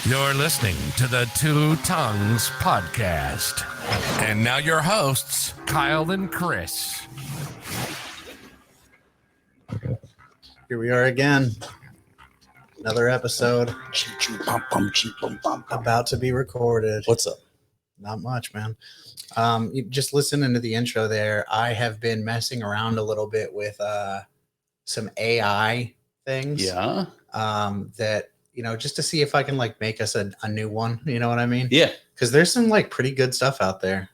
You're listening to the Two Tongues Podcast. And now your hosts, Kyle and Chris. Here we are again. Another episode about to be recorded. What's up? Not much, man. You just listening to the intro there, I have been messing around a little bit with some AI things. Yeah. That, just to see if I can like make us a new one. You know what I mean? Yeah. Because there's some like pretty good stuff out there.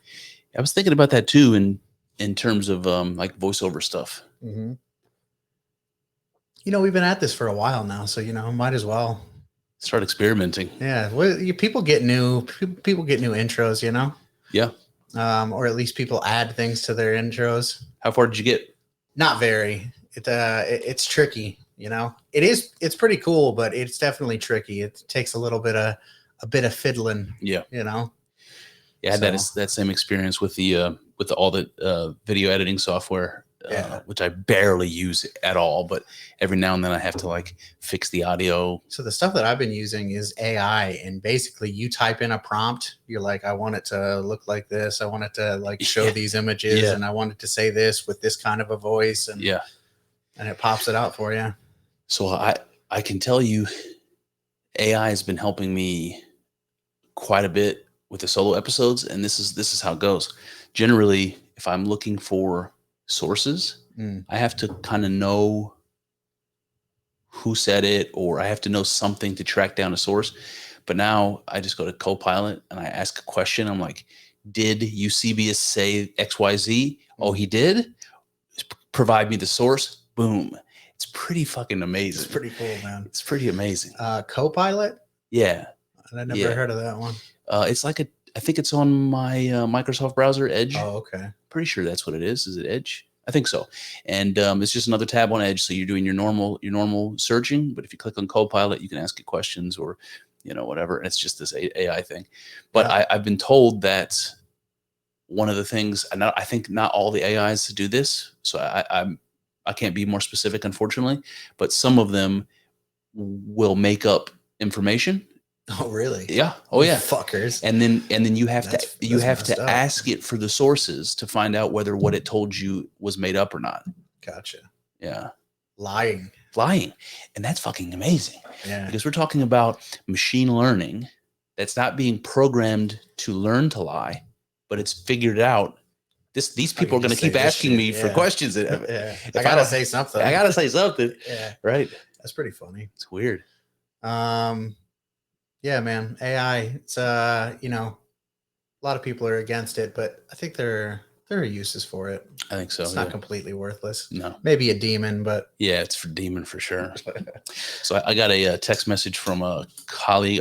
I was thinking about that too in terms of like voiceover stuff. Mm-hmm. We've been at this for a while now, so might as well start experimenting. Yeah, people get new intros, Yeah. Or at least people add things to their intros. How far did you get? Not very. It's tricky, It's pretty cool, but it's definitely tricky. It takes a bit of fiddling. Yeah. Yeah, I had that same experience with all the video editing software. Which I barely use at all, but every now and then I have to like fix the audio. So the stuff that I've been using is AI, and basically you type in a prompt. You're like, I want it to look like this. I want it to like show these images, and I want it to say this with this kind of a voice, and it pops it out for you. So I can tell you, AI has been helping me quite a bit with the solo episodes, and this is how it goes. Generally, if I'm looking for sources, I have to kind of know who said it, or I have to know something to track down a source. But now I just go to Copilot and I ask a question. I'm like, did Eusebius say XYZ? Oh, he did? Provide me the source. Boom. It's pretty fucking amazing. It's pretty cool, man. It's pretty amazing. Copilot? Yeah. I never heard of that one. It's like I think it's on my Microsoft browser, Edge. Oh, okay. Pretty sure that's what it is. Is it Edge? I think so. And it's just another tab on Edge. So you're doing your normal searching, but if you click on Copilot, you can ask it questions or, whatever. And it's just this AI thing. But I've been told that one of the things, and I think not all the AIs do this. So I can't be more specific, unfortunately, but some of them will make up information. Oh, really? Yeah. Oh, yeah. Fuckers. And then you have to ask it for the sources to find out whether what it told you was made up or not. Gotcha. Yeah. Lying. And that's fucking amazing. Yeah. Because we're talking about machine learning that's not being programmed to learn to lie, but it's figured out. These people are going to keep asking me for questions. I gotta say something. Yeah. Right. That's pretty funny. It's weird. Yeah, man. AI, it's a lot of people are against it, but I think there are uses for it. I think so. It's not completely worthless. No. Maybe a demon, but yeah, it's for demon for sure. So I got a text message from a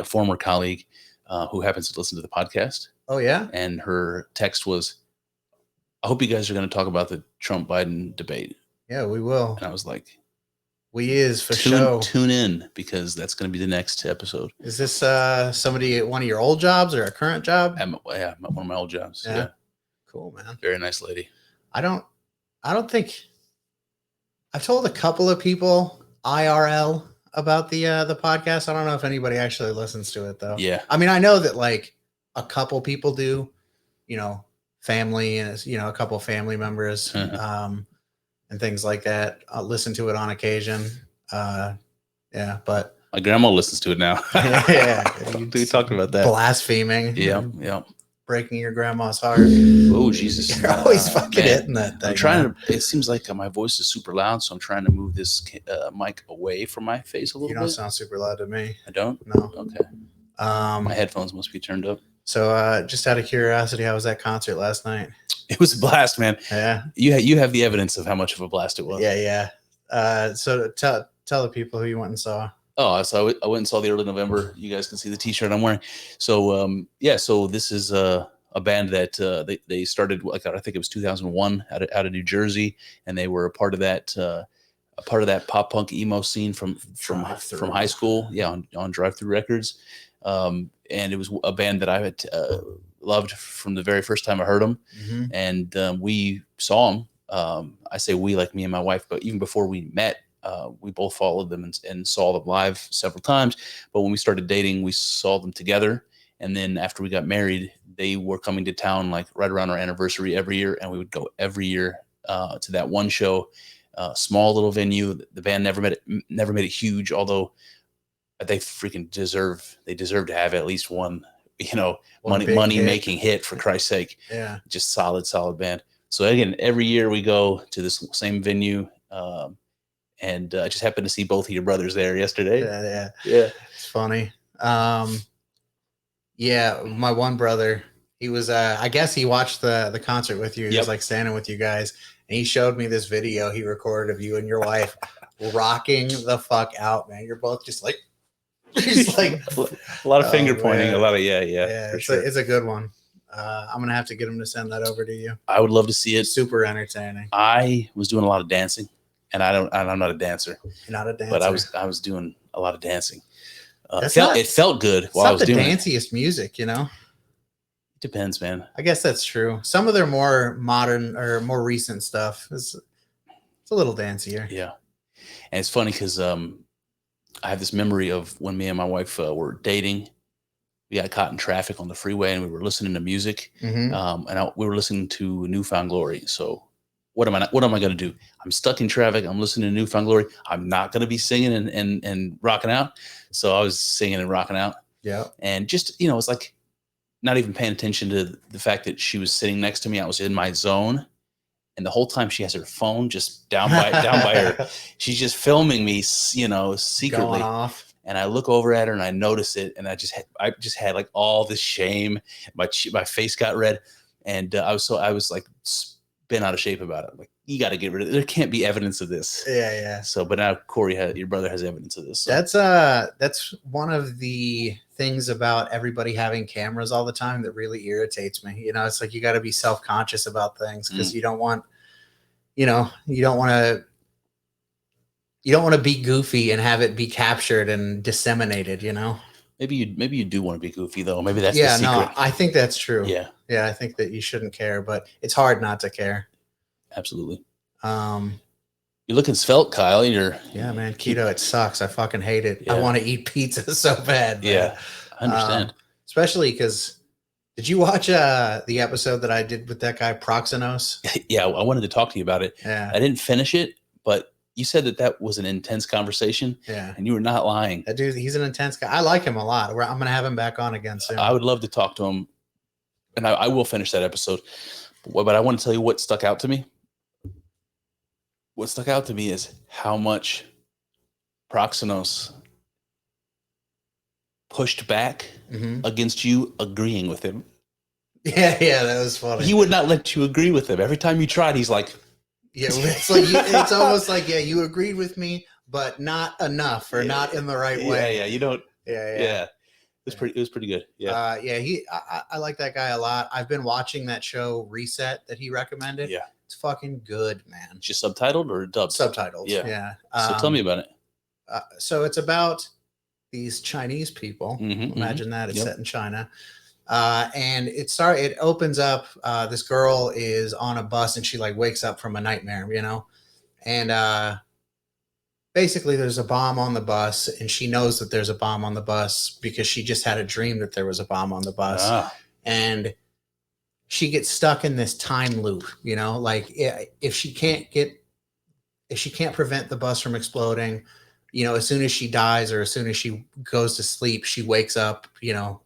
former colleague, who happens to listen to the podcast. Oh yeah. And her text was, I hope you guys are going to talk about the Trump-Biden debate. Yeah, we will. And I was like, we is for sure. Tune in, because that's going to be the next episode. Is this somebody at one of your old jobs or a current job? One of my old jobs. Yeah. Cool, man. Very nice lady. I don't think I've told a couple of people IRL about the podcast. I don't know if anybody actually listens to it though. Yeah. I mean, I know that like a couple people do, family and a couple of family members, and things like that. I'll listen to it on occasion. But my grandma listens to it now. Yeah. We talked about that. Blaspheming. Yeah. Breaking your grandma's heart. Oh, Jesus. You're always fucking hitting that thing. I'm trying to, it seems like my voice is super loud, so I'm trying to move this mic away from my face a little bit. You don't sound super loud to me. I don't? No. Okay. My headphones must be turned up. So just out of curiosity, how was that concert last night? It was a blast, man. Yeah. You have the evidence of how much of a blast it was. Yeah. So tell the people who you went and saw. Oh, so I went and saw the Early November. You guys can see the T-shirt I'm wearing. So so this is a band that they started, like, I think it was 2001 out of New Jersey, and they were a part of that pop punk emo scene from high school. Yeah, on Drive Thru Records. And it was a band that I had loved from the very first time I heard them. Mm-hmm. And we saw them. I say we, like me and my wife, but even before we met, We both followed them and saw them live several times. But when we started dating, we saw them together. And then after we got married, they were coming to town like right around our anniversary every year. And we would go every year to that one show, small little venue. The band never made it huge, although they freaking deserve to have at least one, money making hit, for Christ's sake. Yeah. Just solid band. So again, every year we go to this same venue. And I just happened to see both of your brothers there yesterday. Yeah. It's funny. Yeah, my one brother, he was I guess he watched the concert with you. He was like standing with you guys, and he showed me this video he recorded of you and your wife rocking the fuck out, man. You're both just like he's like a lot of finger pointing, a lot of yeah, it's a good one. I'm gonna have to get him to send that over to you. I would love to see it. Super entertaining. I was doing a lot of dancing, and I'm not a dancer. You're not a dancer, but I was doing a lot of dancing. It felt good while I was doing it. It's not the danciest music, Depends, man. I guess that's true. Some of their more modern or more recent stuff is a little dancier. Yeah, and it's funny because I have this memory of when me and my wife were dating. We got caught in traffic on the freeway, and we were listening to music. Mm-hmm. We were listening to New Found Glory. So what am I going to do? I'm stuck in traffic. I'm listening to New Found Glory. I'm not going to be singing and rocking out. So I was singing and rocking out. Yeah. And just, it's like not even paying attention to the fact that she was sitting next to me. I was in my zone. And the whole time she has her phone just down by her. She's just filming me, secretly. Going off. And I look over at her and I notice it. And I just had like all this shame. My face got red. And I was like been out of shape about it. Like, you got to get rid of it. There can't be evidence of this. Yeah. So, but now Corey your brother has evidence of this. So. That's one of the things about everybody having cameras all the time that really irritates me. It's like you got to be self-conscious about things because you don't want to be goofy and have it be captured and disseminated. Maybe you do want to be goofy though. Maybe that's the secret. No, I think that's true. Yeah. I think that you shouldn't care, but it's hard not to care. Absolutely. You're looking svelte, Kyle. Yeah, man. Keto, it sucks. I fucking hate it. Yeah. I want to eat pizza so bad. Man. Yeah, I understand. Especially because, did you watch the episode that I did with that guy Proxenos? Yeah, I wanted to talk to you about it. Yeah. I didn't finish it, but you said that was an intense conversation. Yeah. And you were not lying. That dude, he's an intense guy. I like him a lot. I'm going to have him back on again soon. I would love to talk to him. And I will finish that episode. But I want to tell you what stuck out to me. What stuck out to me is how much Proxenos pushed back against you agreeing with him. Yeah, that was funny. He would not let you agree with him. Every time you tried, he's like, yeah, it's like it's almost like, yeah, you agreed with me, but not enough or not in the right way. Yeah, you don't. Yeah. It was pretty good. Yeah. I like that guy a lot. I've been watching that show Reset that he recommended. Yeah. It's fucking good, man. Just subtitled or dubbed? Subtitled. Yeah. So tell me about it. So it's about these Chinese people. Imagine that. It's set in China. And it opens up, this girl is on a bus and she like wakes up from a nightmare, and basically there's a bomb on the bus and she knows that there's a bomb on the bus because she just had a dream that there was a bomb on the bus. And she gets stuck in this time loop, like if she can't prevent the bus from exploding, as soon as she dies or as soon as she goes to sleep, she wakes up,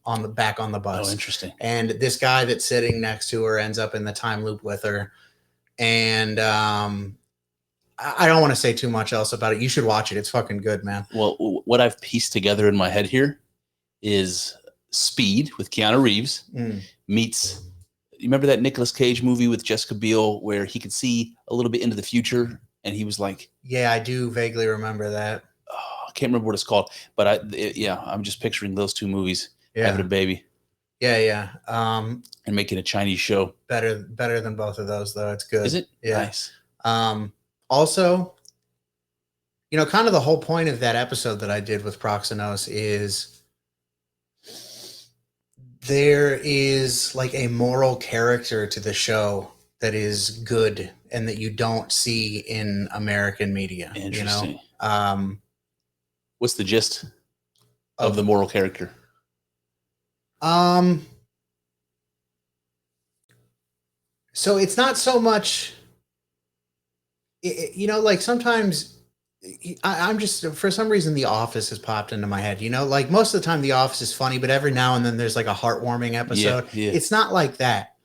on the bus. Oh, interesting. And this guy that's sitting next to her ends up in the time loop with her. And I don't want to say too much else about it. You should watch it. It's fucking good, man. Well, what I've pieced together in my head here is Speed with Keanu Reeves meets, you remember that Nicolas Cage movie with Jessica Biel where he could see a little bit into the future and he was like, yeah, I do vaguely remember that. I can't remember what it's called, but I'm just picturing those two movies having a baby. Yeah. And making a Chinese show. Better than both of those though. It's good. Is it? Yeah. Nice. Also, kind of the whole point of that episode that I did with Proxenos is there is like a moral character to the show that is good and that you don't see in American media. Interesting. What's the gist of the moral character? So it's not so much, like sometimes I'm just, for some reason, The Office has popped into my head, like most of the time The Office is funny, but every now and then there's like a heartwarming episode. Yeah. It's not like that,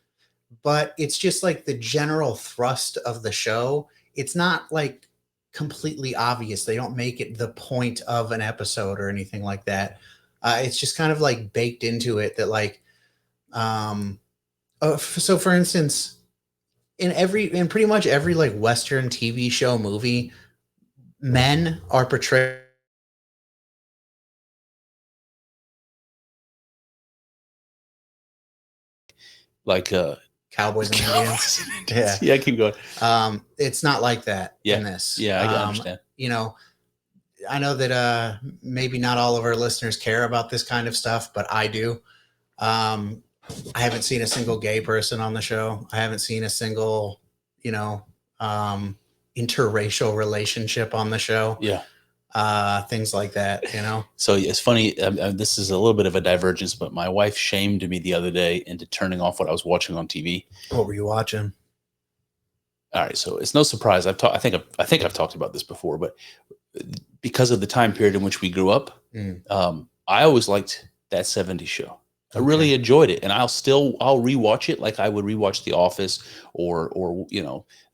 but it's just like the general thrust of the show. It's not like completely obvious. They don't make it the point of an episode or anything like that. It's just kind of like baked into it that like, so for instance, in pretty much every like Western TV show movie, men are portrayed like cowboys and Indians. Yeah, keep going. It's not like that in this. Yeah, I understand. I know that maybe not all of our listeners care about this kind of stuff, but I do. I haven't seen a single gay person on the show. I haven't seen a single, interracial relationship on the show. Yeah. Things like that, So it's funny. This is a little bit of a divergence, but my wife shamed me the other day into turning off what I was watching on TV. What were you watching? All right. So it's no surprise. I think I've talked about this before, but because of the time period in which we grew up, I always liked That 70s Show. I really enjoyed it, and I'll rewatch it like I would rewatch The Office or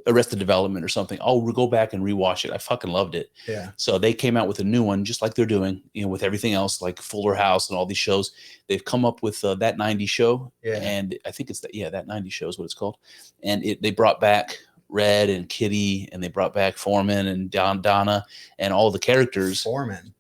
Arrested Development or something. I'll go back and rewatch it. I fucking loved it. Yeah. So they came out with a new one, just like they're doing, with everything else, like Fuller House and all these shows. They've come up with That 90s Show, and I think it's That 90s Show is what it's called. And they brought back Red and Kitty, and they brought back Foreman and Donna and all the characters. Foreman.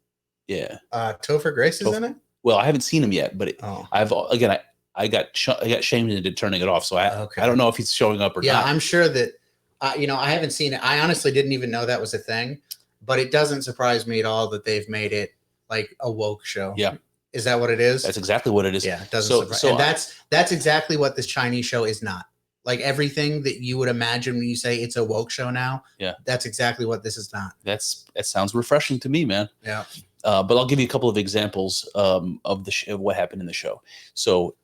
Yeah. Topher Grace is in it. Well, I haven't seen him yet, but I got shamed into turning it off. So I don't know if he's showing up or not. Yeah, I'm sure that, I haven't seen it. I honestly didn't even know that was a thing, but it doesn't surprise me at all that they've made it like a woke show. Yeah. Is that what it is? That's exactly what it is. Yeah, it doesn't surprise me. And that's exactly what this Chinese show is not. Like everything that you would imagine when you say it's a woke show now. Yeah. That's exactly what this is not. That sounds refreshing to me, man. Yeah. But I'll give you a couple of examples of what happened in the show. So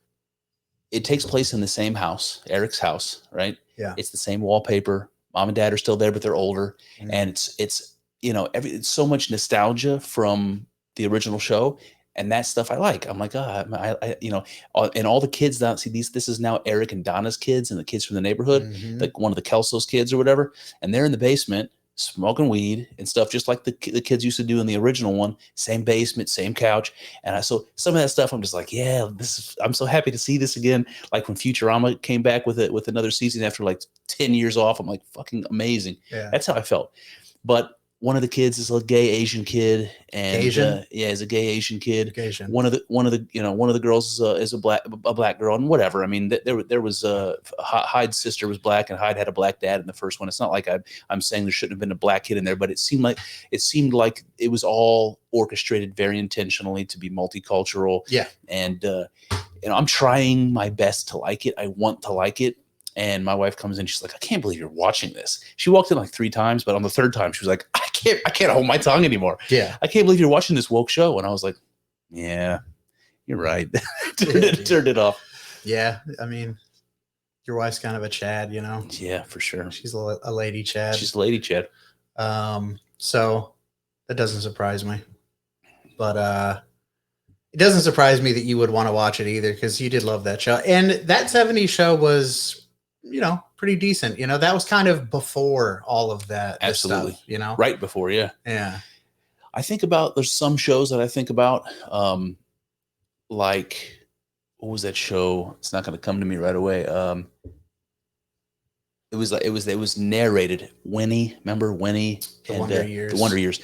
it takes place in the same house, Eric's house, right? Yeah. It's the same wallpaper. Mom and dad are still there, but they're older. Mm-hmm. And it's it's so much nostalgia from the original show. And that stuff I like. I'm like, and all the kids that see this is now Eric and Donna's kids and the kids from the neighborhood, like one of the Kelso's kids or whatever. And they're in the basement smoking weed and stuff, just like the kids used to do in the original one. Same basement, same couch. And so some of that stuff, I'm just like, yeah, I'm so happy to see this again. Like when Futurama came back with another season after like 10 years off, I'm like, fucking amazing. Yeah. That's how I felt. But one of the kids is a gay Asian kid, and is a gay Asian kid. Asian. One of the girls is a black girl, and whatever. I mean, there was Hyde's sister was black, and Hyde had a black dad in the first one. It's not like I'm saying there shouldn't have been a black kid in there, but it seemed like it was all orchestrated very intentionally to be multicultural. Yeah, and I'm trying my best to like it. I want to like it. And my wife comes in, she's like, I can't believe you're watching this. She walked in like 3 times, but on the 3rd time, she was like, I can't hold my tongue anymore. Yeah. I can't believe you're watching this woke show. And I was like, yeah, you're right. Turned it off. Yeah. I mean, your wife's kind of a Chad, Yeah, for sure. She's a lady Chad. She's a lady Chad. So that doesn't surprise me. But it doesn't surprise me that you would want to watch it either, because you did love that show. And That 70s Show was, pretty decent. That was kind of before all of that. Absolutely. Stuff, right before. Yeah. Yeah. There's some shows that I think about, like, what was that show? It's not going to come to me right away. It was narrated. Winnie, remember Winnie? The Wonder Years. The Wonder Years.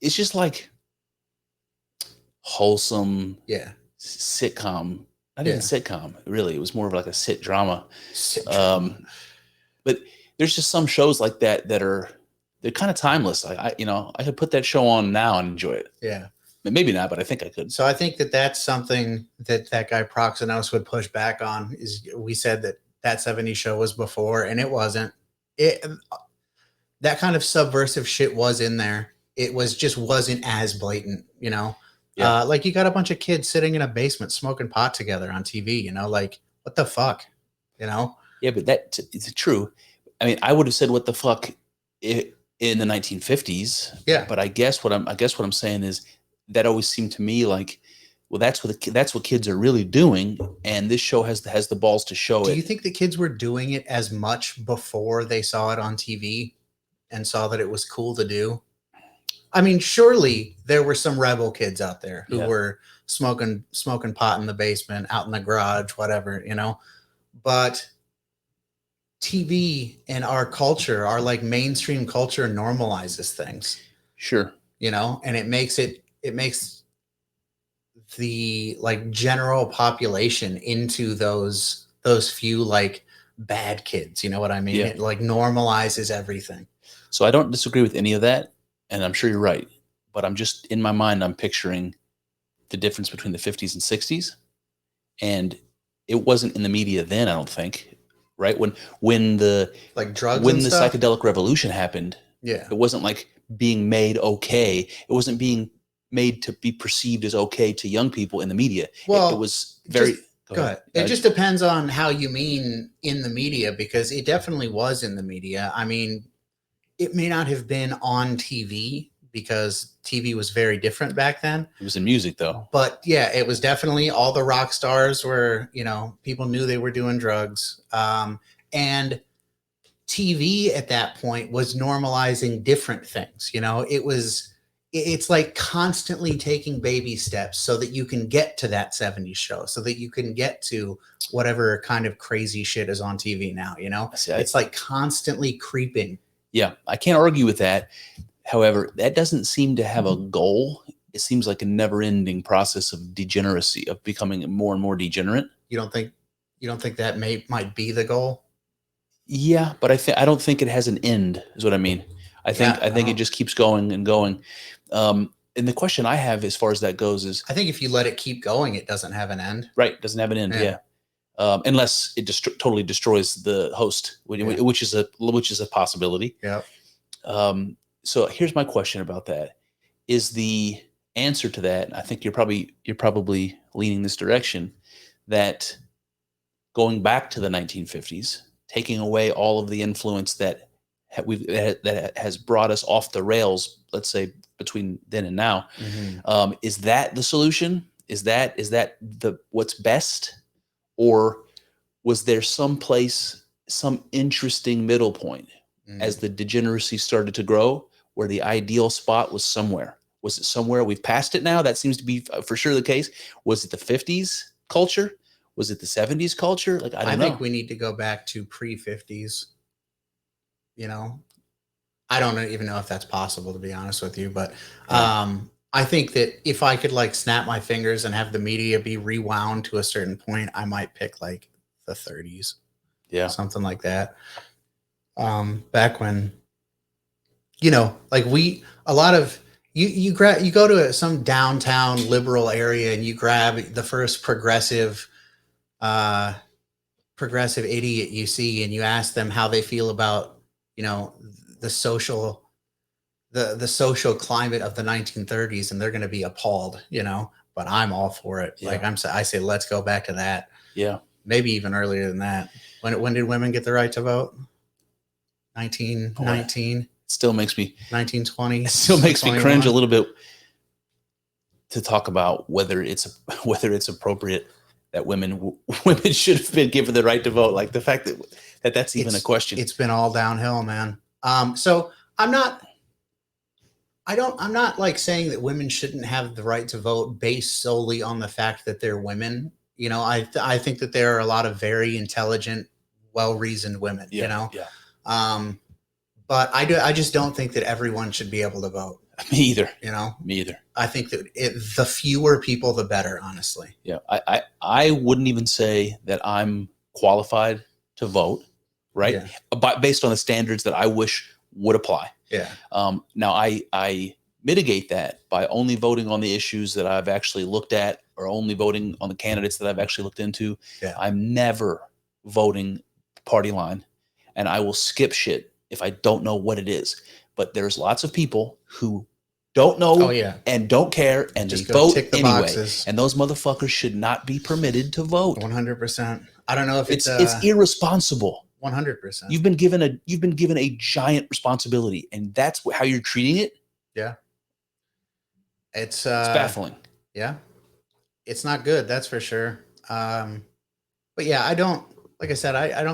It's just like wholesome. Yeah. Sitcom. Not even sitcom, really. It was more of like a sit drama. But there's just some shows like that they're kind of timeless. I could put that show on now and enjoy it. Yeah. Maybe not, but I think I could. So I think that's something that guy Proxenos would push back on. Is we said that 70s Show was before, and it wasn't. that kind of subversive shit was in there. It wasn't as blatant, Yeah. like you got a bunch of kids sitting in a basement smoking pot together on TV, like what the fuck, Yeah, but that it's true. I mean, I would have said what the fuck in the 1950s. Yeah. But I guess what I'm saying is that always seemed to me like, well, that's what kids are really doing, and this show has the balls to show it. Do you think the kids were doing it as much before they saw it on TV and saw that it was cool to do? I mean, surely there were some rebel kids out there who were smoking pot in the basement, out in the garage, whatever, but TV and our culture, our like mainstream culture, normalizes things. Sure. And it makes the like general population into those few like bad kids. You know what I mean? Yeah. It like normalizes everything. So I don't disagree with any of that, and I'm sure you're right. But I'm just in my mind, I'm picturing the difference between the 50s and 60s, and it wasn't in the media then. I don't think. Right when the like drugs when and the stuff? psychedelic revolution happened, Yeah, it wasn't like being made okay. It wasn't being made to be perceived as okay to young people in the media. Well, it was very. Go ahead. It just depends on how you mean in the media, because it definitely was in the media. I mean, it may not have been on TV because TV was very different back then. It was in music though. But yeah, it was definitely all the rock stars were, people knew they were doing drugs. And TV at that point was normalizing different things. It's like constantly taking baby steps so that you can get to that 70s show, so that you can get to whatever kind of crazy shit is on TV now, it's like constantly creeping. Yeah, I can't argue with that. However, that doesn't seem to have a goal. It seems like a never-ending process of degeneracy, of becoming more and more degenerate. You don't think that might be the goal? Yeah, but I don't think it has an end, is what I mean. I think it just keeps going and going. And the question I have as far as that goes is, I think if you let it keep going, it doesn't have an end. Right, it doesn't have an end. Yeah. Unless it totally destroys the host, which is a possibility. Yeah. So here's my question about that: is the answer to that? I think you're probably leaning this direction, that going back to the 1950s, taking away all of the influence that has brought us off the rails, let's say between then and now, is that the solution? Is that what's best? Or was there some interesting middle point as the degeneracy started to grow, where the ideal spot was somewhere? Was it somewhere? We've passed it now. That seems to be for sure the case. Was it the 50s culture? Was it the 70s culture? Like, I think we need to go back to pre-50s. I don't even know if that's possible, to be honest with you, but I think that if I could like snap my fingers and have the media be rewound to a certain point, I might pick like the 30s. Yeah. Something like that. Back when, like you go to some downtown liberal area and you grab the first progressive idiot you see, and you ask them how they feel about, the social climate of the 1930s, and they're going to be appalled, but I'm all for it. Yeah. Like I say, let's go back to that. Yeah. Maybe even earlier than that. When did women get the right to vote? 1919. Still makes me 1920. It still makes me cringe a little bit to talk about whether it's appropriate that women should have been given the right to vote. Like the fact that's even a question. It's been all downhill, man. So I'm not like saying that women shouldn't have the right to vote based solely on the fact that they're women. I think that there are a lot of very intelligent, well-reasoned women, Yeah. But I just don't think that everyone should be able to vote. Me either. Me either. I think that the fewer people, the better, honestly. Yeah. I wouldn't even say that I'm qualified to vote, right? Yeah. But based on the standards that I wish would apply. Yeah. Now I mitigate that by only voting on the issues that I've actually looked at, or only voting on the candidates that I've actually looked into. Yeah. I'm never voting party line, and I will skip shit if I don't know what it is. But there's lots of people who don't know and don't care, and just they vote tick the anyway. Boxes. And those motherfuckers should not be permitted to vote. 100%. I don't know if it's irresponsible. 100%. You've been given a giant responsibility, and that's how you're treating it. Yeah. It's baffling. Yeah. It's not good, that's for sure. But yeah, I don't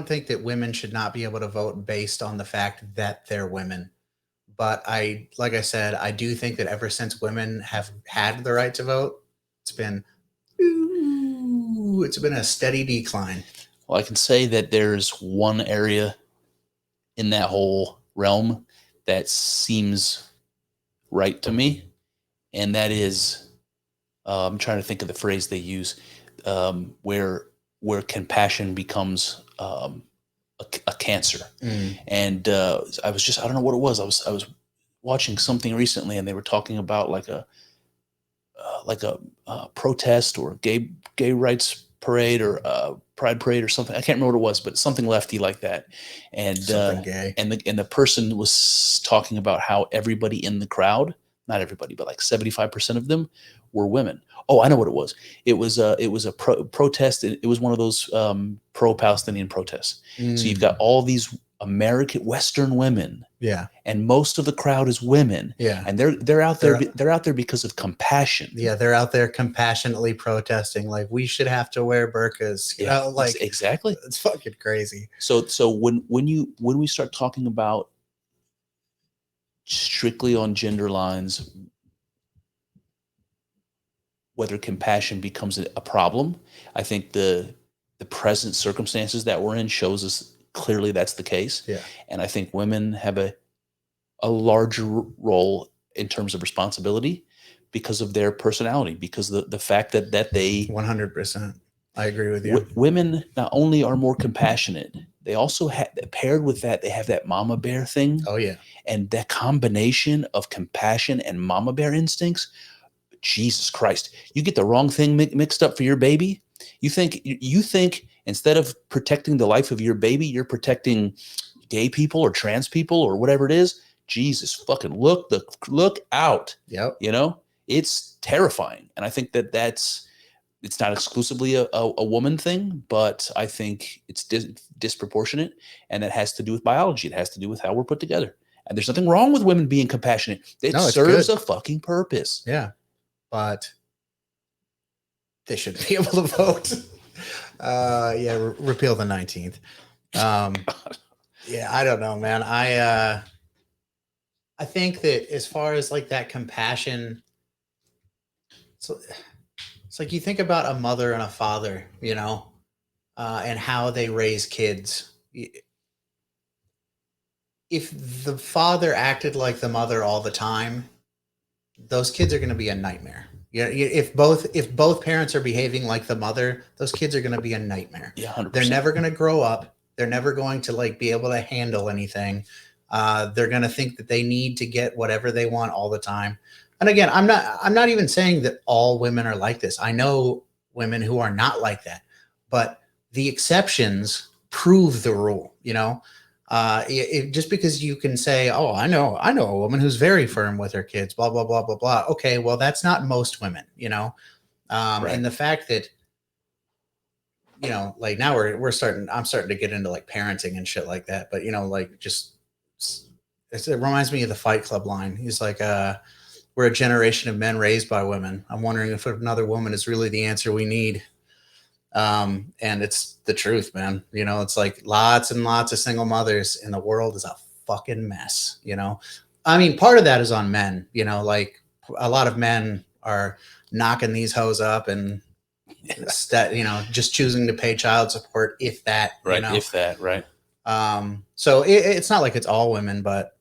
think that women should not be able to vote based on the fact that they're women. But like I said, I do think that ever since women have had the right to vote, it's been a steady decline. Well, I can say that there's one area in that whole realm that seems right to me, and that is, I'm trying to think of the phrase they use, where compassion becomes a cancer. And I don't know what it was. I was watching something recently, and they were talking about like a protest or gay rights parade or pride parade or something. I can't remember what it was, but something lefty like that. And something gay. And the person was talking about how everybody in the crowd, not everybody, but like 75% of them were women. Oh, I know what it was. It was a protest. It was one of those pro-Palestinian protests. So you've got all these American Western women. Yeah. And most of the crowd is women. Yeah. And they're out there. They're out there because of compassion. Yeah, they're out there compassionately protesting. Like, we should have to wear burqas. You know, like exactly. It's fucking crazy. So when we start talking about strictly on gender lines, whether compassion becomes a problem, I think the present circumstances that we're in shows us clearly that's the case. Yeah. And I think women have a larger role in terms of responsibility because of their personality, because the fact that they 100%. I agree with you. Women not only are more compassionate, they also paired with that, they have that mama bear thing. Oh yeah. And that combination of compassion and mama bear instincts, Jesus Christ, you get the wrong thing mixed up for your baby. You think instead of protecting the life of your baby, you're protecting gay people or trans people or whatever it is. Jesus fucking look out. Yep. You know, it's terrifying. And I think it's not exclusively a woman thing, but I think it's disproportionate, and it has to do with biology. It has to do with how we're put together. And there's nothing wrong with women being compassionate. It serves a fucking purpose. Yeah. But they shouldn't be able to vote. Repeal the 19th. Yeah, I don't know, man. I think that as far as like that compassion, so it's like you think about a mother and a father, you know, and how they raise kids. If the father acted like the mother all the time, those kids are going to be a nightmare. Yeah, if both parents are behaving like the mother, those kids are going to be a nightmare. Yeah, 100%. They're never going to grow up. They're never going to like be able to handle anything. They're going to think that they need to get whatever they want all the time. And again, I'm not even saying that all women are like this. I know women who are not like that, but the exceptions prove the rule, you know. Just because you can say, oh, I know a woman who's very firm with her kids, blah, blah, blah, blah, blah. Okay, well, that's not most women, you know? Right. And the fact that, you know, like now I'm starting to get into like parenting and shit like that. But, you know, like it reminds me of the Fight Club line. He's like, we're a generation of men raised by women. I'm wondering if another woman is really the answer we need. And it's the truth, man. You know, it's like lots and lots of single mothers in the world is a fucking mess. You know, I mean, part of that is on men, you know, like a lot of men are knocking these hoes up and you know, just choosing to pay child support. If that, right. You know? If that, right. So it's not like it's all women, but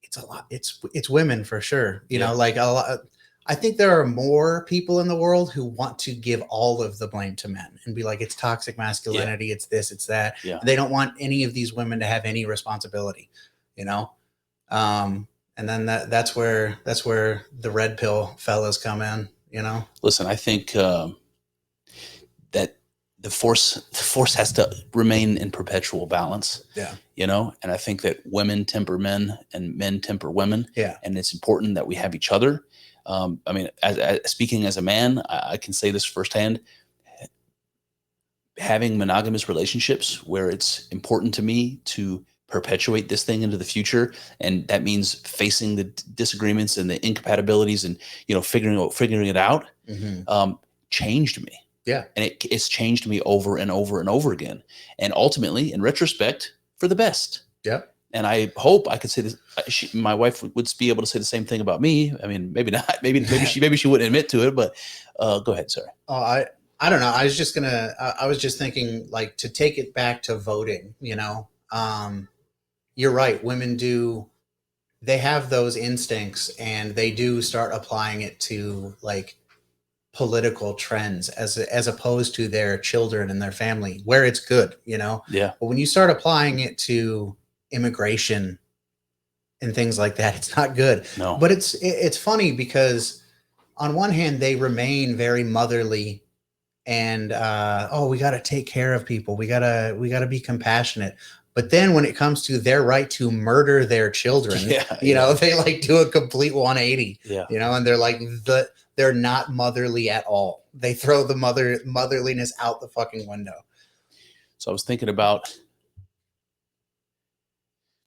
it's a lot. It's women for sure. You know, like a lot. I think there are more people in the world who want to give all of the blame to men and be like, it's toxic masculinity. It's this, it's that. Yeah. They don't want any of these women to have any responsibility, you know? And then that's where the red pill fellas come in, you know? Listen, I think, that the force has to remain in perpetual balance. Yeah. You know, and I think that women temper men and men temper women. Yeah. And it's important that we have each other. I mean, as speaking as a man, I can say this firsthand. Having monogamous relationships where it's important to me to perpetuate this thing into the future, and that means facing the disagreements and the incompatibilities, and figuring it out, changed me. Yeah, and it's changed me over and over and over again, and ultimately, in retrospect, for the best. Yep. And I hope I could say this. My wife would be able to say the same thing about me. I mean, maybe not. Maybe she wouldn't admit to it. But go ahead. Sorry. Oh, I don't know. I was just thinking, like, to take it back to voting. You're right. Women they have those instincts, and they do start applying it to, like, political trends as opposed to their children and their family, where it's good. Yeah. But when you start applying it to immigration and things like that, it's not good. No. But it's funny because on one hand they remain very motherly and we got to take care of people, we got to be compassionate. But then when it comes to their right to murder their children, they like do a complete 180. And they're like they're not motherly at all. They throw the motherliness out the fucking window. So I was thinking about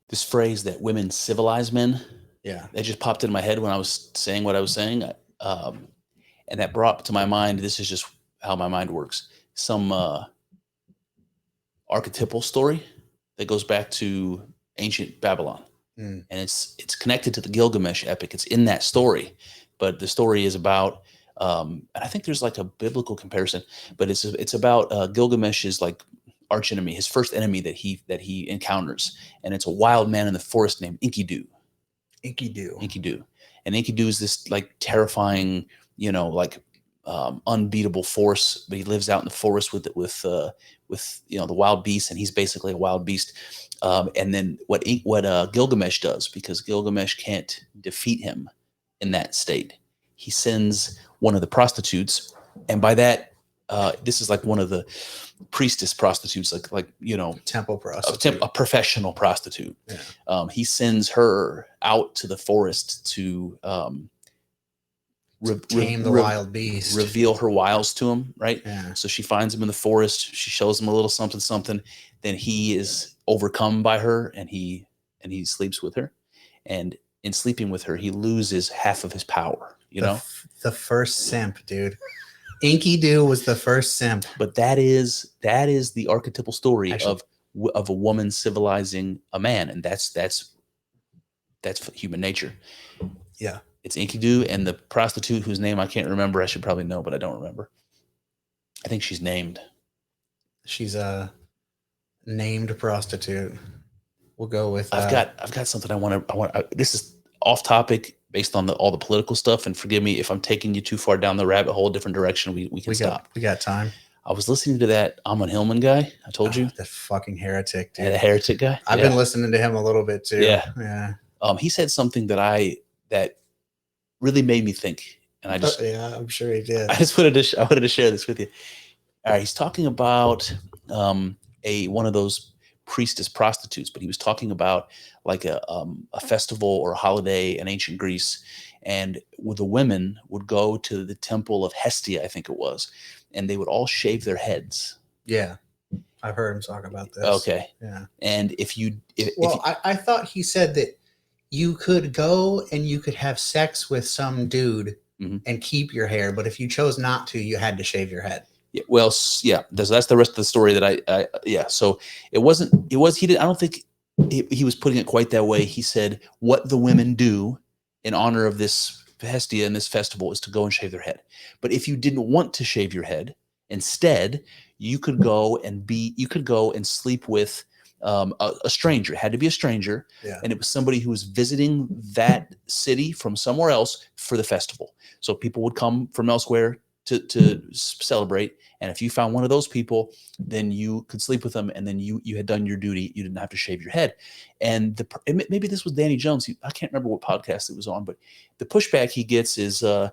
this phrase that women civilize men. Yeah. That just popped in my head when I was saying what I was saying. And that brought to my mind, this is just how my mind works, some archetypal story that goes back to ancient Babylon. And it's connected to the Gilgamesh epic. It's in that story. But the story is about, and I think there's like a biblical comparison, but it's about Gilgamesh's like arch enemy, his first enemy that he encounters, and it's a wild man in the forest named Enkidu. And Enkidu is this like terrifying, unbeatable force, but he lives out in the forest with the wild beasts, and he's basically a wild beast. And then what Gilgamesh does, because Gilgamesh can't defeat him in that state, he sends one of the prostitutes, and by that, this is like one of the priestess prostitutes, like temple prostitute, a professional prostitute. Yeah. He sends her out to the forest to tame the wild beast, reveal her wiles to him, right? Yeah. So she finds him in the forest. She shows him a little something. Then he is overcome by her, and he sleeps with her. And in sleeping with her, he loses half of his power. The first simp, dude. Enkidu was the first simp. But that is the archetypal story of a woman civilizing a man, and that's human nature. Yeah. It's Enkidu and the prostitute whose name I can't remember. I should probably know, but I don't remember. I think she's named. She's a named prostitute. We'll go with. I've got something I want. This is off topic based on all the political stuff, and forgive me if I'm taking you too far down the rabbit hole, different direction. We can stop. We got time. I was listening to that Amon Hillman guy. I told you, that fucking heretic, dude. Yeah, the heretic guy. I've been listening to him a little bit too. Yeah. He said something that really made me think, and I just I'm sure he did. I wanted to share this with you. All right, he's talking about one of those priestess prostitutes, but he was talking about like a festival or a holiday in ancient Greece, and the women would go to the temple of Hestia, I think it was, and they would all shave their heads. Yeah, I've heard him talk about this. Okay. Yeah. And I thought he said that you could go and you could have sex with some dude and keep your hair, but if you chose not to, you had to shave your head. Yeah, well, yeah, that's the rest of the story that so he did. I don't think he was putting it quite that way. He said what the women do in honor of this Hestia and this festival is to go and shave their head. But if you didn't want to shave your head, instead you could go and sleep with a stranger. It had to be a stranger, and it was somebody who was visiting that city from somewhere else for the festival. So people would come from elsewhere to celebrate, and if you found one of those people, then you could sleep with them, and then you had done your duty. You didn't have to shave your head. And maybe this was Danny Jones. I can't remember what podcast it was on, but the pushback he gets is so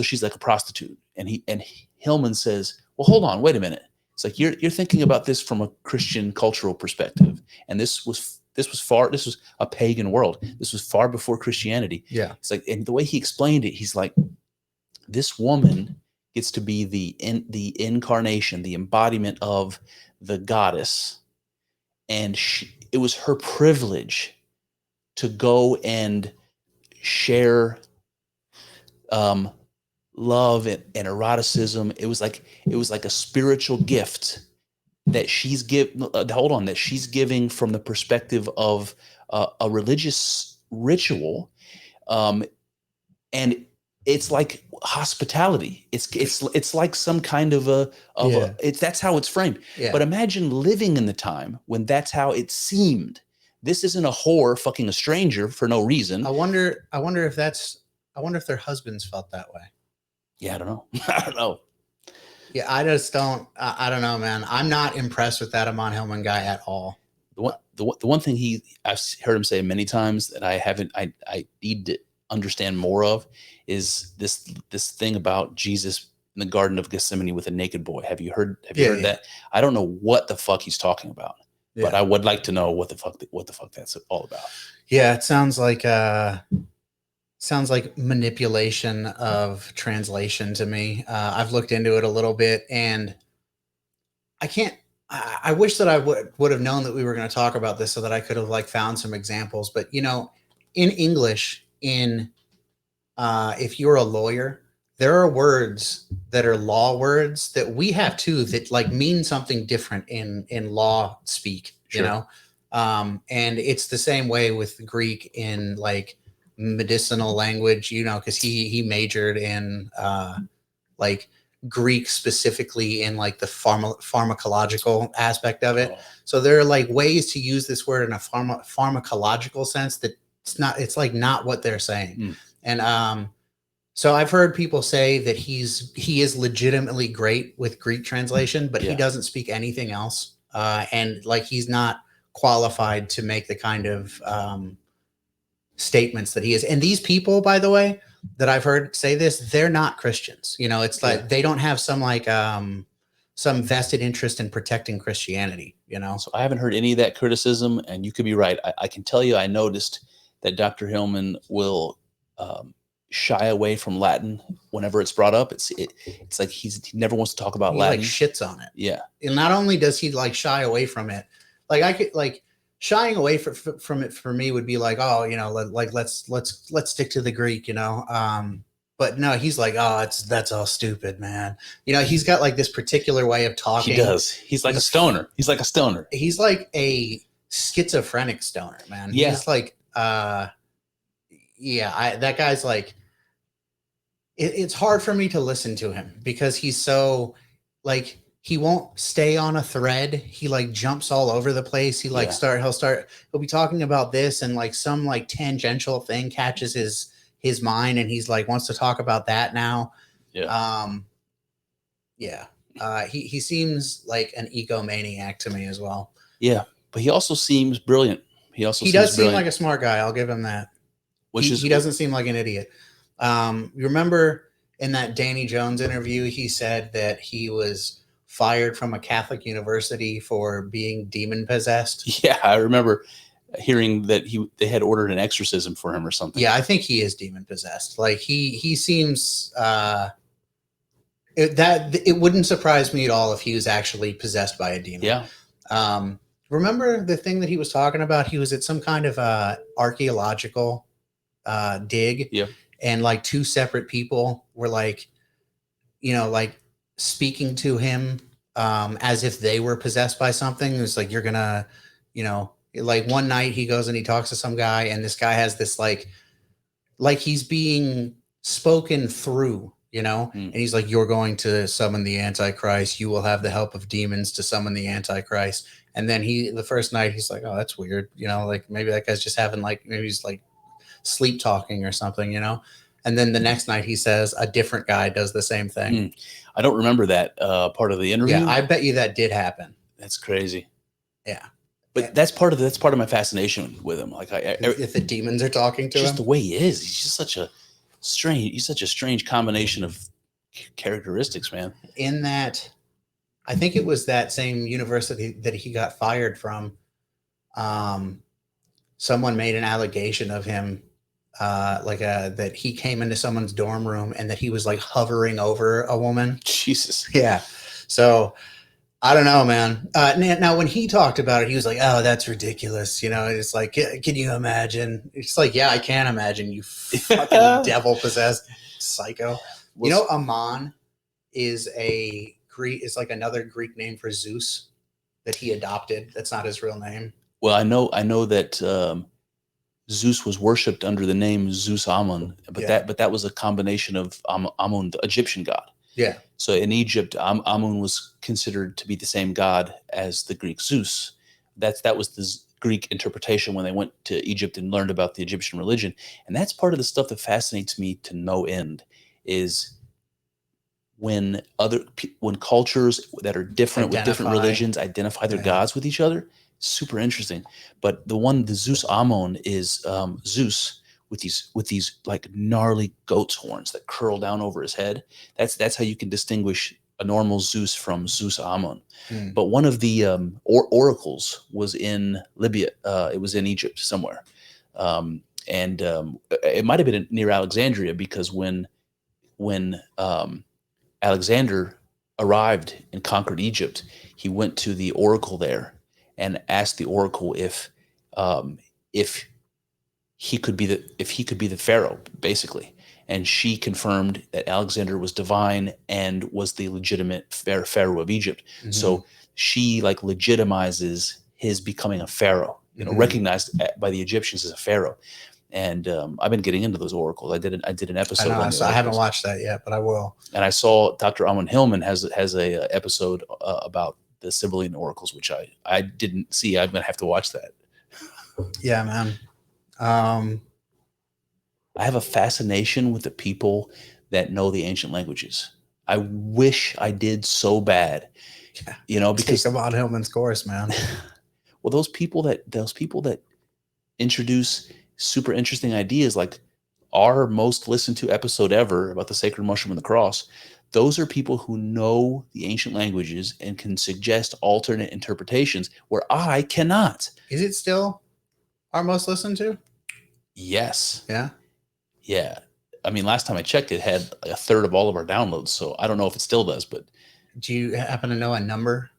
she's like a prostitute, and Hillman says, well, hold on, wait a minute. It's like you're thinking about this from a Christian cultural perspective, and this was a pagan world. This was far before Christianity. Yeah. It's like, and the way he explained it, he's like, this woman gets to be the incarnation, the embodiment of the goddess, and it was her privilege to go and share love and eroticism. It was like a spiritual gift that she's giving from the perspective of a religious ritual, and it's like hospitality. It's like some kind of that's how it's framed. Yeah. But imagine living in the time when that's how it seemed. This isn't a whore fucking a stranger for no reason. I wonder if their husbands felt that way. Yeah, I don't know. I don't know. Yeah, I just don't. I don't know, man. I'm not impressed with that Amon Hillman guy at all. The one thing I've heard him say many times that I need to understand more of is this thing about Jesus in the Garden of Gethsemane with a naked boy. Have you heard that? I don't know what the fuck he's talking about, but I would like to know what the fuck that's all about. Yeah, it sounds like manipulation of translation to me. I've looked into it a little bit, and I wish that I would have known that we were going to talk about this so that I could have found some examples. But in English, if you're a lawyer, there are words that are law words that we have too that mean something different in law speak. Sure. And it's the same way with Greek in medicinal language, because he majored in Greek specifically in the pharmacological aspect of it. So there are ways to use this word in a pharmacological sense that it's not what they're saying. And so I've heard people say that he is legitimately great with Greek translation, but he doesn't speak anything else. And he's not qualified to make the kind of statements that he is. And these people, by the way, that I've heard say this, they're not Christians. It's they don't have some vested interest in protecting Christianity, So I haven't heard any of that criticism, and you could be right. I can tell you, I noticed that Dr. Hillman will shy away from Latin whenever it's brought up. It's like he never wants to talk about Latin. He shits on it. Yeah. And not only does he shy away from it, shying away from it for me would be let's stick to the Greek, but no, he's that's all stupid, man. He's got this particular way of talking. He does. He's like a stoner. He's like a stoner. He's like a schizophrenic stoner, man. Yeah. He's that guy's it's hard for me to listen to him because he's so he won't stay on a thread. He jumps all over the place. He'll be talking about this and some tangential thing catches his mind and he's wants to talk about that now. He seems like an egomaniac to me as well. Yeah, but he also seems brilliant. He does seem like a smart guy. I'll give him that. He doesn't seem like an idiot. You remember in that Danny Jones interview, he said that he was fired from a Catholic university for being demon possessed. Yeah, I remember hearing that they had ordered an exorcism for him or something. Yeah, I think he is demon possessed. He seems it wouldn't surprise me at all if he was actually possessed by a demon. Yeah. Remember the thing that he was talking about? He was at some kind of archaeological dig. Yeah. And two separate people were speaking to him as if they were possessed by something. It's you're gonna, one night he goes and he talks to some guy and this guy has this he's being spoken through, and he's you're going to summon the Antichrist. You will have the help of demons to summon the Antichrist. And then the first night he's oh, that's weird. Maybe that guy's just having maybe he's sleep talking or something, and then the next night he says a different guy does the same thing. I don't remember that part of the interview. Yeah, I bet you that did happen. That's crazy. Yeah, but that's part of my fascination with him. If the demons are talking to him, just the way he is, he's just such a strange combination of characteristics, man. In that, I think it was that same university that he got fired from. Someone made an allegation of him, that he came into someone's dorm room and that he was like hovering over a woman. Jesus. Yeah. So I don't know, man. Now, when he talked about it, he was like, "Oh, that's ridiculous." It's like, can you imagine? It's like, yeah, I can imagine, you fucking devil possessed psycho. Amon is is like another Greek name for Zeus that he adopted. That's not his real name. Well, I know that Zeus was worshipped under the name Zeus Ammon, but that was a combination of Ammon, the Egyptian god. Yeah. So in Egypt, Ammon was considered to be the same god as the Greek Zeus. That was the Greek interpretation when they went to Egypt and learned about the Egyptian religion. And that's part of the stuff that fascinates me to no end, is when cultures that are different with different religions identify their gods with each other. Super interesting. But the Zeus Ammon is Zeus with these like gnarly goat's horns that curl down over his head. That's how you can distinguish a normal Zeus from Zeus Ammon. But one of the oracles was in Libya. It was in Egypt somewhere, and it might have been near Alexandria, because when Alexander arrived and conquered Egypt, he went to the oracle there and asked the oracle if he could be the pharaoh, basically. And she confirmed that Alexander was divine and was the legitimate pharaoh of Egypt. Mm-hmm. So she like legitimizes his becoming a pharaoh, recognized by the Egyptians as a pharaoh. And I've been getting into those oracles. I did an episode. I haven't watched that yet, but I will. And I saw Dr. Amon Hillman has a episode about the Sibylline oracles, which I didn't see. I'm gonna have to watch that. Yeah, man. I have a fascination with the people that know the ancient languages. I wish I did so bad, because take Amon Hillman's course, man. Well, those people that introduce super interesting ideas, like our most listened to episode ever about the sacred mushroom and the cross, those are people who know the ancient languages and can suggest alternate interpretations where I cannot. Is it still our most listened to? Yes. Yeah. Yeah. I mean, last time I checked, it had a third of all of our downloads. So I don't know if it still does, but. Do you happen to know a number?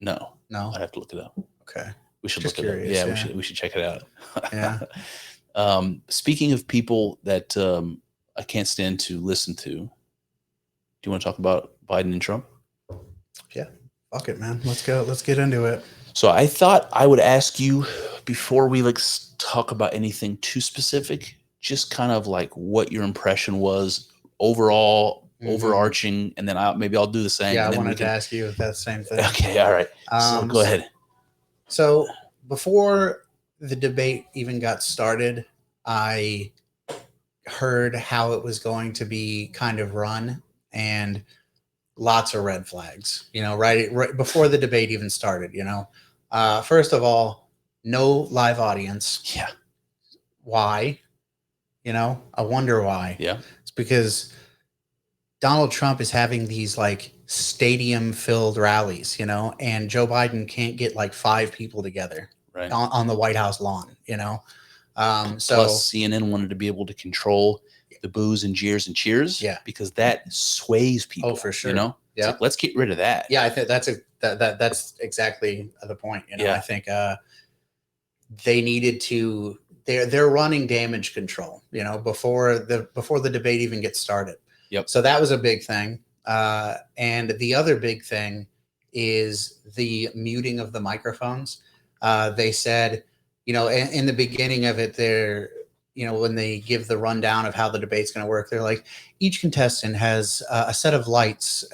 No. I'd have to look it up. Okay. We should look it up. Yeah, we should check it out. Yeah. Speaking of people that I can't stand to listen to, do you want to talk about Biden and Trump? Yeah. Fuck it, man. Let's go. Let's get into it. So I thought I would ask you, before we talk about anything too specific, just kind of like what your impression was overall, overarching, and then I'll do the same. Yeah, and I then wanted to ask you that same thing. Okay, all right. So go ahead. So before the debate even got started, I heard how it was going to be kind of run, and lots of red flags, right before the debate even started. First of all, no live audience. Yeah. Why? I wonder why. Yeah. It's because Donald Trump is having these like stadium filled rallies, and Joe Biden can't get like 5 people together on the White House lawn, So plus CNN wanted to be able to control the boos and jeers and cheers, because that sways people. Oh, for sure. Yeah. Like, let's get rid of that. Yeah, I think that's exactly the point. I think they needed to. They're running damage control. Before the debate even gets started. Yep. So that was a big thing. And the other big thing is the muting of the microphones. They said, in the beginning of it, when they give the rundown of how the debate's going to work, they're like, each contestant has a set of lights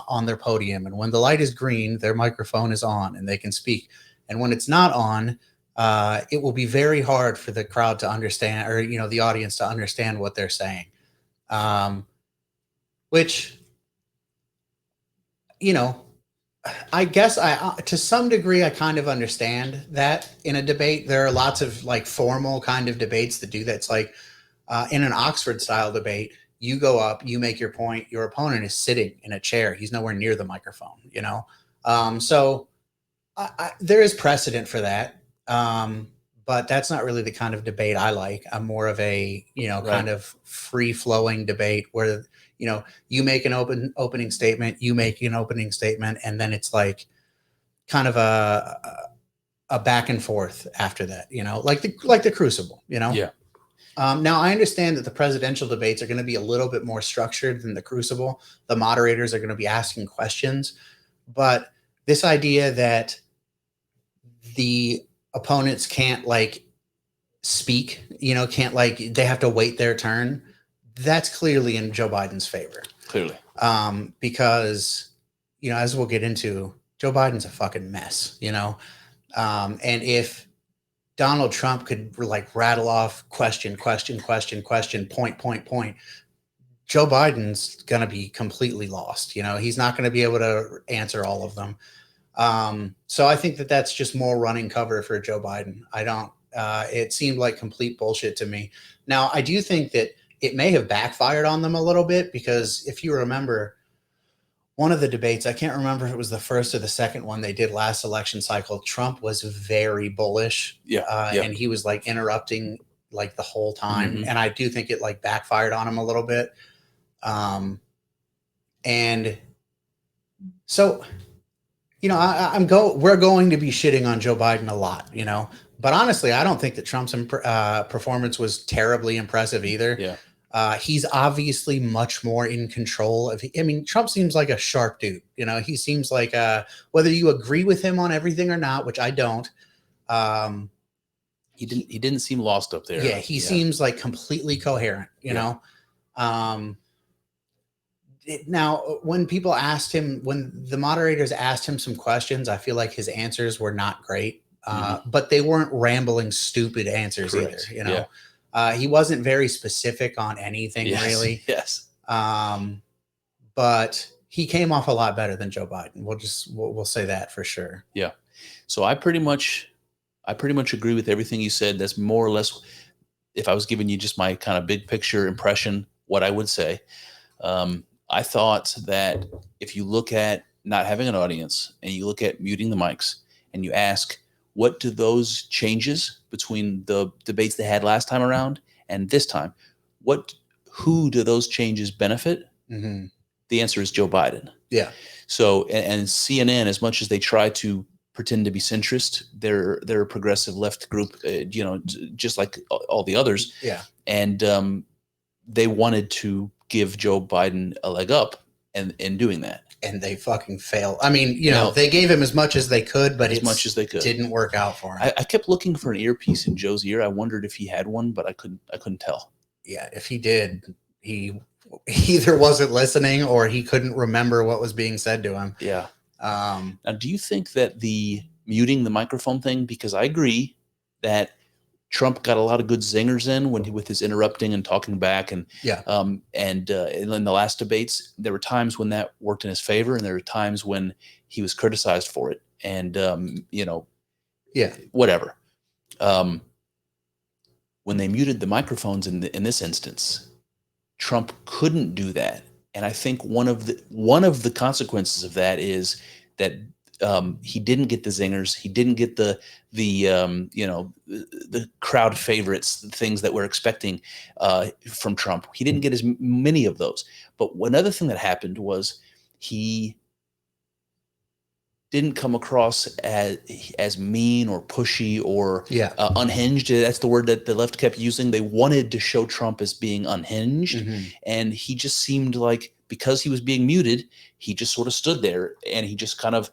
on their podium. And when the light is green, their microphone is on and they can speak. And when it's not on, it will be very hard for the crowd to understand, or, the audience to understand what they're saying. Which, I guess to some degree, I kind of understand that in a debate. There are lots of like formal kind of debates that do that. It's like in an Oxford style debate, you go up, you make your point, your opponent is sitting in a chair. He's nowhere near the microphone, So there is precedent for that. But that's not really the kind of debate I like. I'm more of a, kind of free flowing debate where, you make an opening statement, you make an opening statement, and then it's like kind of a back and forth after that, like the Crucible, Yeah. Now I understand that the presidential debates are going to be a little bit more structured than the Crucible. The moderators are going to be asking questions, but this idea that the opponents can't like speak, can't like they have to wait their turn. That's clearly in Joe Biden's favor. Clearly. Because, as we'll get into, Joe Biden's a fucking mess, and if Donald Trump could like rattle off question, point, Joe Biden's going to be completely lost. He's not going to be able to answer all of them. So I think that that's just more running cover for Joe Biden. It seemed like complete bullshit to me. Now, I do think that it may have backfired on them a little bit because if you remember one of the debates, I can't remember if it was the first or the second one they did last election cycle, Trump was very bullish. And he was like interrupting like the whole time. And I do think it like backfired on him a little bit. And so, we're going to be shitting on Joe Biden a lot, but honestly, I don't think that Trump's performance was terribly impressive either. Yeah. He's obviously much more in control of. I mean, Trump seems like a sharp dude. He seems like whether you agree with him on everything or not, which I don't. He didn't seem lost up there. Yeah, he seems like completely coherent. Now, when the moderators asked him some questions, I feel like his answers were not great, but they weren't rambling, stupid answers Correct. either. He wasn't very specific on anything really. Yes. But he came off a lot better than Joe Biden. We'll say that for sure. Yeah. So I pretty much agree with everything you said. That's more or less, if I was giving you just my kind of big picture impression, what I would say. I thought that if you look at not having an audience and you look at muting the mics and you ask, what do those changes between the debates they had last time around and this time, who do those changes benefit? Mm-hmm. The answer is Joe Biden. Yeah. So, and CNN, as much as they try to pretend to be centrist, they're a progressive left group, just like all the others. Yeah. And they wanted to give Joe Biden a leg up in doing that. And they fucking failed. I mean, they gave him as much as they could, but as much as they could didn't work out for him. I kept looking for an earpiece in Joe's ear. I wondered if he had one, but I couldn't tell. Yeah, if he did, he either wasn't listening or he couldn't remember what was being said to him. Yeah. Now, do you think that the muting the microphone thing? Because I agree that Trump got a lot of good zingers in with his interrupting and talking back, and in the last debates, there were times when that worked in his favor, and there were times when he was criticized for it, and whatever. When they muted the microphones in this instance, Trump couldn't do that, and I think one of the consequences of that is that he didn't get the zingers. He didn't get the crowd favorites, the things that we're expecting from Trump. He didn't get as many of those. But one other thing that happened was he didn't come across as mean or pushy or unhinged. That's the word that the left kept using. They wanted to show Trump as being unhinged, and he just seemed like, because he was being muted, he just sort of stood there and he just kind of,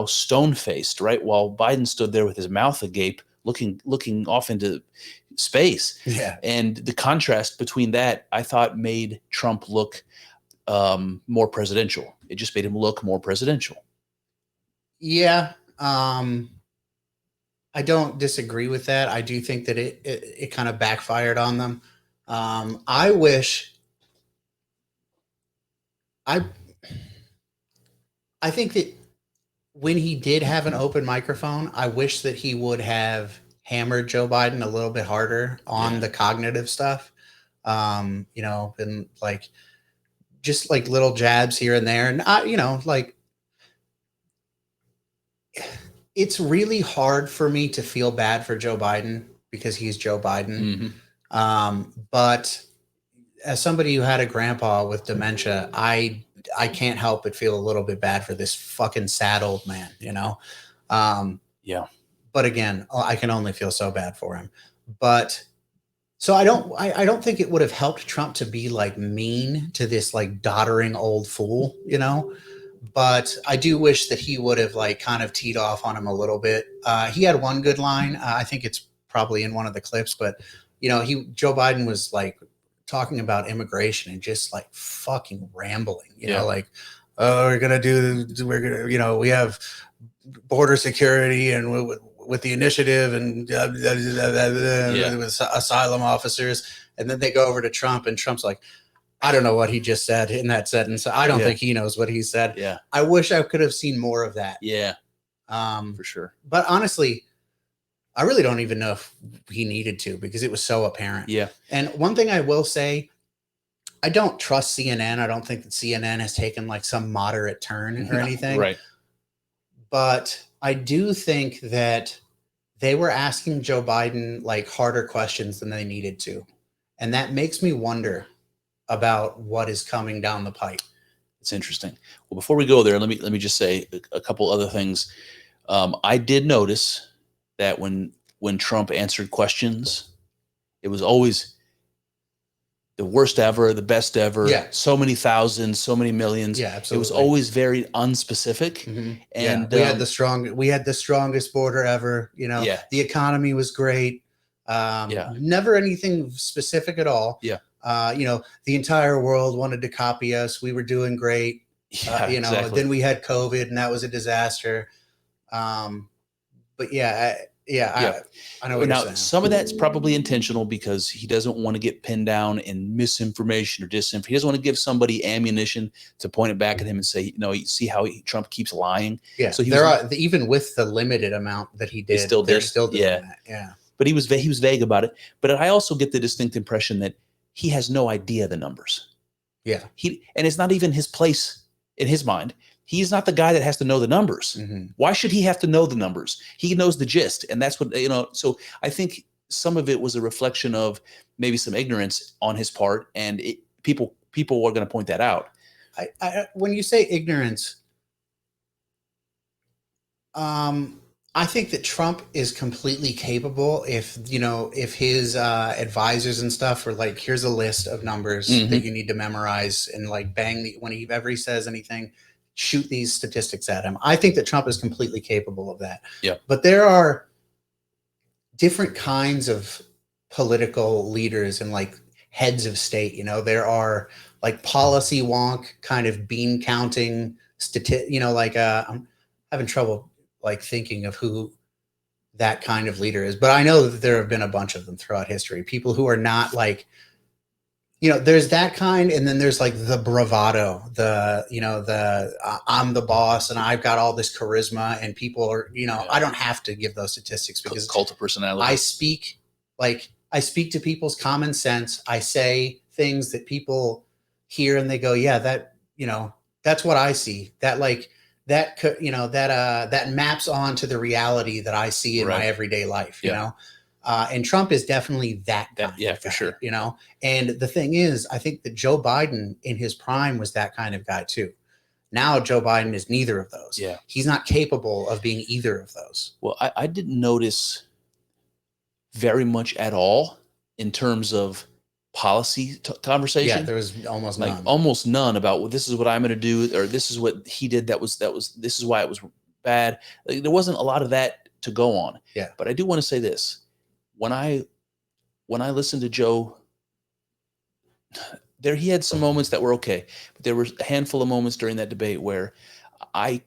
stone-faced, right? While Biden stood there with his mouth agape, looking off into space. Yeah. And the contrast between that, I thought, made Trump look more presidential. It just made him look more presidential. Yeah. I don't disagree with that. I do think that it kind of backfired on them. I think that when he did have an open microphone, I wish that he would have hammered Joe Biden a little bit harder on the cognitive stuff. And like just like little jabs here and there, and it's really hard for me to feel bad for Joe Biden because he's Joe Biden. But as somebody who had a grandpa with dementia, I can't help but feel a little bit bad for this fucking sad old man, you know? Yeah. But again, I can only feel so bad for him. But so I don't think it would have helped Trump to be like mean to this like doddering old fool, you know? But I do wish that he would have like kind of teed off on him a little bit. He had one good line. I think it's probably in one of the clips, but you know, Joe Biden was like talking about immigration and just like fucking rambling, you know, like, oh, we're gonna, you know, we have border security and with the initiative and with asylum officers, and then they go over to Trump, and Trump's like, I don't know what he just said in that sentence. I don't think he knows what he said. Yeah. I wish I could have seen more of that. Yeah. For sure. But honestly, I really don't even know if he needed to, because it was so apparent. Yeah. And one thing I will say, I don't trust CNN. I don't think that CNN has taken like some moderate turn or anything. Right. But I do think that they were asking Joe Biden like harder questions than they needed to. And that makes me wonder about what is coming down the pipe. It's interesting. Well, before we go there, let me just say a couple other things. I did notice that when Trump answered questions, it was always the worst ever, the best ever. Yeah. So many thousands, so many millions. Yeah, absolutely. It was always very unspecific. And we had the strongest border ever. You know, the economy was great. Never anything specific at all. Yeah. You know, the entire world wanted to copy us. We were doing great. You know, exactly. then we had COVID, and that was a disaster. But I know what you're saying. Some of that's probably intentional because he doesn't want to get pinned down in misinformation or disinformation. He doesn't want to give somebody ammunition to point it back at him and say, no, you see how Trump keeps lying. Yeah. So even with the limited amount that he did, they're still doing that. Yeah. But he was vague about it. But I also get the distinct impression that he has no idea the numbers. Yeah. And it's not even his place in his mind. He's not the guy that has to know the numbers. Why should he have to know the numbers? He knows the gist. And that's what, you know, so I think some of it was a reflection of maybe some ignorance on his part. And people are going to point that out. When you say ignorance, I think that Trump is completely capable if his advisors and stuff are like, here's a list of numbers that you need to memorize and like whenever he says anything, shoot these statistics at him. I think that Trump is completely capable of that. Yeah. But there are different kinds of political leaders and like heads of state. You know, there are like policy wonk kind of bean counting I'm having trouble like thinking of who that kind of leader is, but I know that there have been a bunch of them throughout history. People who are not like, you know, there's that kind, and then there's like the bravado, I'm the boss and I've got all this charisma, and people are, you know, I don't have to give those statistics because cult of personality. I speak to people's common sense. I say things that people hear and they go, yeah, that, you know, that's what I see. That that maps on to the reality that I see in my everyday life, you know? And Trump is definitely that guy. Yeah, for sure. You know, and the thing is, I think that Joe Biden in his prime was that kind of guy too. Now Joe Biden is neither of those. Yeah. He's not capable of being either of those. Well, I didn't notice very much at all in terms of policy conversation. Yeah, there was almost none. Almost none about, well, this is what I'm going to do, or this is what he did. This is why it was bad. Like, there wasn't a lot of that to go on. Yeah. But I do want to say this. When I listened to Joe, he had some moments that were okay, but there were a handful of moments during that debate where I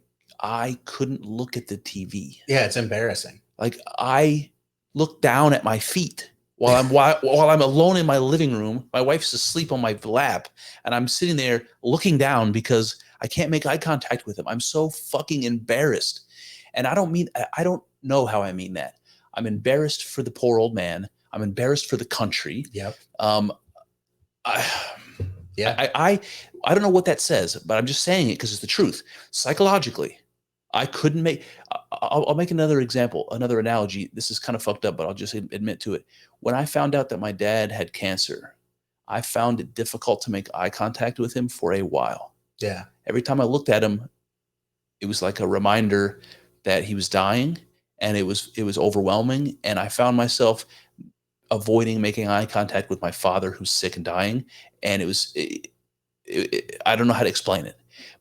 couldn't look at the TV. Yeah, it's embarrassing. Like, I looked down at my feet while I'm alone in my living room. My wife's asleep on my lap, and I'm sitting there looking down because I can't make eye contact with him. I'm so fucking embarrassed. And I don't know how I mean that. I'm embarrassed for the poor old man. I'm embarrassed for the country. Yep. I don't know what that says, but I'm just saying it because it's the truth. Psychologically, I couldn't make. I'll make another example, another analogy. This is kind of fucked up, but I'll just admit to it. When I found out that my dad had cancer, I found it difficult to make eye contact with him for a while. Yeah. Every time I looked at him, it was like a reminder that he was dying, and it was overwhelming. And I found myself avoiding making eye contact with my father, who's sick and dying. And I don't know how to explain it,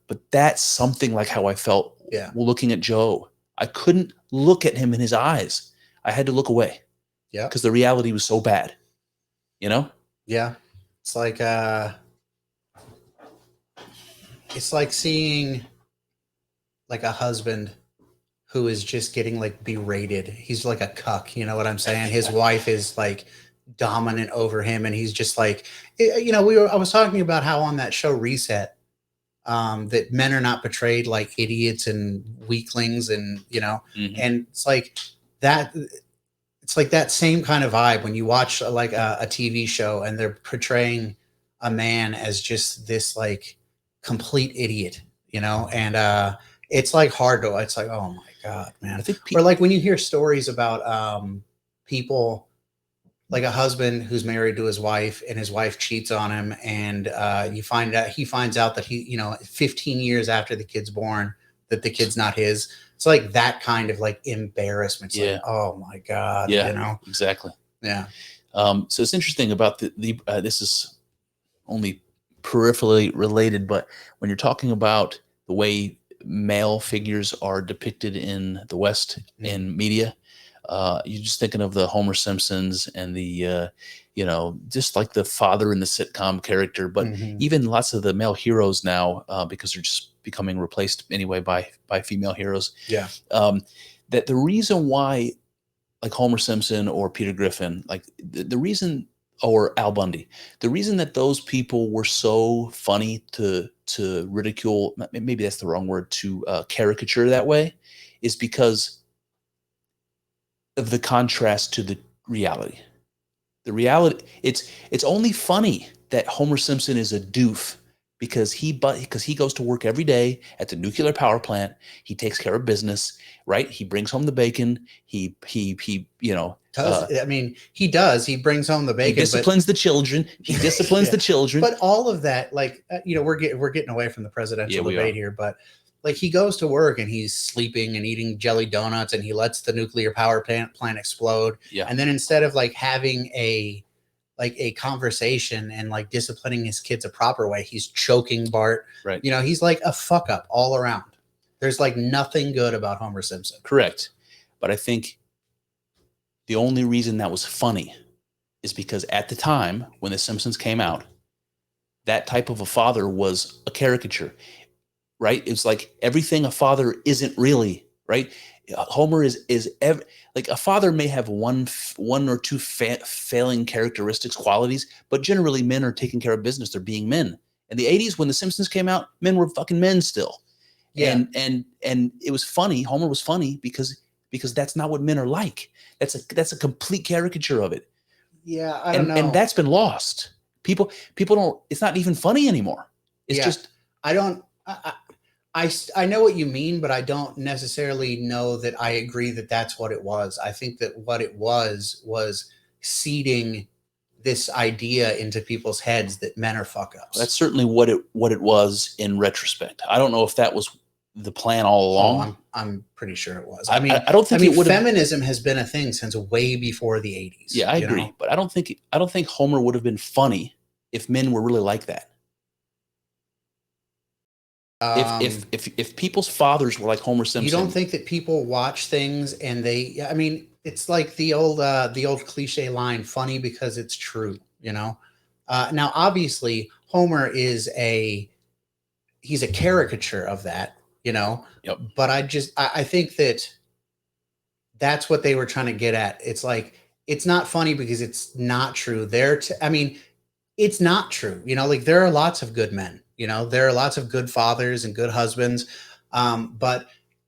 but that's something like how I felt looking at Joe. I couldn't look at him in his eyes. I had to look away. Yeah. Because the reality was so bad, you know? Yeah. It's like seeing like a husband who is just getting like berated. He's like a cuck, you know what I'm saying? His wife is like dominant over him, and he's just like, you know, I was talking about how on that show Reset, that men are not portrayed like idiots and weaklings, and you know, and it's like that. It's like that same kind of vibe when you watch like a TV show and they're portraying a man as just this like complete idiot, you know, and it's like hard to. It's like, oh my god, man. I think or like when you hear stories about people. Like a husband who's married to his wife and his wife cheats on him, and he finds out that he, you know, 15 years after the kid's born, that the kid's not his. It's like that kind of like embarrassment. It's like, oh my god, you know, exactly. Yeah. So it's interesting about this is only peripherally related, but when you're talking about the way male figures are depicted in the West in media. You're just thinking of the Homer Simpsons and the, you know, just like the father in the sitcom character, but even lots of the male heroes now, because they're just becoming replaced anyway by female heroes. Yeah. That the reason why, like Homer Simpson or Peter Griffin, like the reason, or Al Bundy, the reason that those people were so funny to ridicule, maybe that's the wrong word, to caricature that way, is because of the contrast to the reality. The reality, it's only funny that Homer Simpson is a doof because he goes to work every day at the nuclear power plant. He takes care of business, right? He brings home the bacon. He you know, I mean, he does. He brings home the bacon. He disciplines the children. He disciplines the children. But all of that, like, you know, we're getting away from the presidential debate here, but like he goes to work and he's sleeping and eating jelly donuts and he lets the nuclear power plant explode. Yeah. And then instead of like having a conversation and like disciplining his kids a proper way, he's choking Bart. Right. You know, he's like a fuck up all around. There's like nothing good about Homer Simpson. Correct. But I think the only reason that was funny is because at the time when The Simpsons came out, that type of a father was a caricature. Right? It's like everything a father isn't really, right? Homer is like a father may have one or two failing characteristics, qualities, but generally men are taking care of business. They're being men. In the 80s, when The Simpsons came out, men were fucking men still. Yeah. And it was funny. Homer was funny because that's not what men are like. That's a complete caricature of it. Yeah, I don't know. And that's been lost. People don't. It's not even funny anymore. It's just. I know what you mean, but I don't necessarily know that I agree that that's what it was. I think that what it was seeding this idea into people's heads that men are fuck ups. That's certainly what it was in retrospect. I don't know if that was the plan all along. I'm pretty sure it was. I mean, I don't think it would. Feminism has been a thing since way before the 80s. Yeah, I agree, but I don't think Homer would have been funny if men were really like that. If people's fathers were like Homer Simpson, you don't think that people watch things and they? I mean, it's like the old cliche line, "Funny because it's true." You know. Now, obviously, Homer is he's a caricature of that. You know. Yep. But I think that's what they were trying to get at. It's like it's not funny because it's not true. I mean, it's not true. You know, like there are lots of good men. You know, there are lots of good fathers and good husbands, but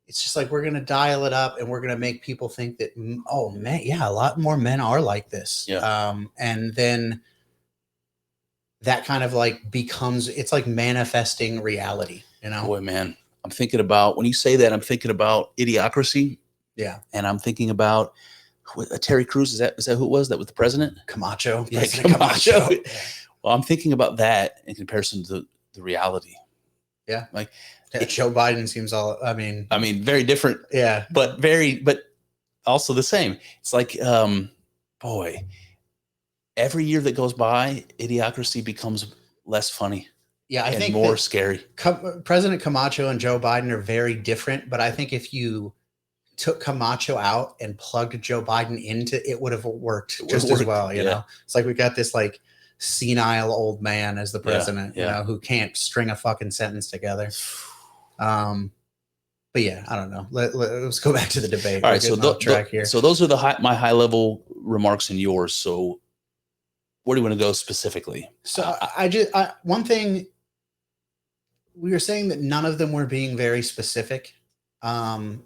it's just like we're going to dial it up and we're going to make people think that, oh, man, yeah, a lot more men are like this. Yeah. And then that kind of like it's like manifesting reality, you know? Boy, man, I'm thinking about, when you say that, I'm thinking about Idiocracy. Yeah. And I'm thinking about Terry Crews. Is that who it was that was the president? Camacho. Yeah, President Camacho. Yeah. Well, I'm thinking about that in comparison to the reality. Yeah. Like Joe Biden seems very different. Yeah. But also the same. It's like, boy, every year that goes by, Idiocracy becomes less funny. Yeah, I think more scary. President Camacho and Joe Biden are very different, but I think if you took Camacho out and plugged Joe Biden into it, would have worked just as well. You know, it's like we got this like senile old man as the president, you know, who can't string a fucking sentence together. But yeah, I don't know. Let's go back to the debate. All right, so those are my high level remarks and yours. So where do you want to go specifically? So one thing, we were saying that none of them were being very specific. And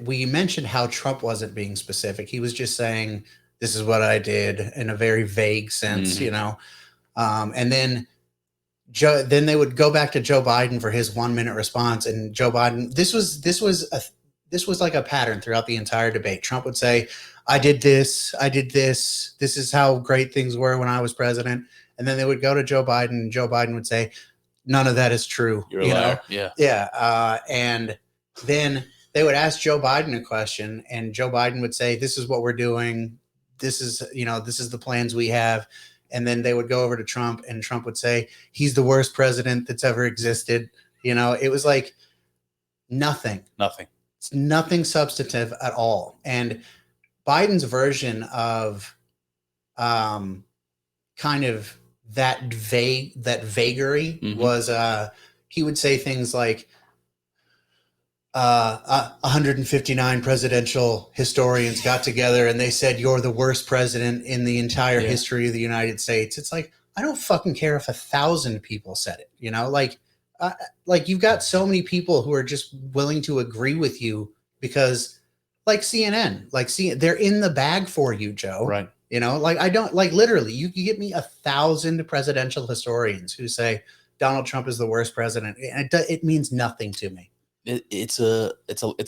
we mentioned how Trump wasn't being specific. He was just saying, this is what I did in a very vague sense, you know? And then they would go back to Joe Biden for his 1 minute response. And Joe Biden, this was like a pattern throughout the entire debate. Trump would say, I did this. This is how great things were when I was president. And then they would go to Joe Biden, and Joe Biden would say, none of that is true. You're a liar. Yeah. Yeah. And then they would ask Joe Biden a question, and Joe Biden would say, this is what we're doing. This is the plans we have. And then they would go over to Trump, and Trump would say, he's the worst president that's ever existed. You know, it was like nothing. It's nothing substantive at all. And Biden's version of kind of that vagary was he would say things like 159 presidential historians got together and they said you're the worst president in the entire history of the United States. It's like, I don't fucking care if 1,000 people said it, you know, like you've got so many people who are just willing to agree with you because like CNN, they're in the bag for you, Joe. Right. You know, like I don't like literally you get me 1,000 presidential historians who say Donald Trump is the worst president. And it means nothing to me. It's a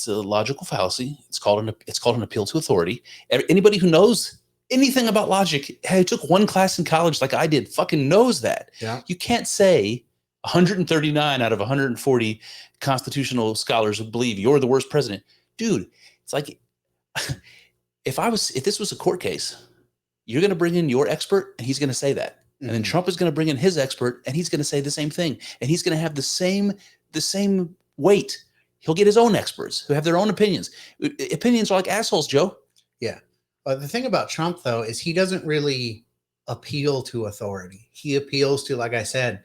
logical fallacy. It's called an appeal to authority. Anybody who knows anything about logic, hey, took one class in college like I did, fucking knows that. Yeah. You can't say 139 out of 140 constitutional scholars who believe you're the worst president. Dude, it's like if this was a court case, you're going to bring in your expert and he's going to say that. And then Trump is going to bring in his expert and he's going to say the same thing. And he's going to have the same weight. He'll get his own experts who have their own opinions. Opinions are like assholes, Joe. Yeah. The thing about Trump, though, is he doesn't really appeal to authority. He appeals to, like I said,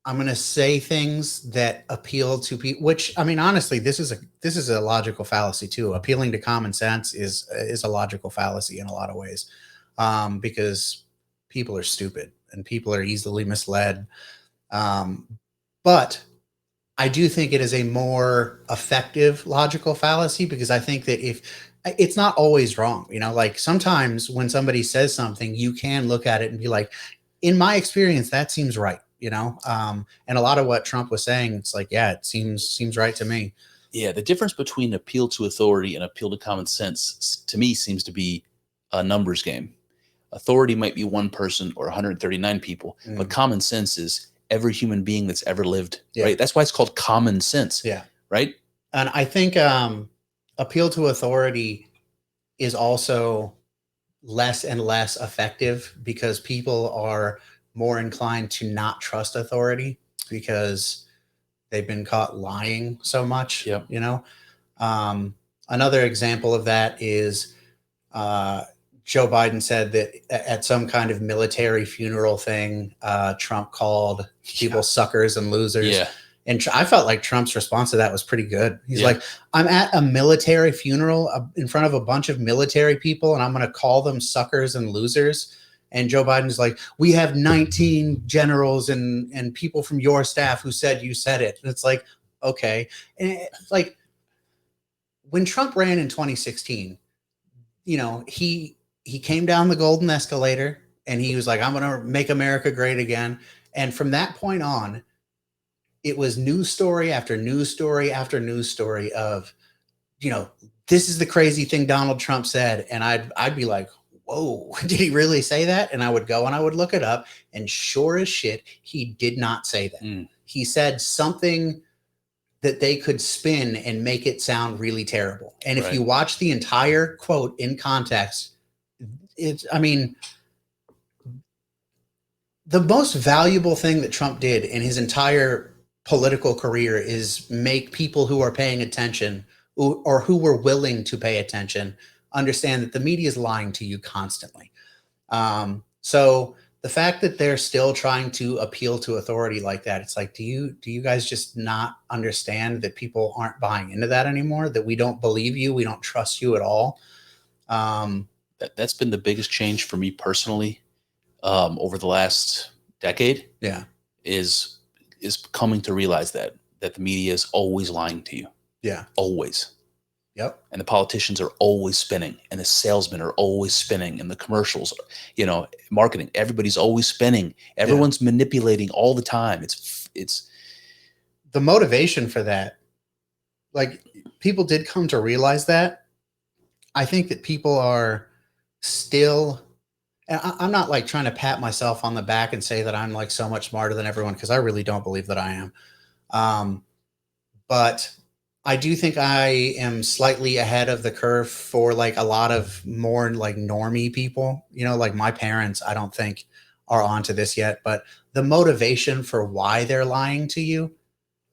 I'm going to say things that appeal to people, which, I mean, honestly, this is a logical fallacy, too. Appealing to common sense is a logical fallacy in a lot of ways because people are stupid and people are easily misled. But I do think it is a more effective logical fallacy because I think that if it's not always wrong, you know, like sometimes when somebody says something, you can look at it and be like, in my experience, that seems right, you know? And a lot of what Trump was saying, it's like, yeah, it seems right to me. Yeah. The difference between appeal to authority and appeal to common sense to me seems to be a numbers game. Authority might be one person or 139 people, but common sense is every human being that's ever lived, right? That's why it's called common sense. Yeah. Right. And I think appeal to authority is also less and less effective because people are more inclined to not trust authority because they've been caught lying so much, you know? Another example of that is Joe Biden said that at some kind of military funeral thing, Trump called people suckers and losers. Yeah. And I felt like Trump's response to that was pretty good. He's like, I'm at a military funeral in front of a bunch of military people, and I'm going to call them suckers and losers. And Joe Biden's like, we have 19 generals and people from your staff who said you said it. And it's like, okay. And it's like when Trump ran in 2016, you know, he came down the golden escalator and he was like, I'm going to make America great again. And from that point on, it was news story after news story after news story of, you know, this is the crazy thing Donald Trump said. And I'd be like, whoa, did he really say that? And I would go and I would look it up, and sure as shit, he did not say that. He said something that they could spin and make it sound really terrible. And if you watch the entire quote in context, I mean, the most valuable thing that Trump did in his entire political career is make people who are paying attention or who were willing to pay attention understand that the media is lying to you constantly. So the fact that they're still trying to appeal to authority like that, it's like, do you guys just not understand that people aren't buying into that anymore? That we don't believe you, we don't trust you at all. That's been the biggest change for me personally over the last decade. Yeah, is coming to realize that the media is always lying to you. Yeah, always. Yep. And the politicians are always spinning, and the salesmen are always spinning, and the commercials, marketing, everybody's always spinning. Everyone's manipulating all the time. It's the motivation for that. Like, people did come to realize that. I think that people are still, and I'm not like trying to pat myself on the back and say that I'm like so much smarter than everyone, because I really don't believe that I am. But I do think I am slightly ahead of the curve for like a lot of more like normie people, like my parents, I don't think are onto this yet, but the motivation for why they're lying to you,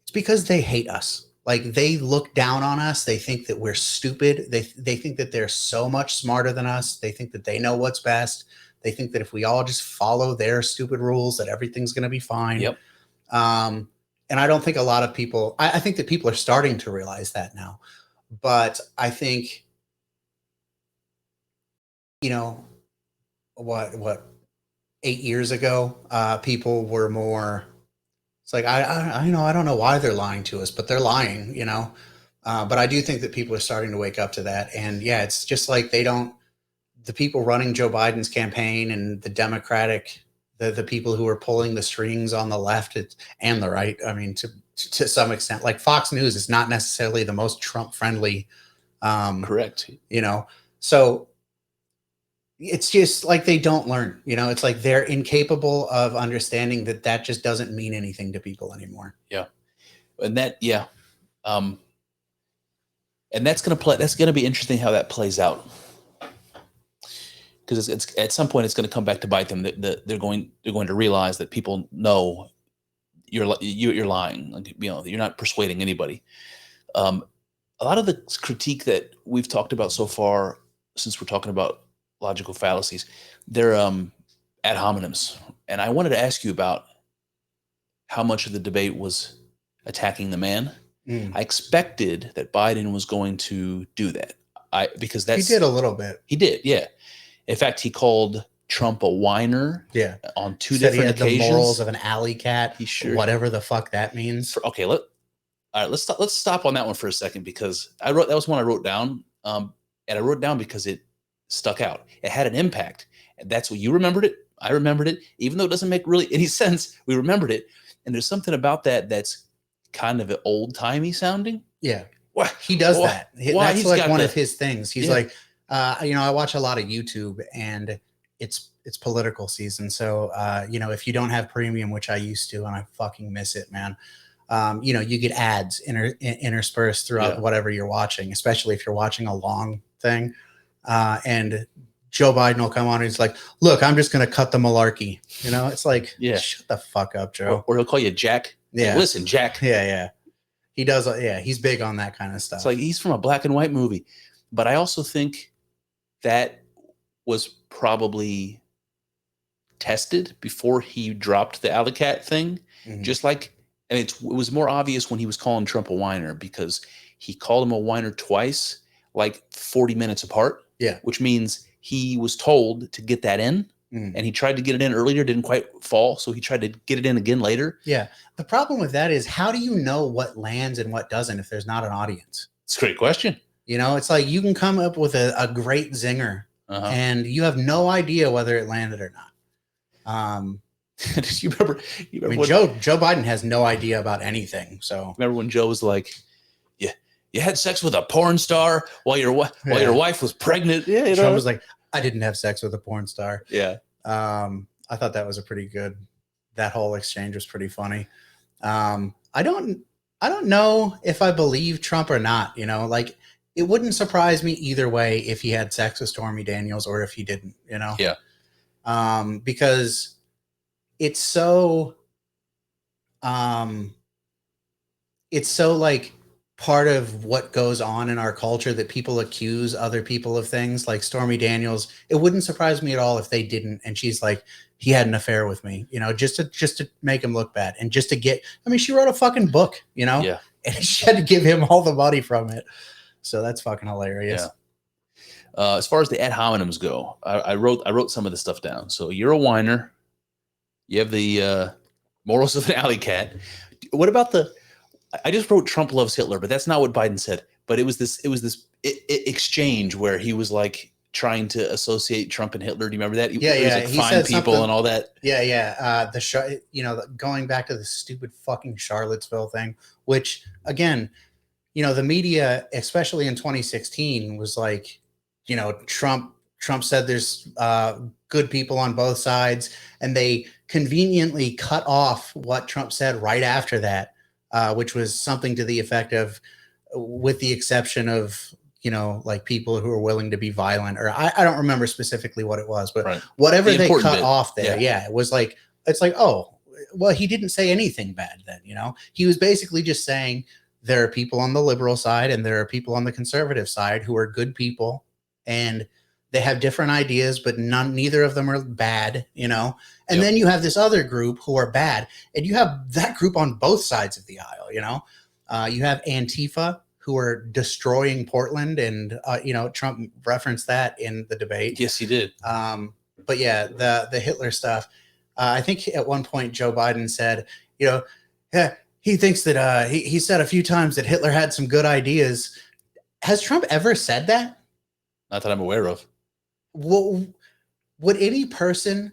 it's because they hate us. Like, they look down on us. They think that we're stupid. They think that they're so much smarter than us. They think that they know what's best. They think that if we all just follow their stupid rules, that everything's going to be fine. Yep. And I don't think a lot of people, I think that people are starting to realize that now. But I think, what 8 years ago, people were more, it's like, I don't know why they're lying to us, but they're lying, but I do think that people are starting to wake up to that. And yeah, it's just like the people running Joe Biden's campaign and the Democratic, the people who are pulling the strings on the left and the right, I mean, to some extent, like Fox News is not necessarily the most Trump friendly. Correct. So it's just like they don't learn, it's like they're incapable of understanding that just doesn't mean anything to people anymore. Yeah. And that, yeah. And that's going to be interesting how that plays out. Because it's at some point it's going to come back to bite them. They're going to realize that people know you're lying. Like, you're not persuading anybody. A lot of the critique that we've talked about so far, since we're talking about logical fallacies, they're ad hominems. And I wanted to ask you about how much of the debate was attacking the man. I expected that Biden was going to do that. Because he did a little bit. He did, yeah. In fact, he called Trump a whiner. Yeah, on two different occasions. The morals of an alley cat. He sure, whatever the fuck that means. Okay, let's stop on that one for a second, because that was one I wrote down, and I wrote it down because it stuck out. It had an impact, and that's what you remembered it. I remembered it, even though it doesn't make really any sense. We remembered it, and there's something about that's kind of old timey sounding. Yeah, he does that. That's like one of his things. He's like. I watch a lot of YouTube, and it's political season. So, if you don't have premium, which I used to, and I fucking miss it, man. You get ads interspersed throughout whatever you're watching, especially if you're watching a long thing. And Joe Biden will come on and he's like, look, I'm just going to cut the malarkey. It's like, shut the fuck up, Joe. Or he'll call you Jack. Yeah. Like, listen, Jack. Yeah. He does. Yeah. He's big on that kind of stuff. It's like he's from a black and white movie. But I also think that was probably tested before he dropped the alley cat thing. Just like, and it was more obvious when he was calling Trump a whiner, because he called him a whiner twice, like 40 minutes apart. Yeah. Which means he was told to get that in, and he tried to get it in earlier, didn't quite fall. So he tried to get it in again later. Yeah. The problem with that is, how do you know what lands and what doesn't if there's not an audience? It's a great question. It's like you can come up with a great zinger, and you have no idea whether it landed or not. You remember Joe Biden has no idea about anything. So remember when Joe was like, You had sex with a porn star while your wife was pregnant. Yeah, you know. Trump was like, I didn't have sex with a porn star. Yeah. I thought that was a pretty good. That whole exchange was pretty funny. I don't know if I believe Trump or not. You know, like it wouldn't surprise me either way if he had sex with Stormy Daniels or if he didn't. You know. Yeah. Because it's so like part of what goes on in our culture that people accuse other people of things. Like Stormy Daniels, it wouldn't surprise me at all if they didn't, and she's like, he had an affair with me, you know, just to make him look bad, and just to get, I mean, she wrote a fucking book, you know. Yeah. And she had to give him all the money from it, so that's fucking hilarious. Yeah. As far as the ad hominems go, I wrote some of the stuff down. So you're a whiner. You have the morals of an alley cat. What about I just wrote Trump loves Hitler, but that's not what Biden said. But it was this exchange where he was like trying to associate Trump and Hitler. Do you remember that? Yeah, he was like, fine people and all that. Yeah. Going back to the stupid fucking Charlottesville thing, which again, you know, the media, especially in 2016, was like, you know, Trump said there's good people on both sides, and they conveniently cut off what Trump said right after that. Which was something to the effect of, with the exception of, you know, like people who are willing to be violent, or I don't remember specifically what it was, but whatever they cut off there. Yeah. It was like, it's like, oh, well, he didn't say anything bad then, you know. He was basically just saying there are people on the liberal side and there are people on the conservative side who are good people, and they have different ideas, but neither of them are bad, you know. And then you have this other group who are bad, and you have that group on both sides of the aisle, you know. You have Antifa, who are destroying Portland, and you know, Trump referenced that in the debate. Yes, he did. But yeah, the Hitler stuff. I think at one point Joe Biden said, you know, yeah, he thinks that he said a few times that Hitler had some good ideas. Has Trump ever said that? Not that I'm aware of. Well, would any person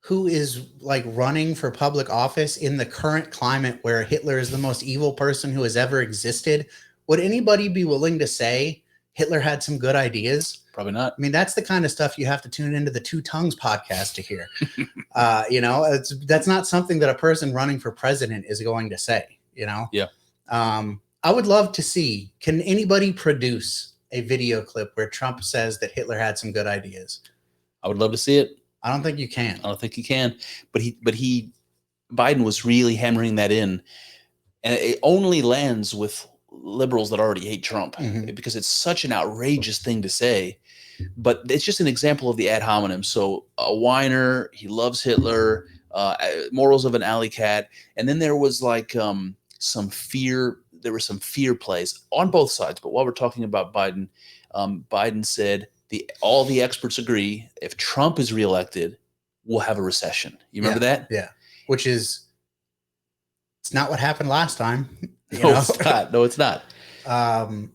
who is like running for public office in the current climate where Hitler is the most evil person who has ever existed, would anybody be willing to say Hitler had some good ideas? Probably not. I mean, that's the kind of stuff you have to tune into the Two Tongues podcast to hear. You know, that's not something that a person running for president is going to say, you know? Yeah. I would love to see, can anybody produce a video clip where Trump says that Hitler had some good ideas? I would love to see it. I don't think you can. I don't think you can. But Biden was really hammering that in, and it only lands with liberals that already hate Trump, because it's such an outrageous thing to say. But it's just an example of the ad hominem. So a whiner, he loves Hitler, morals of an alley cat, and then there was like some fear. There were some fear plays on both sides. But while we're talking about Biden, Biden said all the experts agree if Trump is reelected, we'll have a recession. You remember that? Yeah. Which is, it's not what happened last time. It's not. No, it's not. And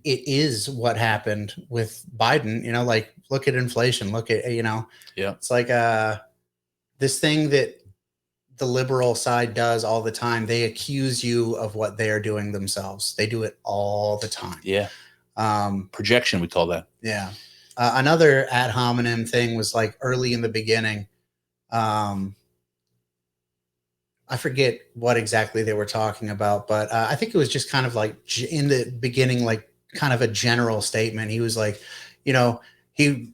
it is what happened with Biden. You know, like, look at inflation. Look at, you know, it's like this thing that the liberal side does all the time. They accuse you of what they are doing themselves. They do it all the time. Yeah. Projection, we call that. Yeah. Another ad hominem thing was like early in the beginning. I forget what exactly they were talking about, but I think it was just kind of like in the beginning, like kind of a general statement. He was like, you know, he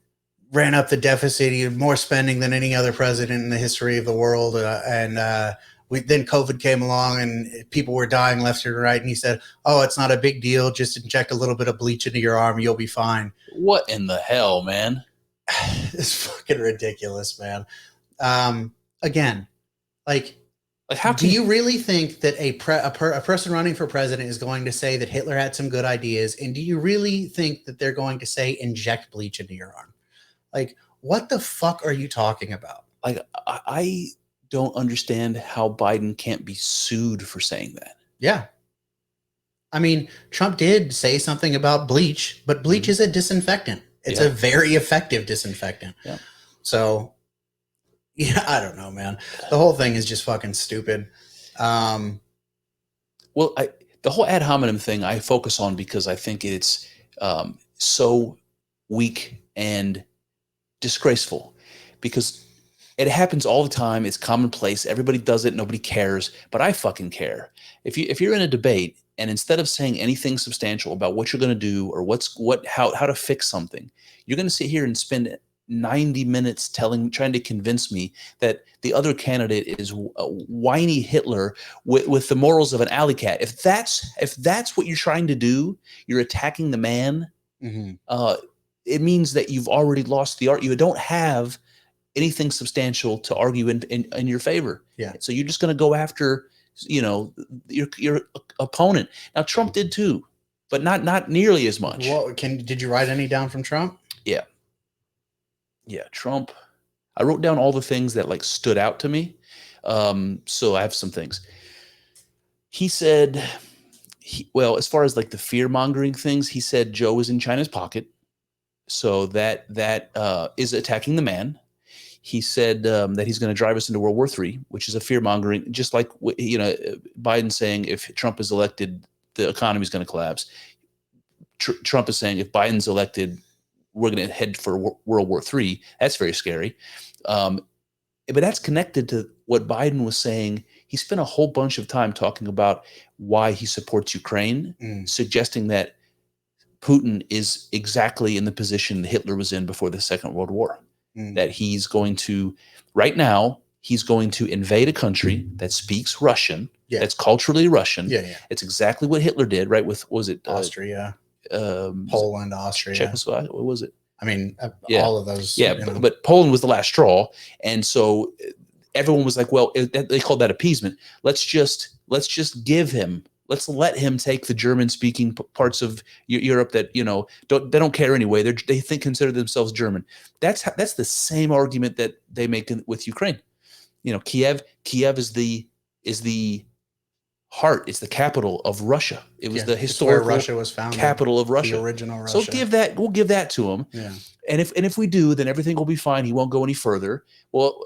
ran up the deficit. He had more spending than any other president in the history of the world. Then COVID came along and people were dying left and right. And he said, oh, it's not a big deal. Just inject a little bit of bleach into your arm. You'll be fine. What in the hell, man? It's fucking ridiculous, man. Again, like how do you really think that a person running for president is going to say that Hitler had some good ideas? And do you really think that they're going to say inject bleach into your arm? Like, what the fuck are you talking about? Like, I don't understand how Biden can't be sued for saying that. Yeah. I mean, Trump did say something about bleach, but bleach is a disinfectant. It's a very effective disinfectant. Yeah. So, yeah, I don't know, man. The whole thing is just fucking stupid. Well, the whole ad hominem thing I focus on because I think it's so weak and disgraceful, because it happens all the time. It's commonplace. Everybody does it. Nobody cares, but I fucking care. If you're in a debate and instead of saying anything substantial about what you're going to do or how to fix something, you're going to sit here and spend 90 minutes trying to convince me that the other candidate is a whiny Hitler with the morals of an alley cat. If that's what you're trying to do, you're attacking the man. It means that you've already lost the art. You don't have anything substantial to argue in your favor. Yeah. So you're just going to go after, your opponent. Now Trump did too, but not nearly as much. Well, did you write any down from Trump? Yeah, Trump. I wrote down all the things that like stood out to me. So I have some things. He said, as far as like the fear mongering things, he said Joe is in China's pocket. So that is attacking the man. He said that he's going to drive us into World War III, which is a fear mongering, just like Biden saying if Trump is elected, the economy is going to collapse. Trump is saying if Biden's elected, we're going to head for World War III. That's very scary. But that's connected to what Biden was saying. He spent a whole bunch of time talking about why he supports Ukraine, suggesting that Putin is exactly in the position Hitler was in before the Second World War. That he's going to, right now, he's going to invade a country that speaks Russian, that's culturally Russian. Yeah. It's exactly what Hitler did, right? With, was it Austria, Poland, Austria, Czechoslovakia? What was it? I mean, all of those. Yeah, but Poland was the last straw. And so everyone was like, well, they called that appeasement. Let's just give him. Let's let him take the German-speaking parts of Europe that they don't care anyway. They consider themselves German. That's the same argument that they make with Ukraine. Kiev is the heart. It's the capital of Russia. It was the historical where Russia was founded, capital of Russia, the original Russia. So we'll give that to him. Yeah. And if we do, then everything will be fine. He won't go any further. Well,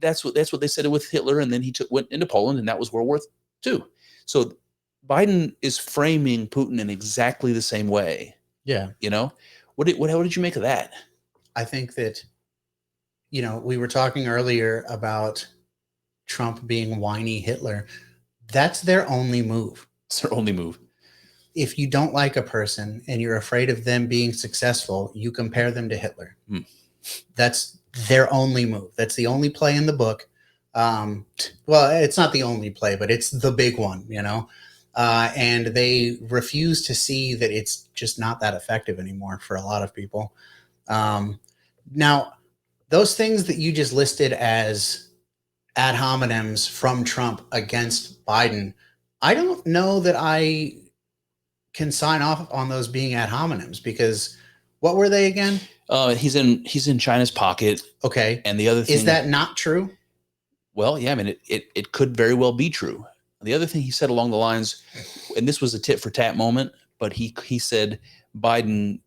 that's what they said with Hitler, and then he went into Poland, and that was World War II. So Biden is framing Putin in exactly the same way. Yeah. What did you make of that? I think that, we were talking earlier about Trump being whiny Hitler. That's their only move. It's their only move. If you don't like a person and you're afraid of them being successful, you compare them to Hitler. That's their only move. That's the only play in the book. Well, it's not the only play, but it's the big one, and they refuse to see that it's just not that effective anymore for a lot of people. Now, those things that you just listed as ad hominems from Trump against Biden, I don't know that I can sign off on those being ad hominems, because what were they again? He's in China's pocket. Okay. And the other thing, is that not true? Well, yeah, I mean, it could very well be true. The other thing he said along the lines, and this was a tit for tat moment, but he said Biden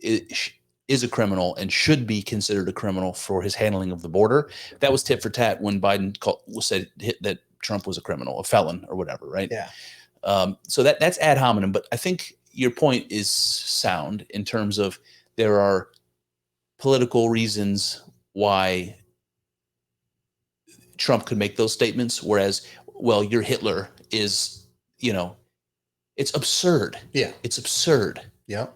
is a criminal and should be considered a criminal for his handling of the border. That was tit for tat when Biden said that Trump was a criminal, a felon, or whatever, right? Yeah. So that's ad hominem. But I think your point is sound in terms of there are political reasons why Trump could make those statements, whereas, well, your Hitler is, it's absurd. Yeah. It's absurd. Yep.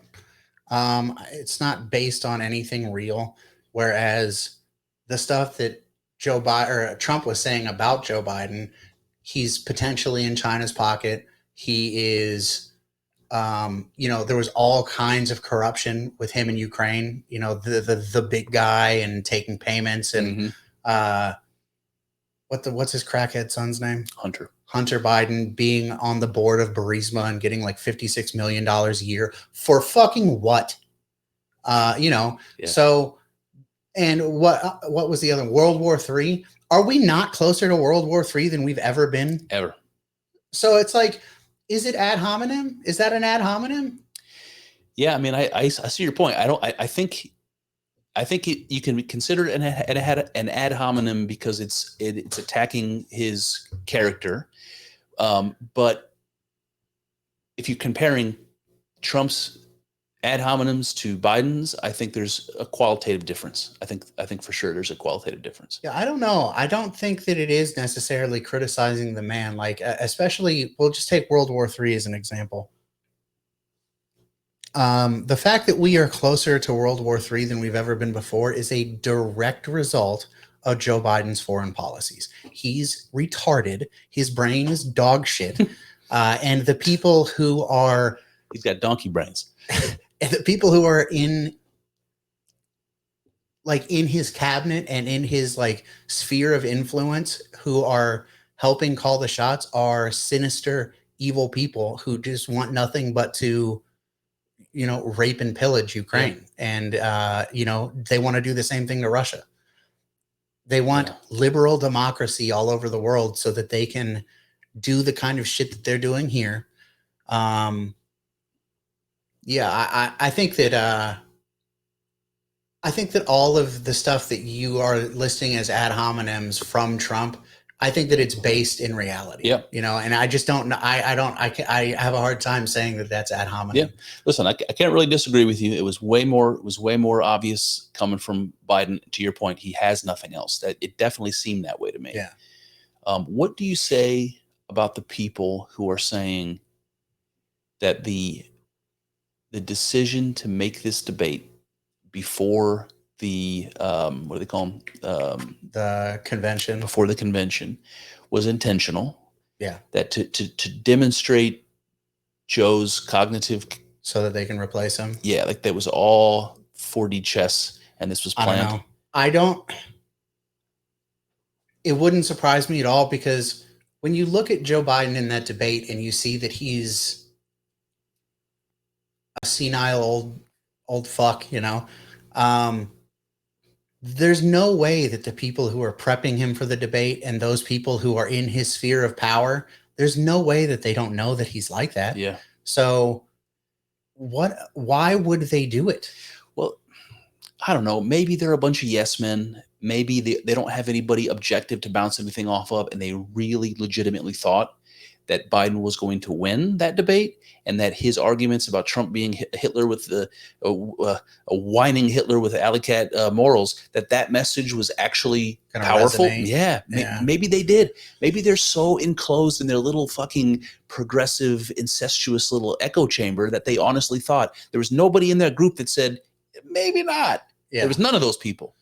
It's not based on anything real. Whereas the stuff that Trump was saying about Joe Biden, he's potentially in China's pocket. He is, there was all kinds of corruption with him in Ukraine, the big guy and taking payments and, what's his crackhead son's name? Hunter Biden being on the board of Burisma and getting like $56 million a year for fucking what? Yeah. So, and what was the other? World War III? Are we not closer to World War III than we've ever been? Ever. So it's like, is it ad hominem? Is that an ad hominem? Yeah, I mean, I see your point. I think you can consider it an ad hominem because it's attacking his character. But if you're comparing Trump's ad hominems to Biden's, I think there's a qualitative difference. I think for sure there's a qualitative difference. Yeah, I don't know. I don't think that it is necessarily criticizing the man. Like, especially, we'll just take World War III as an example. The fact that we are closer to World War III than we've ever been before is a direct result of Joe Biden's foreign policies. He's retarded. His brain is dog shit. And the people who are... He's got donkey brains. And the people who are in his cabinet and in his like sphere of influence who are helping call the shots are sinister, evil people who just want nothing but to, rape and pillage Ukraine. And, they want to do the same thing to Russia. They want liberal democracy all over the world so that they can do the kind of shit that they're doing here. I think that all of the stuff that you are listing as ad hominems from Trump, I think that it's based in reality. Yeah. And I just don't. I have a hard time saying that that's ad hominem. Yeah. Listen, I can't really disagree with you. It was way more obvious coming from Biden. To your point, he has nothing else. That it definitely seemed that way to me. Yeah. What do you say about the people who are saying that the decision to make this debate before the what do they call them? The convention. Before the convention was intentional. Yeah. That to demonstrate Joe's cognitive, so that they can replace him. Yeah, like that was all 4D chess, and this was planned. I don't. It wouldn't surprise me at all, because when you look at Joe Biden in that debate and you see that he's a senile old fuck, there's no way that the people who are prepping him for the debate and those people who are in his sphere of power, there's no way that they don't know that he's like that. Yeah. So why would they do it? Well, I don't know. Maybe they're a bunch of yes men. Maybe they don't have anybody objective to bounce everything off of, and they really legitimately thought that Biden was going to win that debate, and that his arguments about Trump being Hitler with a whining Hitler with alley cat morals, that message was actually gonna powerful. resonate. Yeah, maybe they did. Maybe they're so enclosed in their little fucking progressive, incestuous little echo chamber that they honestly thought there was nobody in their group that said, maybe not. Yeah. There was none of those people.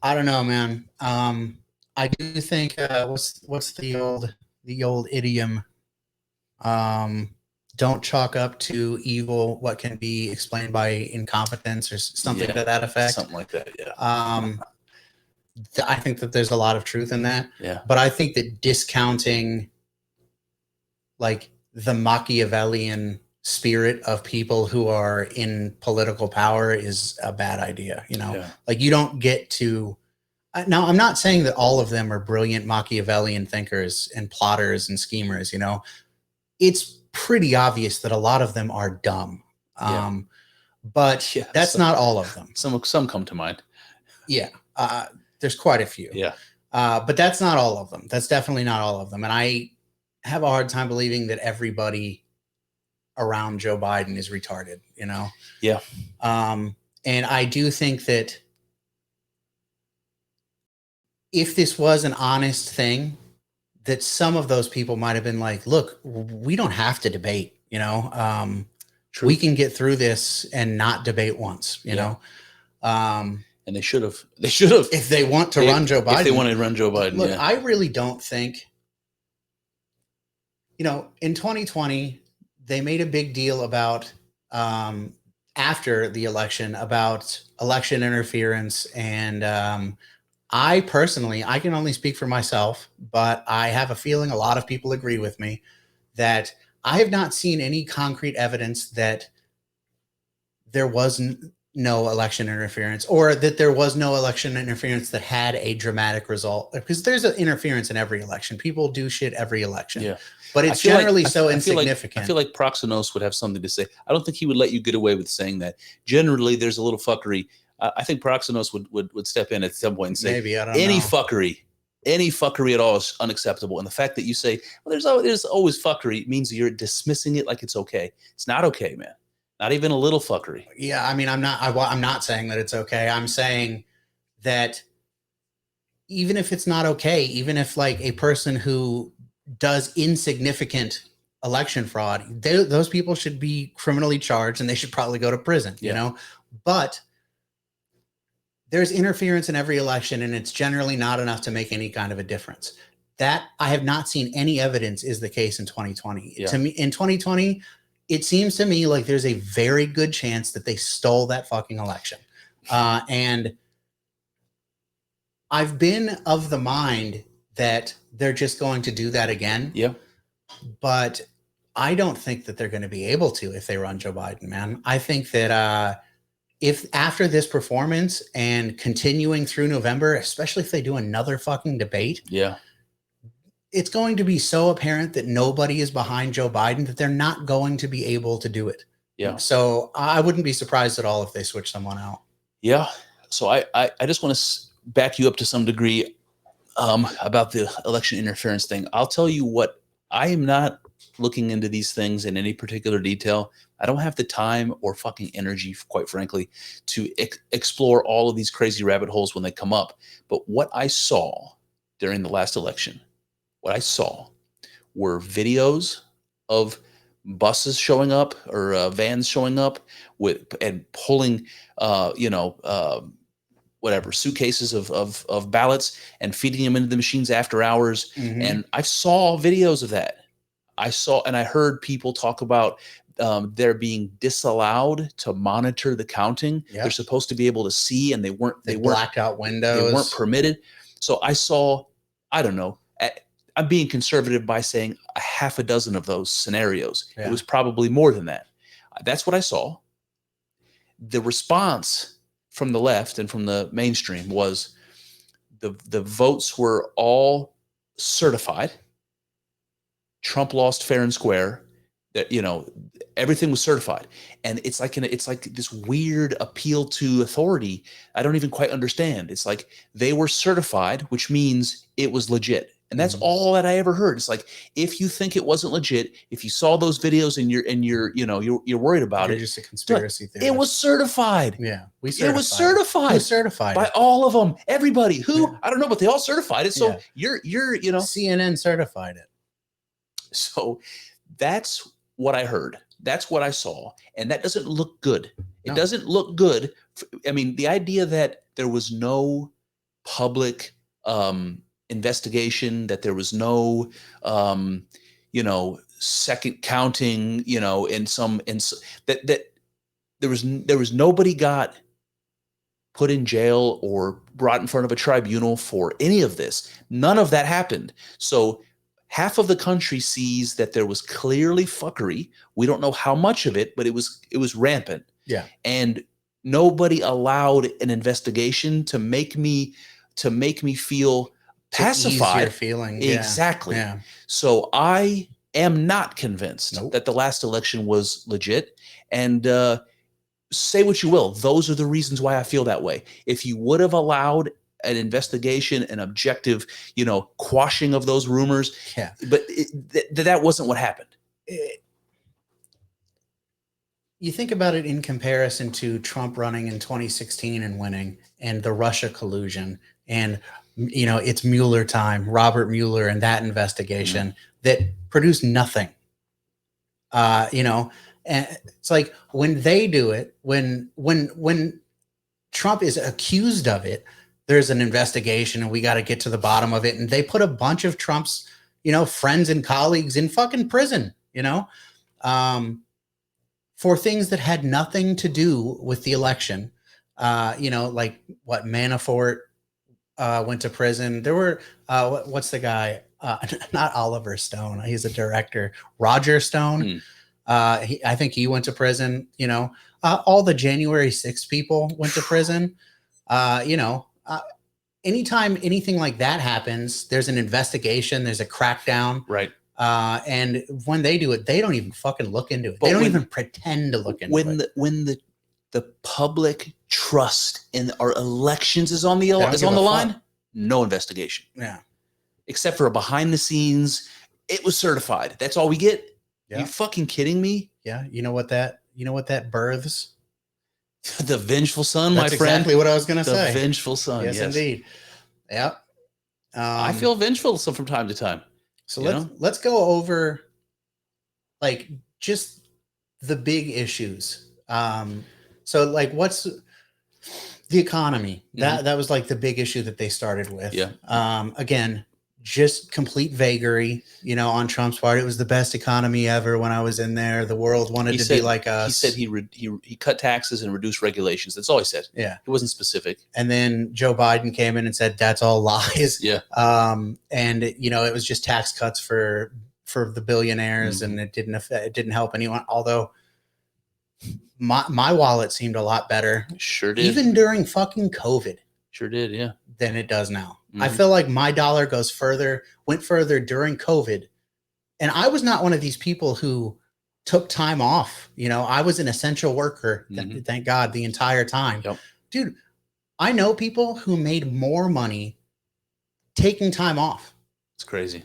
I don't know, man. I do think what's the old idiom? Don't chalk up to evil what can be explained by incompetence, or something to that effect. Something like that, yeah. I think that there's a lot of truth in that. Yeah. But I think that discounting like the Machiavellian spirit of people who are in political power is a bad idea. Like you don't get to. Now, I'm not saying that all of them are brilliant Machiavellian thinkers and plotters and schemers. It's pretty obvious that a lot of them are dumb. But that's not all of them. Some come to mind. Yeah. There's quite a few. Yeah. But that's not all of them. That's definitely not all of them. And I have a hard time believing that everybody around Joe Biden is retarded, Yeah. And I do think that if this was an honest thing, that some of those people might have been like, look, we don't have to debate, we can get through this and not debate once, you know? And they should have, if they want to run Joe Biden. If they want to run Joe Biden. Look, I really don't think, in 2020, they made a big deal about, after the election, about election interference. And, I personally, I can only speak for myself, but I have a feeling a lot of people agree with me that I have not seen any concrete evidence that there was no election interference, or that there was no election interference that had a dramatic result. Because there's an interference in every election. People do shit every election. Yeah. But it's generally so insignificant. I feel like Proxenos would have something to say. I don't think he would let you get away with saying that. Generally, there's a little fuckery. I think Proxenos would step in at some point and say, maybe, I don't any know. fuckery any fuckery at all is unacceptable. And the fact that you say, well, there's always fuckery means you're dismissing it like it's okay. It's not okay, man. Not even a little fuckery. Yeah, I mean, I'm not saying that it's okay. I'm saying that even if it's not okay, even if like a person who does insignificant election fraud, those people should be criminally charged and they should probably go to prison, you know? But there's interference in every election and it's generally not enough to make any kind of a difference. That I have not seen any evidence is the case in 2020. Yeah. To me, in 2020, it seems to me like there's a very good chance that they stole that fucking election. And I've been of the mind that they're just going to do that again. Yeah. But I don't think that they're going to be able to if they run Joe Biden, man. I think that if after this performance and continuing through November, especially if they do another fucking debate, it's going to be so apparent that nobody is behind Joe Biden that they're not going to be able to do it. Yeah. So I wouldn't be surprised at all if they switch someone out. Yeah. So I just want to back you up to some degree about the election interference thing. I'll tell you what, I am not looking into these things in any particular detail. I don't have the time or fucking energy, quite frankly, to explore all of these crazy rabbit holes when they come up. But what I saw during the last election, what I saw were videos of buses showing up or vans showing up and pulling, whatever suitcases of ballots and feeding them into the machines after hours. Mm-hmm. And I saw videos of that. I saw and I heard people talk about they're being disallowed to monitor the counting. Yep. They're supposed to be able to see, and they weren't. They blacked out windows. They weren't permitted. So I saw. I don't know. I'm being conservative by saying a half a dozen of those scenarios. Yeah. It was probably more than that. That's what I saw. The response from the left and from the mainstream was the votes were all certified. Trump lost fair and square. That, you know, everything was certified, and it's like this weird appeal to authority. I don't even quite understand. It's like they were certified, which means it was legit, and that's all that I ever heard. It's like, if you think it wasn't legit, if you saw those videos and you're worried about it, just a conspiracy theory. It was certified. Yeah, it was certified. Who certified by all of them, everybody. Who I don't know, but they all certified it. So you're CNN certified it. So that's what I heard. That's what I saw. And that doesn't look good. It doesn't look good. I mean, the idea that there was no public investigation, that there was no, second counting, that there was nobody got put in jail or brought in front of a tribunal for any of this. None of that happened. So half of the country sees that there was clearly fuckery. We don't know how much of it, but it was rampant. Yeah. And nobody allowed an investigation to make me feel pacified. Your feeling. Exactly. Yeah. So I am not convinced that the last election was legit. And say what you will, those are the reasons why I feel that way. If you would have allowed an investigation, an objective, quashing of those rumors. Yeah. But that wasn't what happened. You think about it in comparison to Trump running in 2016 and winning, and the Russia collusion, and it's Mueller time, Robert Mueller and that investigation that produced nothing. And it's like when they do it, when Trump is accused of it, there's an investigation and we got to get to the bottom of it. And they put a bunch of Trump's, friends and colleagues in fucking prison, for things that had nothing to do with the election. Like what Manafort went to prison. There were, what's the guy? Not Oliver Stone. He's a director. Roger Stone. I think he went to prison, all the January 6th people went to prison. Anytime anything like that happens, there's an investigation, there's a crackdown. Right. And when they do it, they don't even fucking look into it. They don't even pretend to look into it. When the public trust in our elections is on the line, no investigation. Yeah. except for a behind the scenes. It was certified. That's all we get. Yeah. You fucking kidding me? Yeah. You know what that births? The vengeful son, That's my friend. Exactly what I was going to say. The vengeful son. Yes, indeed. Yep. I feel vengeful from time to time. So let's go over like just the big issues. So like what's the economy? That was like the big issue that they started with. Yeah. Again, just complete vagary, on Trump's part. It was the best economy ever when I was in there. The world wanted to be like us. He said he cut taxes and reduced regulations. That's all he said. Yeah. It wasn't specific. And then Joe Biden came in and said, that's all lies. Yeah. And it was just tax cuts for the billionaires, and it didn't help anyone. Although my wallet seemed a lot better. Sure did. Even during fucking COVID. Sure did. Yeah. Than it does now. I feel like my dollar went further during COVID. And I was not one of these people who took time off. I was an essential worker, thank God, the entire time. Yep. Dude, I know people who made more money taking time off. It's crazy.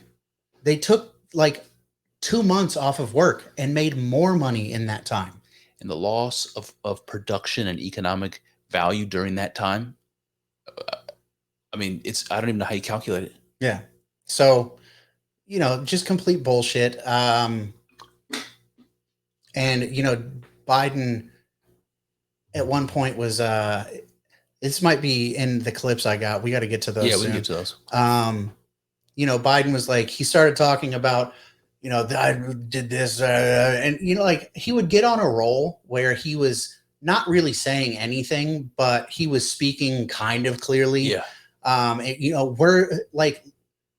They took like 2 months off of work and made more money in that time. And the loss of production and economic value during that time, I don't even know how you calculate it. Yeah. So, just complete bullshit. And, Biden at one point was, this might be in the clips I got. We got to get to those. Yeah, we can get to those. Biden was like, he started talking about, I did this, and, he would get on a roll where he was not really saying anything, but he was speaking kind of clearly. Yeah. We're like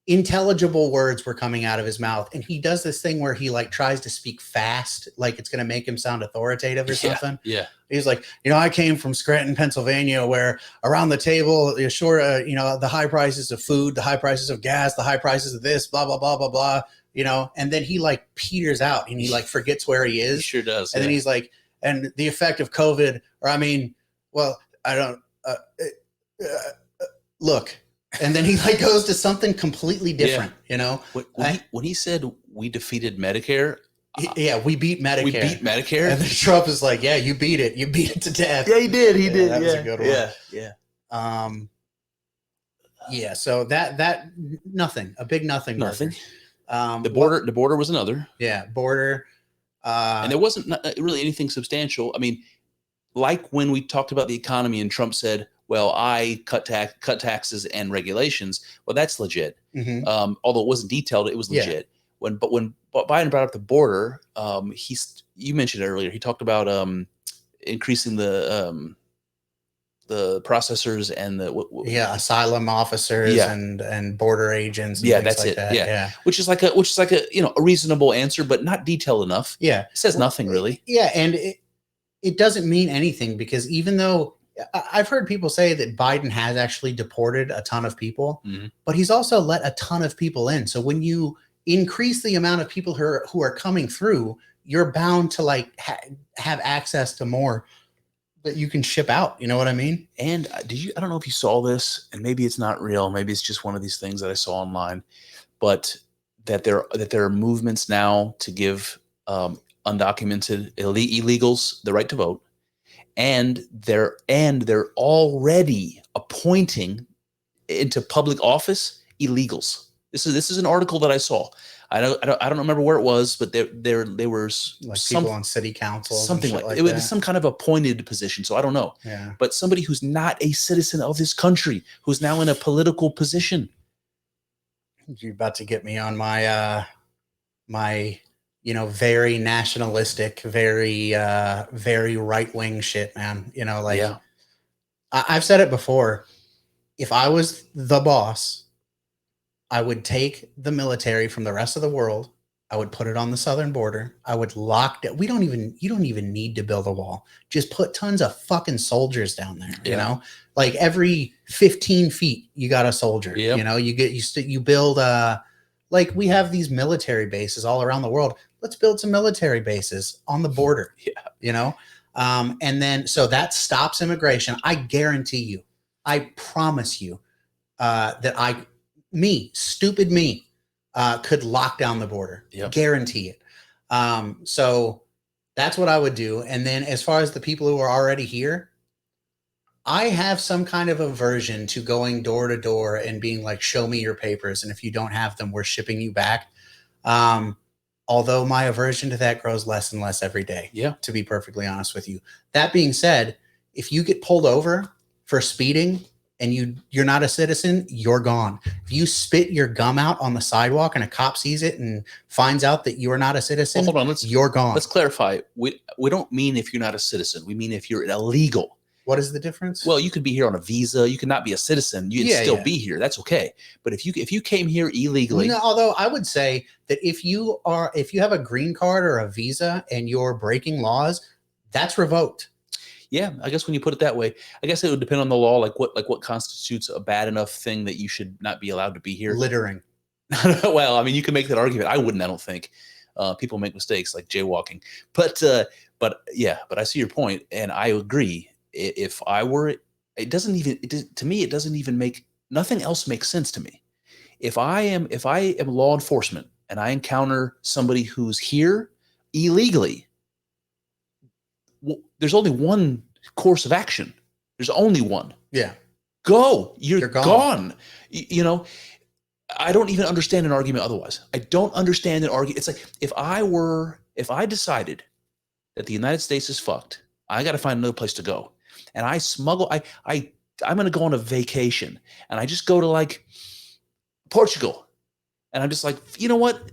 intelligible words were coming out of his mouth, and he does this thing where he like tries to speak fast, like it's going to make him sound authoritative or something. Yeah. He's like, I came from Scranton, Pennsylvania, where around the table, the high prices of food, the high prices of gas, the high prices of this, blah, blah, blah, blah, blah, and then he like peters out and he like forgets where he is. He sure does. And then he's like, and the effect of COVID, look, and then he like goes to something completely different, When he said we defeated Medicare. We beat Medicare. We beat Medicare. And then Trump is like, yeah, you beat it. You beat it to death. Yeah, he did. He did. That was a good one. Yeah. So that nothing, a big nothing. Nothing. The border was another. Yeah. Border. And there wasn't really anything substantial. Like when we talked about the economy and Trump said, well, I cut taxes and regulations. Well, that's legit. Although it wasn't detailed, it was legit. Yeah. When Biden brought up the border, you mentioned it earlier. He talked about increasing the processors and asylum officers and border agents. And that's like it. That. Yeah, which is like a reasonable answer, but not detailed enough. Yeah, it says nothing really. Yeah, and it doesn't mean anything because even though I've heard people say that Biden has actually deported a ton of people, but he's also let a ton of people in. So when you increase the amount of people who are coming through, you're bound to like have access to more that you can ship out. You know what I mean? And I don't know if you saw this, and maybe it's not real. Maybe it's just one of these things that I saw online, but that there are movements now to give undocumented illegals the right to vote. And they're already appointing into public office illegals. This is an article that I saw. I don't remember where it was, but there were like people on city council, something like it was some kind of appointed position. So I don't know. Yeah. But somebody who's not a citizen of this country, who's now in a political position. You're about to get me on my very nationalistic, very right-wing shit, man. I've said it before. If I was the boss, I would take the military from the rest of the world. I would put it on the southern border. I would lock down. You don't even need to build a wall. Just put tons of fucking soldiers down there. Like every 15 feet, you got a soldier. Yep. You build like we have these military bases all around the world. Let's build some military bases on the border. Yeah. And then so that stops immigration. I guarantee you, I promise you, that stupid me, could lock down the border. Yep. Guarantee it. So that's what I would do. And then as far as the people who are already here, I have some kind of aversion to going door to door and being like, show me your papers. And if you don't have them, we're shipping you back. Although my aversion to that grows less and less every day, to be perfectly honest with you. That being said, if you get pulled over for speeding and you're not a citizen, you're gone. If you spit your gum out on the sidewalk and a cop sees it and finds out that you're not a citizen, well, hold on, you're gone. Let's clarify. We don't mean if you're not a citizen. We mean if you're illegal. What is the difference? Well, you could be here on a visa. You could not be a citizen. You can still be here. That's okay. But if you came here illegally, although I would say that if you have a green card or a visa and you're breaking laws, that's revoked. Yeah, I guess when you put it that way, I guess it would depend on the law. Like what constitutes a bad enough thing that you should not be allowed to be here. Littering. Well, I mean, you can make that argument. I wouldn't. I don't think people make mistakes like jaywalking. But I see your point, and I agree. If I were, to me, it doesn't even make, nothing else makes sense to me. If I am law enforcement and I encounter somebody who's here illegally, well, there's only one course of action. There's only one. Yeah. Go. You're gone. You know, I don't even understand an argument otherwise. I don't understand an argument. It's like, if I decided that the United States is fucked, I got to find another place to go. And I smuggle, I'm going to go on a vacation and I just go to like Portugal. And I'm just like, you know what?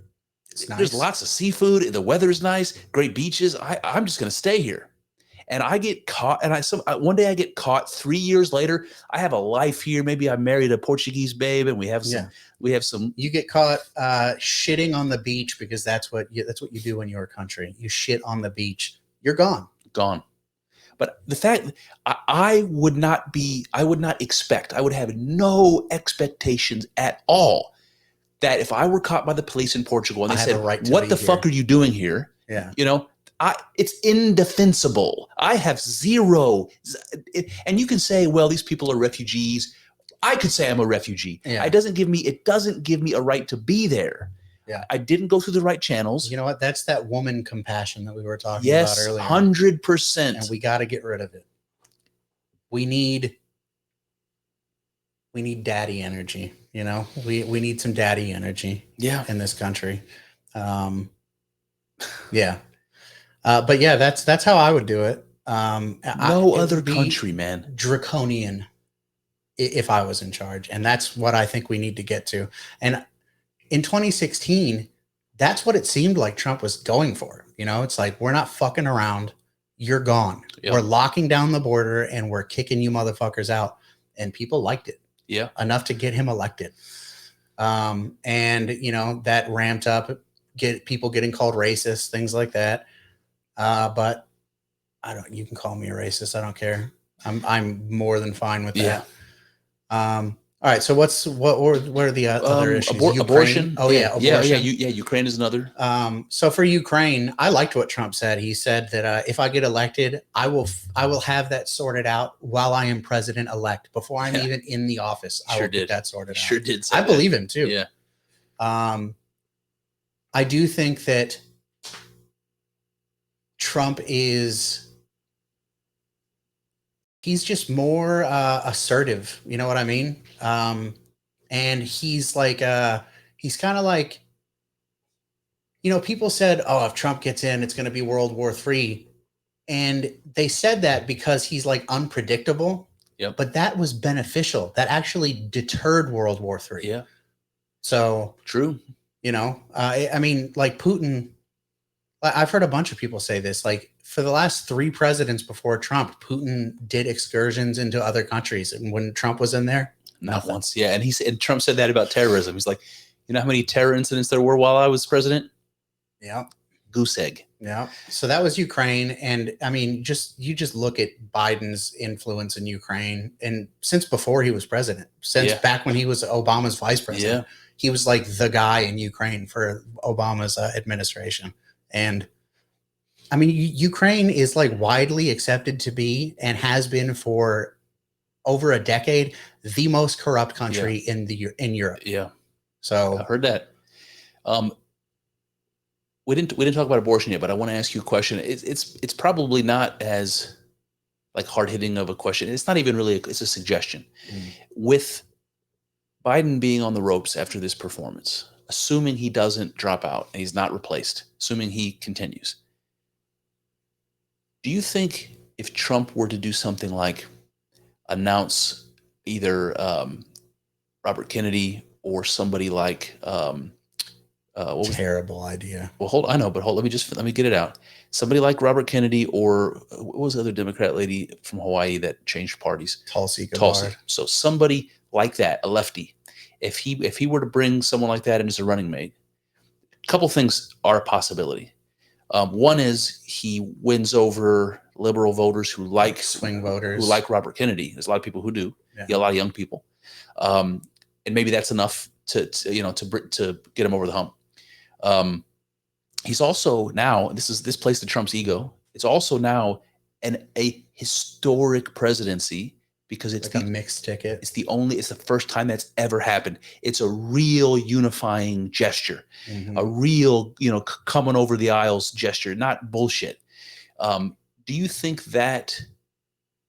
There's lots of seafood. The weather is nice, great beaches. I'm just going to stay here. And I get caught. And one day I get caught. 3 years later, I have a life here. Maybe I married a Portuguese babe and we have some, you get caught shitting on the beach because that's what you do in your country. You shit on the beach. You're gone. Gone. But the fact I would not expect, I would have no expectations at all that if I were caught by the police in Portugal and they said, what the fuck are you doing here? Yeah. You know, it's indefensible. I have zero. And you can say, well, these people are refugees. I could say I'm a refugee. Yeah. It doesn't give me a right to be there. Yeah. I didn't go through the right channels. You know what? That's that woman compassion that we were talking about earlier. Yes, 100%. And we got to get rid of it. We need daddy energy, you know? We need some daddy energy in this country. But yeah, that's how I would do it. No other country, man. Draconian if I was in charge. And that's what I think we need to get to. And in 2016, that's what it seemed like Trump was going for. You know, it's like, we're not fucking around. You're gone. Yep. We're locking down the border and we're kicking you motherfuckers out. And people liked it. Yeah. Enough to get him elected. And, you know, that ramped up, people getting called racist, things like that. But you can call me a racist. I don't care. I'm more than fine with that. All right. So what are the other issues? Abortion. Oh yeah. Abortion. Yeah. Ukraine is another. So for Ukraine, I liked what Trump said. He said that if I get elected, I will have that sorted out while I am president elect. Before I'm even in the office, I will get that sorted out. Sure did. I believe him too. Yeah. I do think that Trump he's just more assertive. You know what I mean? And he's like, he's kind of like, you know, people said, oh, if Trump gets in, it's going to be World War III. And they said that because he's like unpredictable. Yep. But that was beneficial. That actually deterred World War III. Yeah. So true. You know, I mean, like Putin, I've heard a bunch of people say this, like for the last 3 presidents before Trump, Putin did excursions into other countries. And when Trump was in there, not once. Yeah. And Trump said that about terrorism. He's like, you know how many terror incidents there were while I was president? Yeah. Goose egg. Yeah. So that was Ukraine. And I mean, you just look at Biden's influence in Ukraine. And since before he was president, back when he was Obama's vice president, he was like the guy in Ukraine for Obama's administration. And I mean, Ukraine is like widely accepted to be and has been for over a decade, the most corrupt country in Europe. Yeah. So I heard that. We didn't talk about abortion yet, but I want to ask you a question. It's probably not as like hard hitting of a question. It's not even really. It's a suggestion. With Biden being on the ropes after this performance, assuming he doesn't drop out and he's not replaced, assuming he continues, do you think if Trump were to do something like announce either Robert Kennedy or somebody like terrible idea. Well, let me get it out. Somebody like Robert Kennedy, or what was the other Democrat lady from Hawaii that changed parties? Tulsi Gabbard. So somebody like that, a lefty. If he were to bring someone like that in as a running mate, a couple things are a possibility. One is he wins over liberal voters who like swing voters, who like Robert Kennedy. There's a lot of people who do. Yeah, a lot of young people, and maybe that's enough to get him over the hump. He's also now, this plays to Trump's ego. It's also now a historic presidency because it's like a mixed ticket. It's the first time that's ever happened. It's a real unifying gesture, a real, coming over the aisles gesture, not bullshit. Do you think that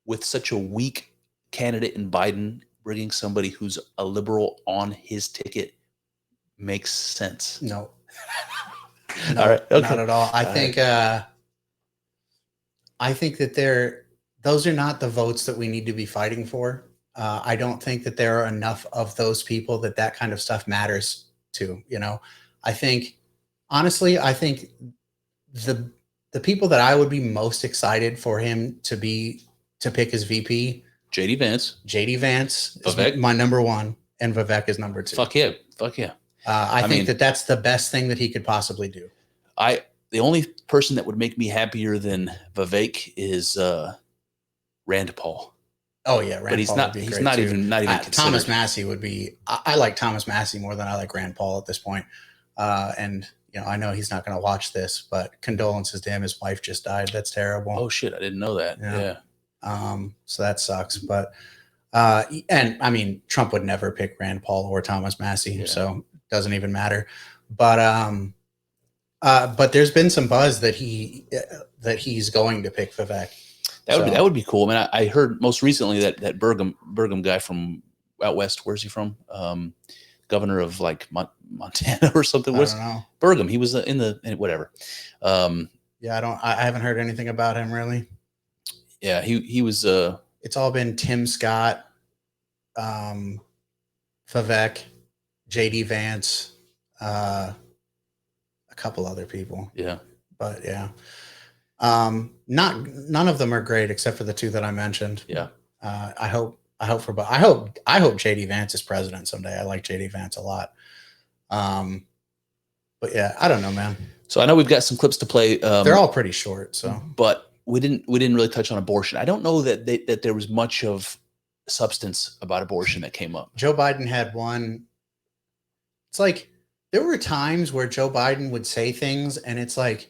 with such a weak candidate in Biden, bringing somebody who's a liberal on his ticket makes sense? No. All right. Okay. Not at all. I think that those are not the votes that we need to be fighting for. I don't think that there are enough of those people that kind of stuff matters to, I think, honestly, the people that I would be most excited for him to pick as VP, JD Vance Vivek. Is my number one, and Vivek is number two. Fuck yeah. I think that's the best thing that he could possibly do. The only person that would make me happier than Vivek is Rand Paul. Oh yeah, Rand but he's Paul not. He's not even Thomas Massey would be. I like Thomas Massey more than I like Rand Paul at this point. And I know he's not going to watch this, but condolences to him. His wife just died. That's terrible. Oh shit, I didn't know that. Yeah. So that sucks. But and I mean, Trump would never pick Rand Paul or Thomas Massey, so it doesn't even matter. But there's been some buzz that he's going to pick Vivek. That would be cool. I mean, I heard most recently that Burgum guy from out west. Where's he from? Governor of like Montana or something. I don't know. Burgum. He was in whatever. Yeah, I haven't heard anything about him really. Yeah, he was. It's all been Tim Scott, Vivek, JD Vance, a couple other people. Yeah, but yeah. None of them are great except for the two that I mentioned. Yeah. I hope JD Vance is president someday. I like JD Vance a lot. But yeah, I don't know, man. So I know we've got some clips to play. They're all pretty short, so. But we didn't really touch on abortion. I don't know that there was much of substance about abortion that came up. Joe Biden had one. It's like there were times where Joe Biden would say things and it's like,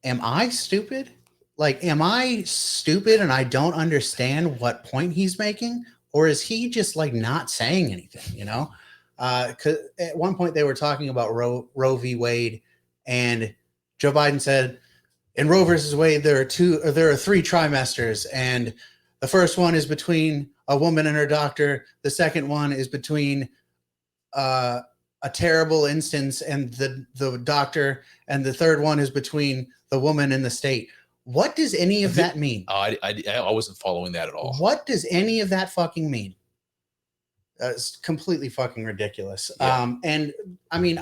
am I stupid? Like, am I stupid and I don't understand what point he's making? Or is he just like not saying anything, Because at one point they were talking about Roe v. Wade, and Joe Biden said, in Roe versus Wade, there are three trimesters, and the first one is between a woman and her doctor. The second one is between a terrible instance and the doctor, and the third one is between the woman and the state. What does any of that mean? I wasn't following that at all. What does any of that fucking mean? It's completely fucking ridiculous. Yeah. And I mean,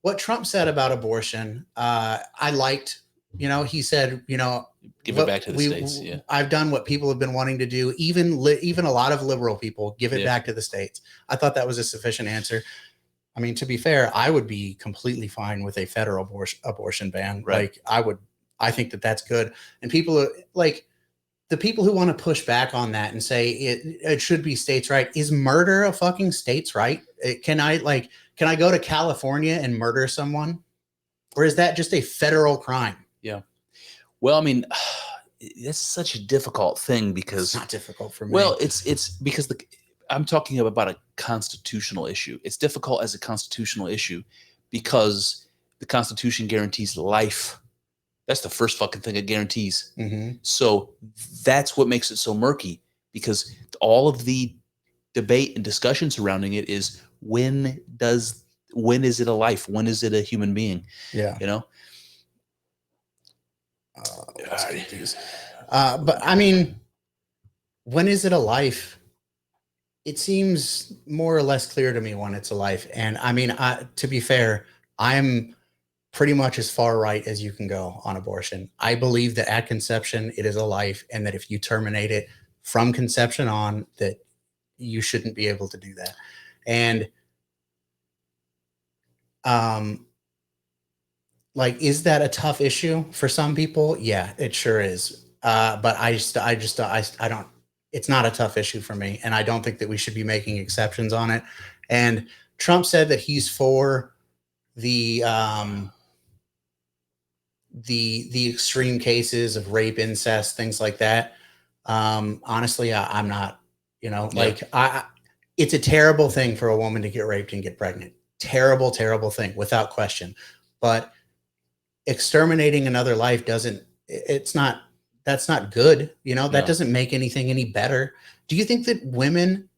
what Trump said about abortion, I liked. He said, give it back to the states. Yeah, I've done what people have been wanting to do. Even a lot of liberal people give it back to the states. I thought that was a sufficient answer. I mean, to be fair, I would be completely fine with a federal abortion ban. Right. Like I think that that's good. And people like the people who want to push back on that and say it should be states' right. Is murder a fucking states' right? Can I go to California and murder someone? Or is that just a federal crime? Yeah. Well, I mean, that's such a difficult thing because it's not difficult for me. Well, it's because I'm talking about a constitutional issue. It's difficult as a constitutional issue because the Constitution guarantees life. That's the first fucking thing it guarantees. Mm-hmm. So that's what makes it so murky, because all of the debate and discussion surrounding it is when is it a life? When is it a human being? Yeah. You know? But I mean, when is it a life? It seems more or less clear to me when it's a life. And I mean, to be fair, I'm pretty much as far right as you can go on abortion. I believe that at conception, it is a life, and that if you terminate it from conception on, that you shouldn't be able to do that. And like, is that a tough issue for some people? Yeah, it sure is. But I don't, it's not a tough issue for me. And I don't think that we should be making exceptions on it. And Trump said that he's for the extreme cases of rape, incest, things like that. Honestly, I'm not, like it's a terrible thing for a woman to get raped and get pregnant. Terrible, terrible thing without question. But exterminating another life that's not good. That doesn't make anything any better. Do you think that women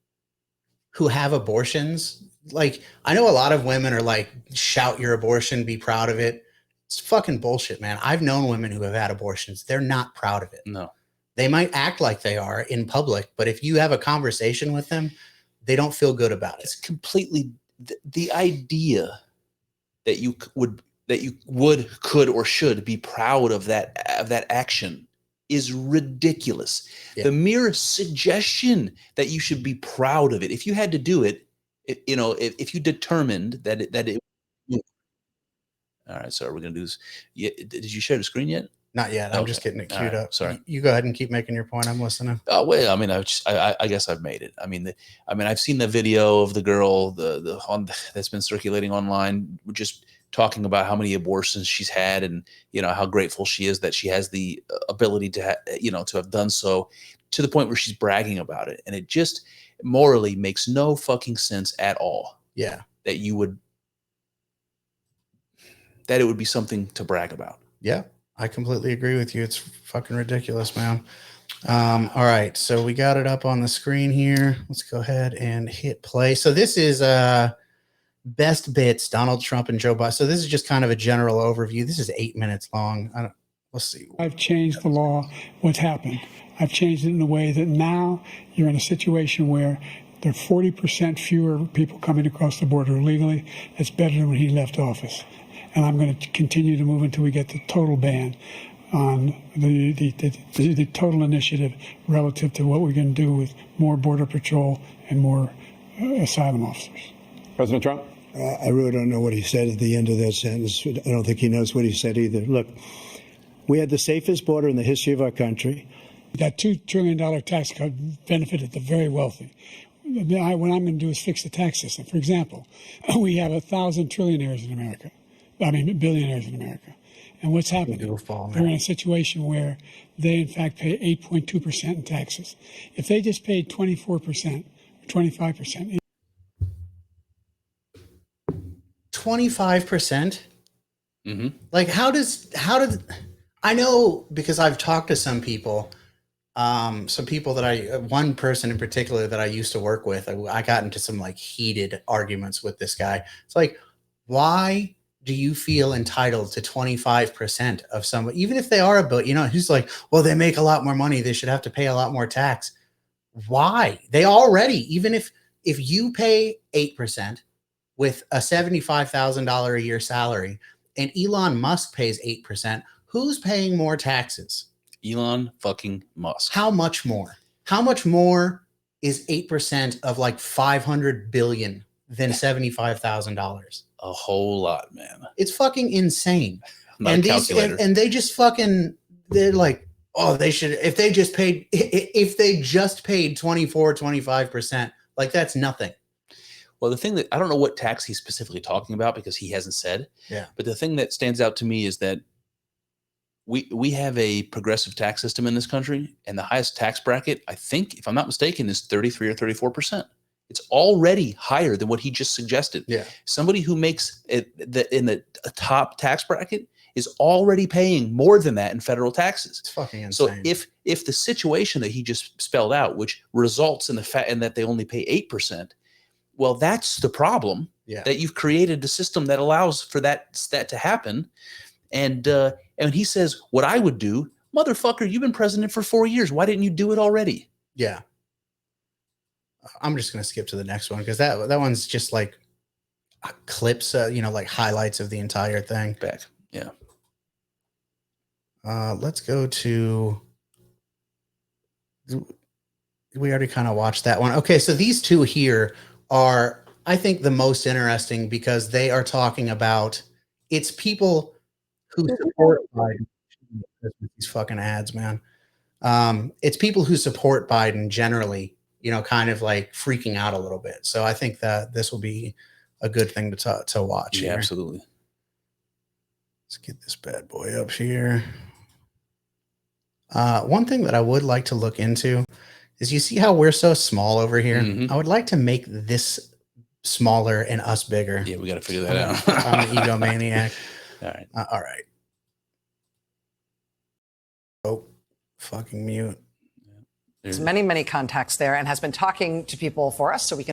who have abortions, like, I know a lot of women are like, shout your abortion, be proud of it. It's fucking bullshit, man. I've known women who have had abortions. They're not proud of it. No. They might act like they are in public, but if you have a conversation with them, they don't feel good about it. It's completely the idea that you could or should be proud of that action is ridiculous. Yeah. The mere suggestion that you should be proud of it, if you had to do it, if you determined that it. All right, so we're gonna do this. Did you share the screen yet? Not yet. I'm just getting it queued up. Sorry. You go ahead and keep making your point. I'm listening. Oh well, I mean, I guess I've made it. I mean, I've seen the video of the girl, that's been circulating online, just talking about how many abortions she's had, and how grateful she is that she has the ability to to have done so, to the point where she's bragging about it, and it just morally makes no fucking sense at all. Yeah, that it would be something to brag about. Yeah, I completely agree with you. It's fucking ridiculous, man. All right, so we got it up on the screen here. Let's go ahead and hit play. So this is best bits, Donald Trump and Joe Biden. So this is just kind of a general overview. This is 8 minutes long. Let's see. I've changed the law. What's happened? I've changed it in a way that now you're in a situation where there are 40% fewer people coming across the border illegally. That's better than when he left office. And I'm going to continue to move until we get the total ban on the total initiative relative to what we're going to do with more Border Patrol and more asylum officers. President Trump? I really don't know what he said at the end of that sentence. I don't think he knows what he said either. Look, we had the safest border in the history of our country. That $2 trillion tax cut benefited the very wealthy. What I'm going to do is fix the tax system. For example, we have 1,000 trillionaires in America. Billionaires in America. And what's happening? They're in a situation where they, in fact, pay 8.2% in taxes. If they just paid 24%, 25%. 25%? Mm-hmm. Like, how did I know, because I've talked to some people that one person in particular that I used to work with, I got into some like heated arguments with this guy. It's like, why do you feel entitled to 25% of somebody, even if they are a bill, who's like, well, they make a lot more money, they should have to pay a lot more tax. Why? They already, even if you pay 8% with a $75,000 a year salary and Elon Musk pays 8%, who's paying more taxes? Elon fucking Musk. How much more? How much more is 8% of like 500 billion than $75,000? A whole lot, man. It's fucking insane. And they just fucking, they're like, oh, they should, if they just paid 25%, like that's nothing. Well, the thing that I don't know what tax he's specifically talking about because he hasn't said. Yeah. But the thing that stands out to me is that we have a progressive tax system in this country, and the highest tax bracket, I think, if I'm not mistaken, is 33 or 34%. It's already higher than what he just suggested. Yeah. Somebody who makes it in the top tax bracket is already paying more than that in federal taxes. It's fucking insane. So if the situation that he just spelled out, which results in the fact and that they only pay 8%, well, that's the problem. Yeah. That you've created a system that allows for that to happen. And he says, what I would do, motherfucker, you've been president for 4 years. Why didn't you do it already? Yeah. I'm just going to skip to the next one because that one's just like clips, like highlights of the entire thing. Back. Yeah. Let's go to, we already kind of watched that one. Okay. So these two here are, I think, the most interesting because they are talking about, it's people who support Biden. These fucking ads, man. It's people who support Biden generally, kind of like freaking out a little bit. So I think that this will be a good thing to watch. Yeah, here. absolutely. Let's get this bad boy up here. One thing that I would like to look into is, you see how we're so small over here? Mm-hmm. I would like to make this smaller and us bigger. Yeah, we got to figure that out. I'm an egomaniac. All right. All right. Oh, fucking mute. There's many contacts there and has been talking to people for us so we can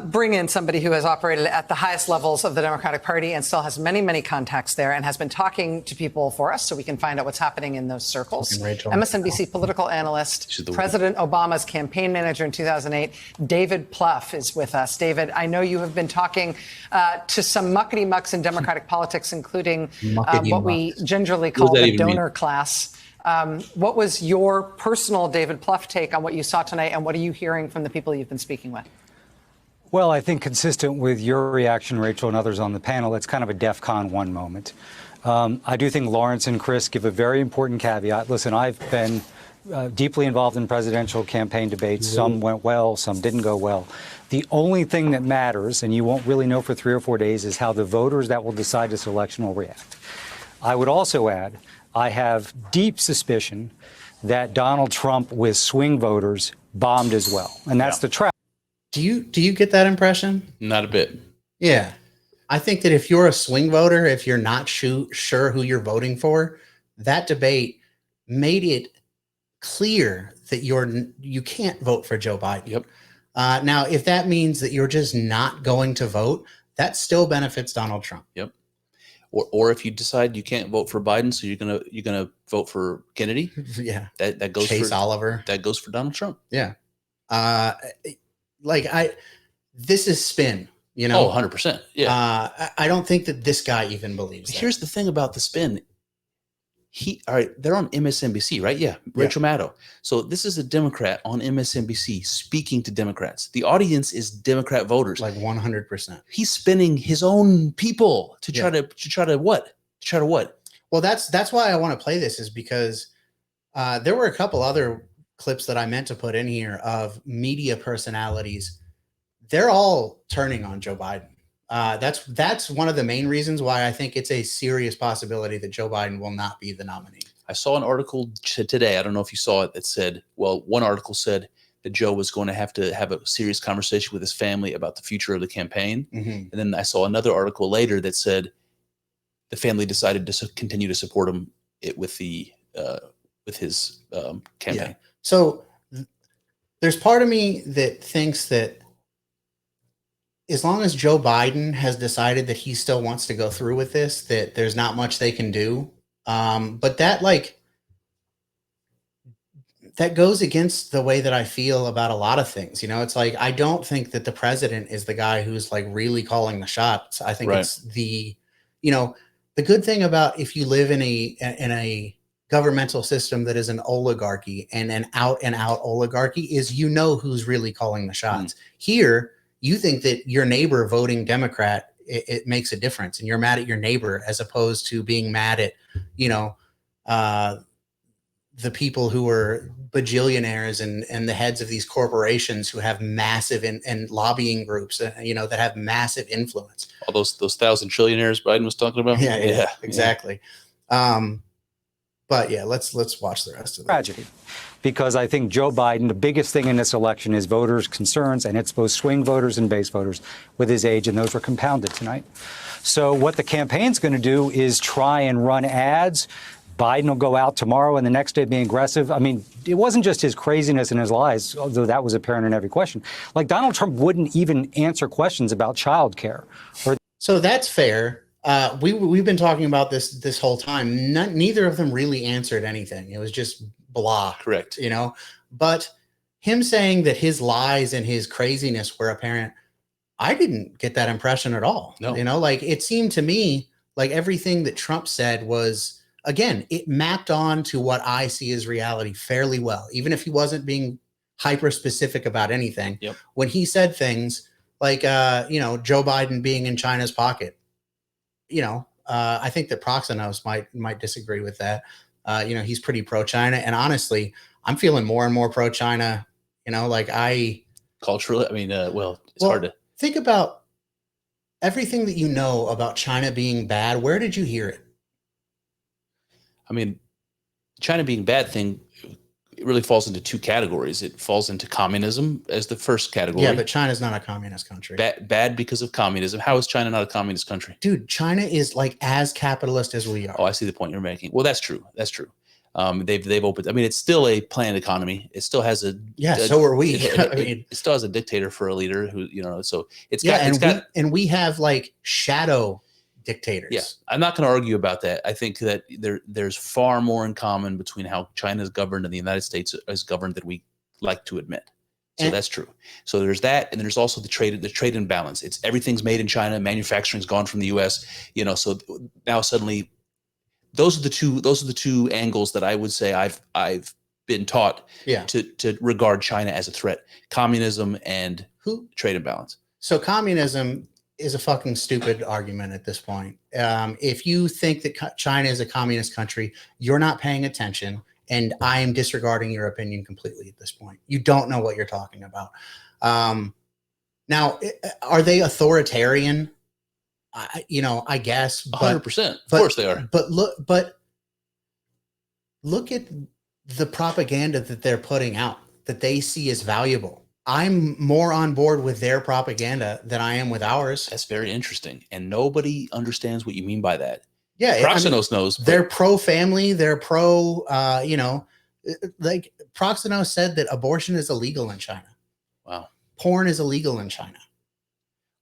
bring in somebody who has operated at the highest levels of the Democratic Party and still has many contacts there and has been talking to people for us so we can find out what's happening in those circles. MSNBC political analyst, President Obama's campaign manager in 2008, David Plouffe is with us. David, I know you have been talking to some muckety mucks in Democratic politics, including what we gingerly call the donor class. What was your personal David Plouffe take on what you saw tonight, and what are you hearing from the people you've been speaking with? Well, I think consistent with your reaction, Rachel, and others on the panel, it's kind of a DEFCON 1 moment. I do think Lawrence and Chris give a very important caveat. Listen, I've been deeply involved in presidential campaign debates. Some went well, some didn't go well. The only thing that matters, and you won't really know for 3 or 4 days, is how the voters that will decide this election will react. I would also add, I have deep suspicion that Donald Trump with swing voters bombed as well. And that's the trap. Do you get that impression? Not a bit. Yeah. I think that if you're a swing voter, if you're not sure who you're voting for, that debate made it clear that you can't vote for Joe Biden. Yep. Now, if that means that you're just not going to vote, that still benefits Donald Trump. Yep. Or if you decide you can't vote for Biden, so you're gonna vote for Kennedy. Yeah. That goes Chase for Oliver. That goes for Donald Trump. Yeah. This is spin, Oh, 100%. Yeah. I don't think that this guy even believes that. Here's the thing about the spin. All right, they're on MSNBC, right? Yeah, Rachel Maddow. So this is a Democrat on MSNBC speaking to Democrats. The audience is Democrat voters. Like 100%. He's spinning his own people to try to what? Well, that's why I want to play this, is because there were a couple other clips that I meant to put in here of media personalities. They're all turning on Joe Biden. That's one of the main reasons why I think it's a serious possibility that Joe Biden will not be the nominee. I saw an article today, I don't know if you saw it, that said, well, one article said that Joe was going to have a serious conversation with his family about the future of the campaign. Mm-hmm. And then I saw another article later that said the family decided to continue to support him with his campaign. Yeah. So there's part of me that thinks that as long as Joe Biden has decided that he still wants to go through with this, that there's not much they can do. But that goes against the way that I feel about a lot of things. It's like, I don't think that the president is the guy who's like really calling the shots. I think it's the good thing about, if you live in a governmental system that is an oligarchy, and an out and out oligarchy, is, who's really calling the shots. Here, you think that your neighbor voting Democrat, it makes a difference, and you're mad at your neighbor, as opposed to being mad at, the people who are bajillionaires and the heads of these corporations who have massive and lobbying groups, that have massive influence. All those 1,000 trillionaires Biden was talking about. Yeah, exactly. But But yeah, let's watch the rest of it. Tragedy. Because I think Joe Biden, the biggest thing in this election is voters' concerns, and it's both swing voters and base voters with his age, and those were compounded tonight. So what the campaign's going to do is try and run ads. Biden will go out tomorrow and the next day being aggressive. I mean, it wasn't just his craziness and his lies, although that was apparent in every question. Like, Donald Trump wouldn't even answer questions about child care. So that's fair. We've been talking about this whole time. Neither of them really answered anything. It was just blah. Correct. You know, but him saying that his lies and his craziness were apparent, I didn't get that impression at all. No. You know, like it seemed to me like everything that Trump said was, again, it mapped on to what I see as reality fairly well, even if he wasn't being hyper specific about anything. Yep. When he said things like, you know, Joe Biden being in China's pocket, you know, I think that Proxenos might disagree with that. You know, he's pretty pro-China. And honestly, I'm feeling more and more pro-China, you know, like culturally, I mean, it's hard to think about everything that you know about China being bad. Where did you hear it? I mean, China being bad thing, it really falls into two categories. It falls into communism as the first category. Yeah, but China's not a communist country. Bad because of communism. How is China not a communist country? Dude, China is like as capitalist as we are. Oh, I see the point you're making. Well, that's true. That's true. They've opened. I mean, it's still a planned economy. It still has a so are we. It still has a dictator for a leader who, you know. So we have like shadow dictators. Yeah, I'm not going to argue about that. I think that there's far more in common between how China is governed and the United States is governed than we like to admit. So that's true. So there's that, and then there's also the trade imbalance. It's everything's made in China, manufacturing's gone from the U.S. You know, so now suddenly, those are the two angles that I would say I've been taught to regard China as a threat: communism and trade imbalance. So communism is a fucking stupid argument at this point. If you think that China is a communist country, you're not paying attention, and I am disregarding your opinion completely at this point. You don't know what you're talking about. Now, are they authoritarian? I guess 100%. Of course they are. But look at the propaganda that they're putting out that they see as valuable. I'm more on board with their propaganda than I am with ours. That's very interesting. And nobody understands what you mean by that. Yeah. Proxenos knows. They're pro-family. They're pro, like Proxenos said that abortion is illegal in China. Wow. Porn is illegal in China.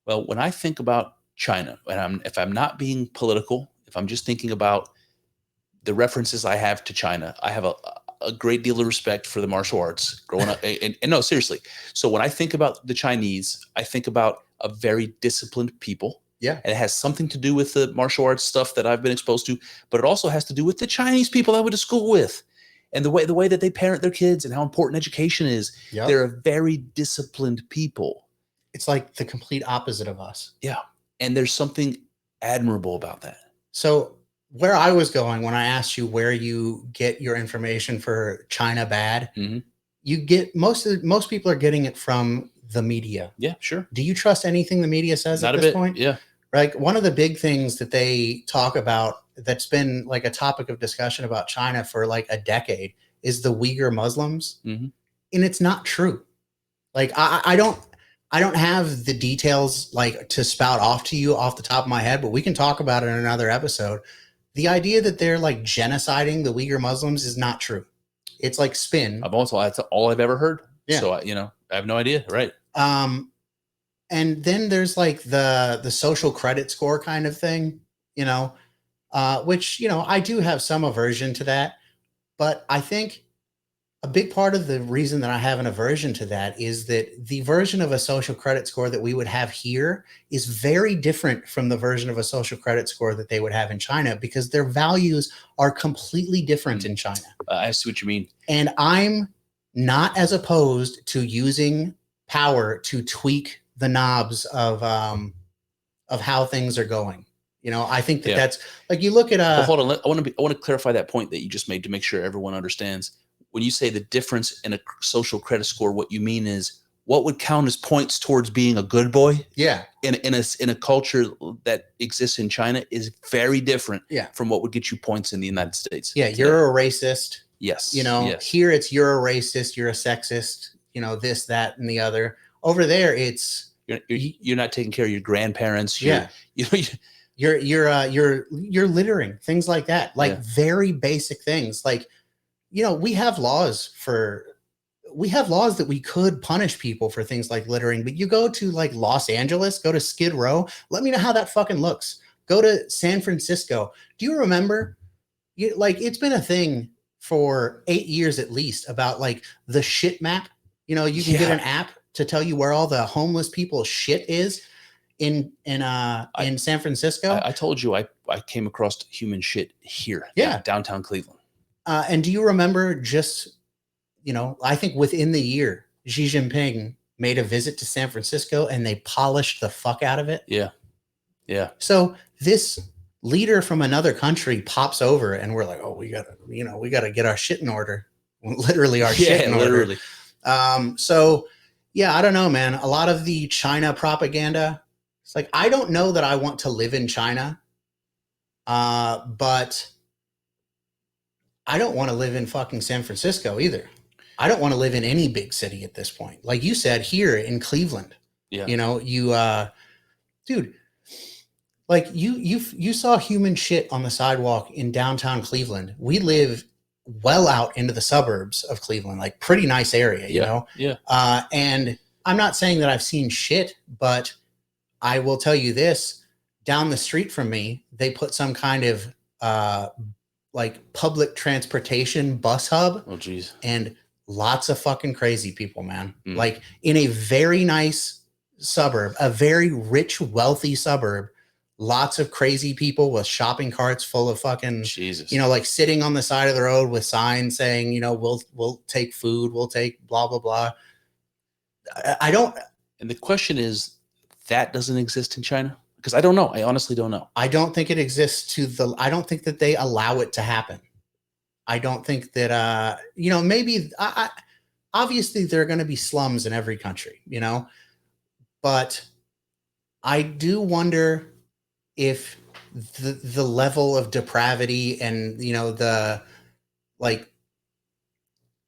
Well, when I think about China, and if I'm not being political, if I'm just thinking about the references I have to China, I have a great deal of respect for the martial arts growing up. And no, seriously. So when I think about the Chinese, I think about a very disciplined people. Yeah. And it has something to do with the martial arts stuff that I've been exposed to, but it also has to do with the Chinese people I went to school with and the way that they parent their kids and how important education is. Yep. They're a very disciplined people. It's like the complete opposite of us. Yeah. And there's something admirable about that. So where I was going when I asked you where you get your information for China bad, you get most people are getting it from the media. Yeah, sure. Do you trust anything the media says Not at this point? Yeah. Like one of the big things that they talk about that's been like a topic of discussion about China for like a decade is the Uyghur Muslims. And it's not true. Like I don't have the details like to spout off to you off the top of my head, but we can talk about it in another episode. The idea that they're like genociding the Uyghur Muslims is not true. It's like spin. That's all I've ever heard. Yeah. So I have no idea. Right. And then there's like the social credit score kind of thing, which, I do have some aversion to that, but I think a big part of the reason that I have an aversion to that is that the version of a social credit score that we would have here is very different from the version of a social credit score that they would have in China because their values are completely different in China. I see what you mean. And I'm not as opposed to using power to tweak the knobs of how things are going. I think that's like you look at well, hold on. I want to clarify that point that you just made to make sure everyone understands. When you say the difference in a social credit score, what you mean is what would count as points towards being a good boy. Yeah. In a culture that exists in China is very different. Yeah. From what would get you points in the United States. Yeah, you're a racist. Yes. Yes. Here it's you're a racist, you're a sexist. This, that, and the other. Over there, it's you're not taking care of your grandparents. You're littering, things like that, like very basic things. Like, we have laws that we could punish people for things like littering, but you go to like Los Angeles, go to Skid Row, let me know how that fucking looks. Go to San Francisco. Do you remember? It's been a thing for 8 years at least about like the shit map. You can get an app to tell you where all the homeless people's shit is in San Francisco. I told you I came across human shit here. Yeah. Downtown Cleveland. And do you remember just, I think within the year, Xi Jinping made a visit to San Francisco and they polished the fuck out of it. Yeah. Yeah. So this leader from another country pops over and we're like, oh, we gotta get our shit in order. Literally our shit in order. So yeah, I don't know, man. A lot of the China propaganda, it's like, I don't know that I want to live in China. But I don't want to live in fucking San Francisco either. I don't want to live in any big city at this point. Like you said, here in Cleveland, dude, like you saw human shit on the sidewalk in downtown Cleveland. We live well out into the suburbs of Cleveland, like pretty nice area, you know? Yeah. And I'm not saying that I've seen shit, but I will tell you this, down the street from me, they put some kind of, like public transportation bus hub. Oh, geez. And lots of fucking crazy people, man. Like in a very nice suburb, a very rich, wealthy suburb, lots of crazy people with shopping carts full of fucking, Jesus. Like sitting on the side of the road with signs saying, we'll take food, we'll take blah, blah, blah. I don't. And the question is, that doesn't exist in China? Because I don't know. I honestly don't know. I don't think it exists I don't think that they allow it to happen. I don't think that, maybe obviously there are going to be slums in every country, but I do wonder if the level of depravity and,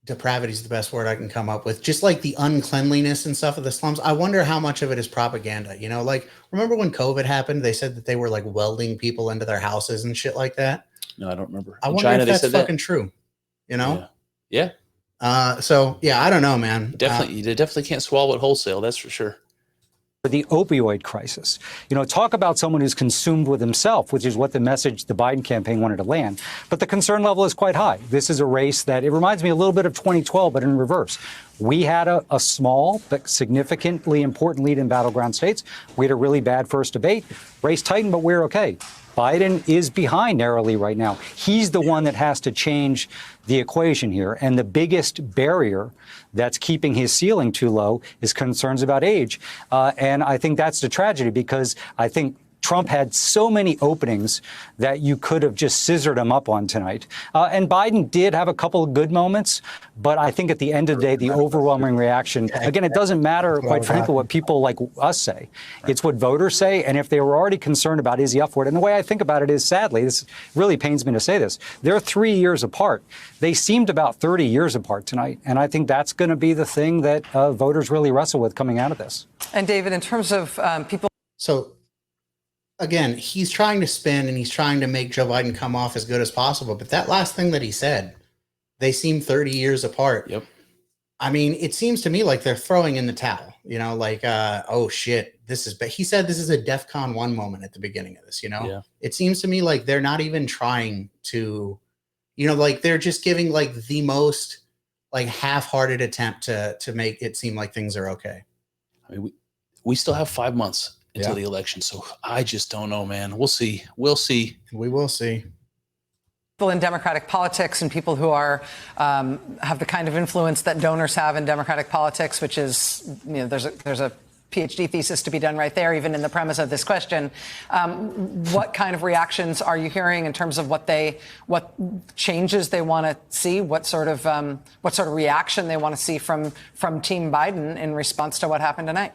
depravity is the best word I can come up with. Just like the uncleanliness and stuff of the slums. I wonder how much of it is propaganda, remember when COVID happened, they said that they were like welding people into their houses and shit like that. No, I don't remember. I wonder if that's fucking true, Yeah. So yeah, I don't know, man. Definitely. You definitely can't swallow it wholesale. That's for sure. The opioid crisis. Talk about someone who's consumed with himself, which is what the message the Biden campaign wanted to land. But the concern level is quite high. This is a race that it reminds me a little bit of 2012, but in reverse. We had a small but significantly important lead in battleground states. We had a really bad first debate. Race tightened, but we're okay. Biden is behind narrowly right now. He's the one that has to change the equation here. And the biggest barrier that's keeping his ceiling too low is concerns about age. And I think that's the tragedy, because I think Trump had so many openings that you could have just scissored him up on tonight. And Biden did have a couple of good moments, but I think at the end of the day, the overwhelming reaction, again, it doesn't matter, quite frankly, what people like us say. It's what voters say. And if they were already concerned about, is he up for it? And the way I think about it is, sadly, this really pains me to say this, they're 3 years apart. They seemed about 30 years apart tonight. And I think that's going to be the thing that voters really wrestle with coming out of this. And David, in terms of people. So, again, he's trying to spin and he's trying to make Joe Biden come off as good as possible. But that last thing that he said, they seem 30 years apart. Yep. I mean, it seems to me like they're throwing in the towel, oh shit, he said this is a DEFCON 1 moment at the beginning of this, Yeah. It seems to me like they're not even trying to, they're just giving like the most like half-hearted attempt to make it seem like things are okay. I mean, we still have 5 months until the election. So I just don't know, man. We'll see. We'll see. We will see. People in Democratic politics and people who are have the kind of influence that donors have in Democratic politics, which is, there's a PhD thesis to be done right there, even in the premise of this question. What kind of reactions are you hearing in terms of what changes they want to see? What sort of reaction they want to see from Team Biden in response to what happened tonight?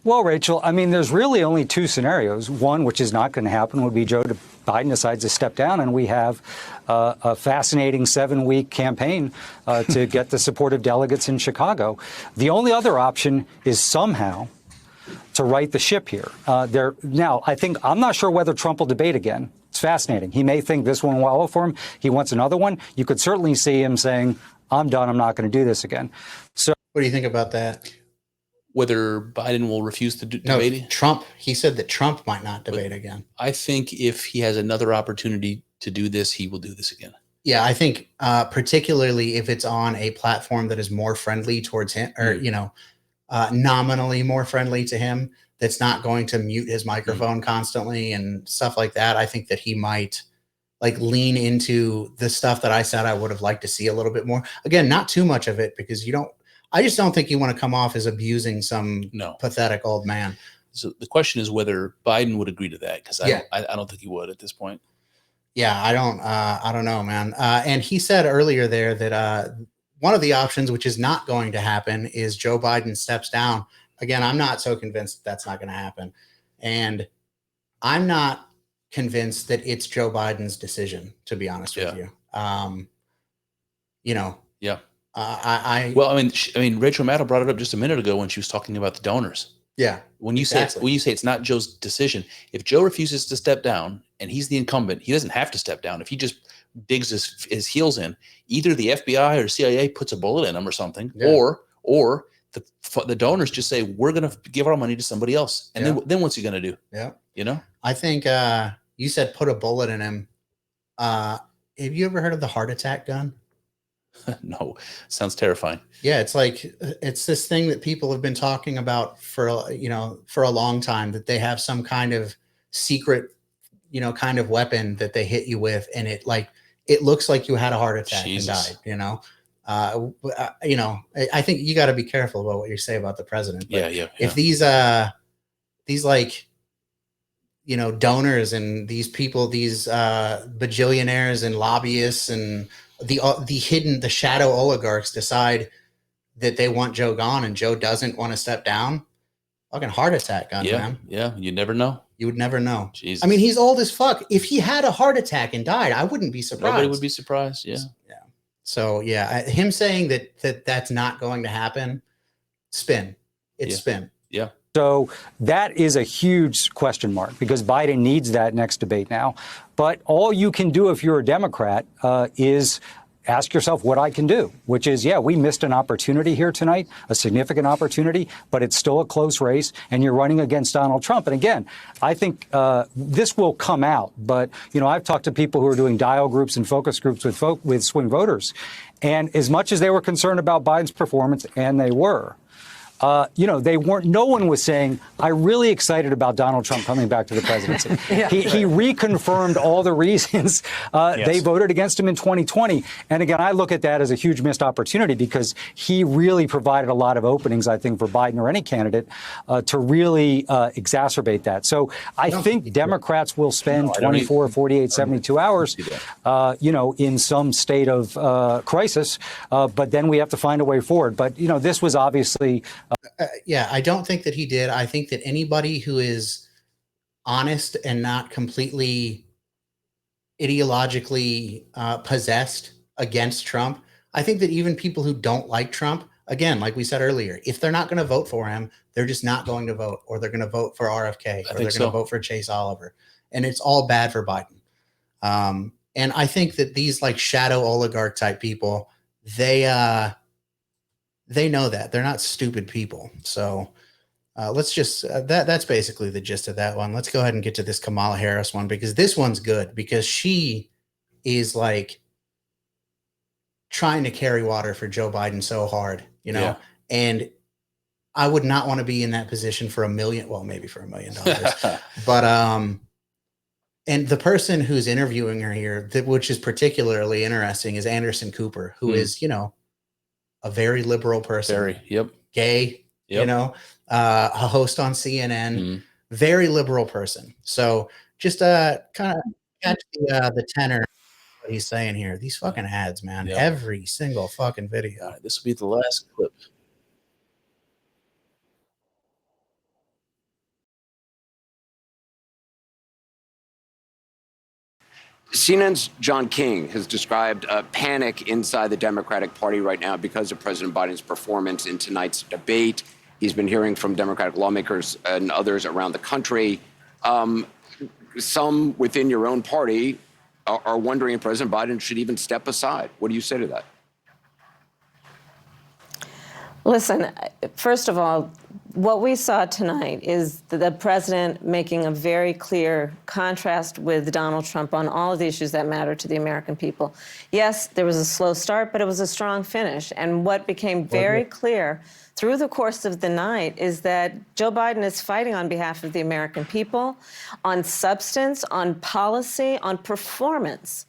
Well, Rachel, I mean, there's really only two scenarios. One, which is not going to happen, would be Joe Biden decides to step down, and we have a fascinating 7-week campaign to get the support of delegates in Chicago. The only other option is somehow to right the ship here. Now, I'm not sure whether Trump will debate again. It's fascinating. He may think this one will for him. He wants another one. You could certainly see him saying, I'm done. I'm not going to do this again. So what do you think about that? Whether Biden will refuse to debate? Trump. He said that Trump might not debate again. I think if he has another opportunity to do this, he will do this again. Yeah, I think particularly if it's on a platform that is more friendly towards him, or nominally more friendly to him, that's not going to mute his microphone constantly and stuff like that. I think that he might lean into the stuff that I said I would have liked to see a little bit more. Again, not too much of it, because I just don't think you want to come off as abusing some pathetic old man. So the question is whether Biden would agree to that, because I don't think he would at this point. Yeah, I don't know, man. And he said earlier there that one of the options, which is not going to happen, is Joe Biden steps down. Again, I'm not so convinced that's not going to happen. And I'm not convinced that it's Joe Biden's decision, to be honest with you. Yeah. Well, I mean, Rachel Maddow brought it up just a minute ago when she was talking about the donors. Yeah. When you say it's not Joe's decision, if Joe refuses to step down and he's the incumbent, he doesn't have to step down. If he just digs his heels in, either the FBI or CIA puts a bullet in him or something, or the donors just say, we're going to give our money to somebody else. And then what's he going to do? Yeah. I think you said put a bullet in him. Have you ever heard of the heart attack gun? No, sounds terrifying. Yeah, it's this thing that people have been talking about for a long time, that they have some kind of secret, kind of weapon that they hit you with, and it looks like you had a heart attack and died. I think you got to be careful about what you say about the president. But if these donors and these people, these bajillionaires and lobbyists and the shadow oligarchs decide that they want Joe gone and Joe doesn't want to step down, fucking heart attack gun, man. Yeah. You never know. You would never know. Jesus. I mean, he's old as fuck. If he had a heart attack and died, I wouldn't be surprised. Nobody would be surprised. Yeah. Yeah. So him saying that's not going to happen, spin. It's spin. Yeah. So that is a huge question mark, because Biden needs that next debate now. But all you can do if you're a Democrat is ask yourself what I can do, which is, we missed an opportunity here tonight, a significant opportunity, but it's still a close race, and you're running against Donald Trump. And again, I think this will come out. But, I've talked to people who are doing dial groups and focus groups with swing voters. And as much as they were concerned about Biden's performance, and they were, no one was saying, I'm really excited about Donald Trump coming back to the presidency. He reconfirmed all the reasons they voted against him in 2020. And again, I look at that as a huge missed opportunity, because he really provided a lot of openings, I think, for Biden or any candidate to really exacerbate that. So I think Democrats will spend 24, 48, 72 hours, in some state of crisis. But then we have to find a way forward. But, this was obviously I don't think that he did. I think that anybody who is honest and not completely ideologically possessed against Trump, I think that even people who don't like Trump, again, like we said earlier, if they're not going to vote for him, they're just not going to vote, or they're going to vote for RFK, or they're going to vote for Chase Oliver. And it's all bad for Biden. And I think that these shadow oligarch type people, they know that they're not stupid people. So let's just that's basically the gist of that one. Let's go ahead and get to this Kamala Harris one, because this one's good, because she is trying to carry water for Joe Biden so hard, and I would not want to be in that position for maybe for $1 million, but and the person who's interviewing her here, which is particularly interesting, is Anderson Cooper, who is, a very liberal person, gay, you know, a host on CNN, very liberal person. So just kind of catch the tenor of what he's saying here. These fucking ads, man, every single fucking video. All right, this will be the last clip. CNN's John King has described a panic inside the Democratic Party right now because of President Biden's performance in tonight's debate. He's been hearing from Democratic lawmakers and others around the country. Some within your own party are wondering if President Biden should even step aside. What do you say to that? Listen, first of all, what we saw tonight is the president making a very clear contrast with Donald Trump on all of the issues that matter to the American people. Yes, there was a slow start, but it was a strong finish. And what became very clear through the course of the night is that Joe Biden is fighting on behalf of the American people, on substance, on policy, on performance.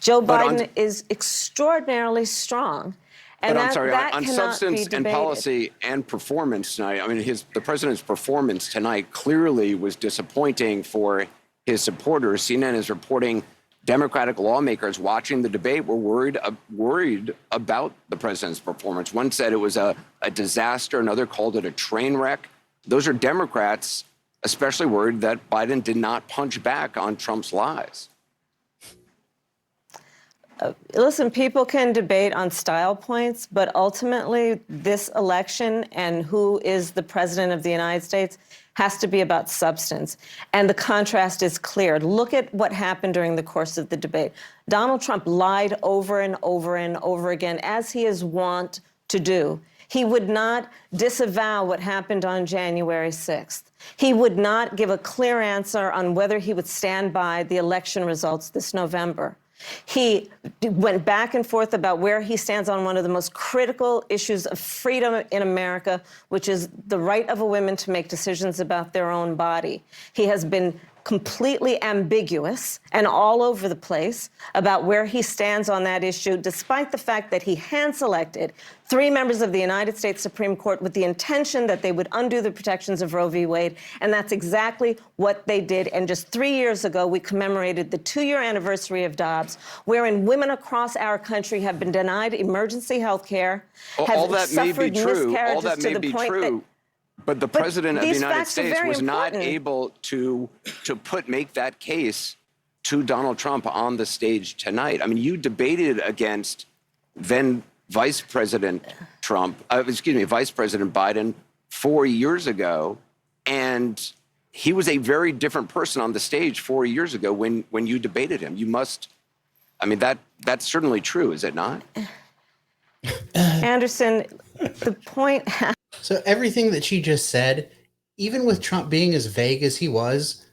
Joe Biden is extraordinarily strong. But I'm sorry, on substance and policy and performance tonight, I mean, the president's performance tonight clearly was disappointing for his supporters. CNN is reporting Democratic lawmakers watching the debate were worried about the president's performance. One said it was a disaster. Another called it a train wreck. Those are Democrats especially worried that Biden did not punch back on Trump's lies. Listen, people can debate on style points, but ultimately this election and who is the president of the United States has to be about substance. And the contrast is clear. Look at what happened during the course of the debate. Donald Trump lied over and over and over again, as he is wont to do. He would not disavow what happened on January 6th. He would not give a clear answer on whether he would stand by the election results this November. He went back and forth about where he stands on one of the most critical issues of freedom in America, which is the right of a woman to make decisions about their own body. He has been completely ambiguous and all over the place about where he stands on that issue, despite the fact that he hand-selected 3 members of the United States Supreme Court with the intention that they would undo the protections of Roe v. Wade, and that's exactly what they did. And just 3 years ago, we commemorated the 2-year anniversary of Dobbs, wherein women across our country have been denied emergency health care, All that may be true. All that may to the be point true. But the president of the United States was not important. able to make that case to Donald Trump on the stage tonight. I mean, you debated against then Vice President Vice President Biden 4 years ago, and he was a very different person on the stage 4 years ago when you debated him. You must, I mean, that's certainly true, is it not? Anderson, the point. So everything that she just said, even with Trump being as vague as he was,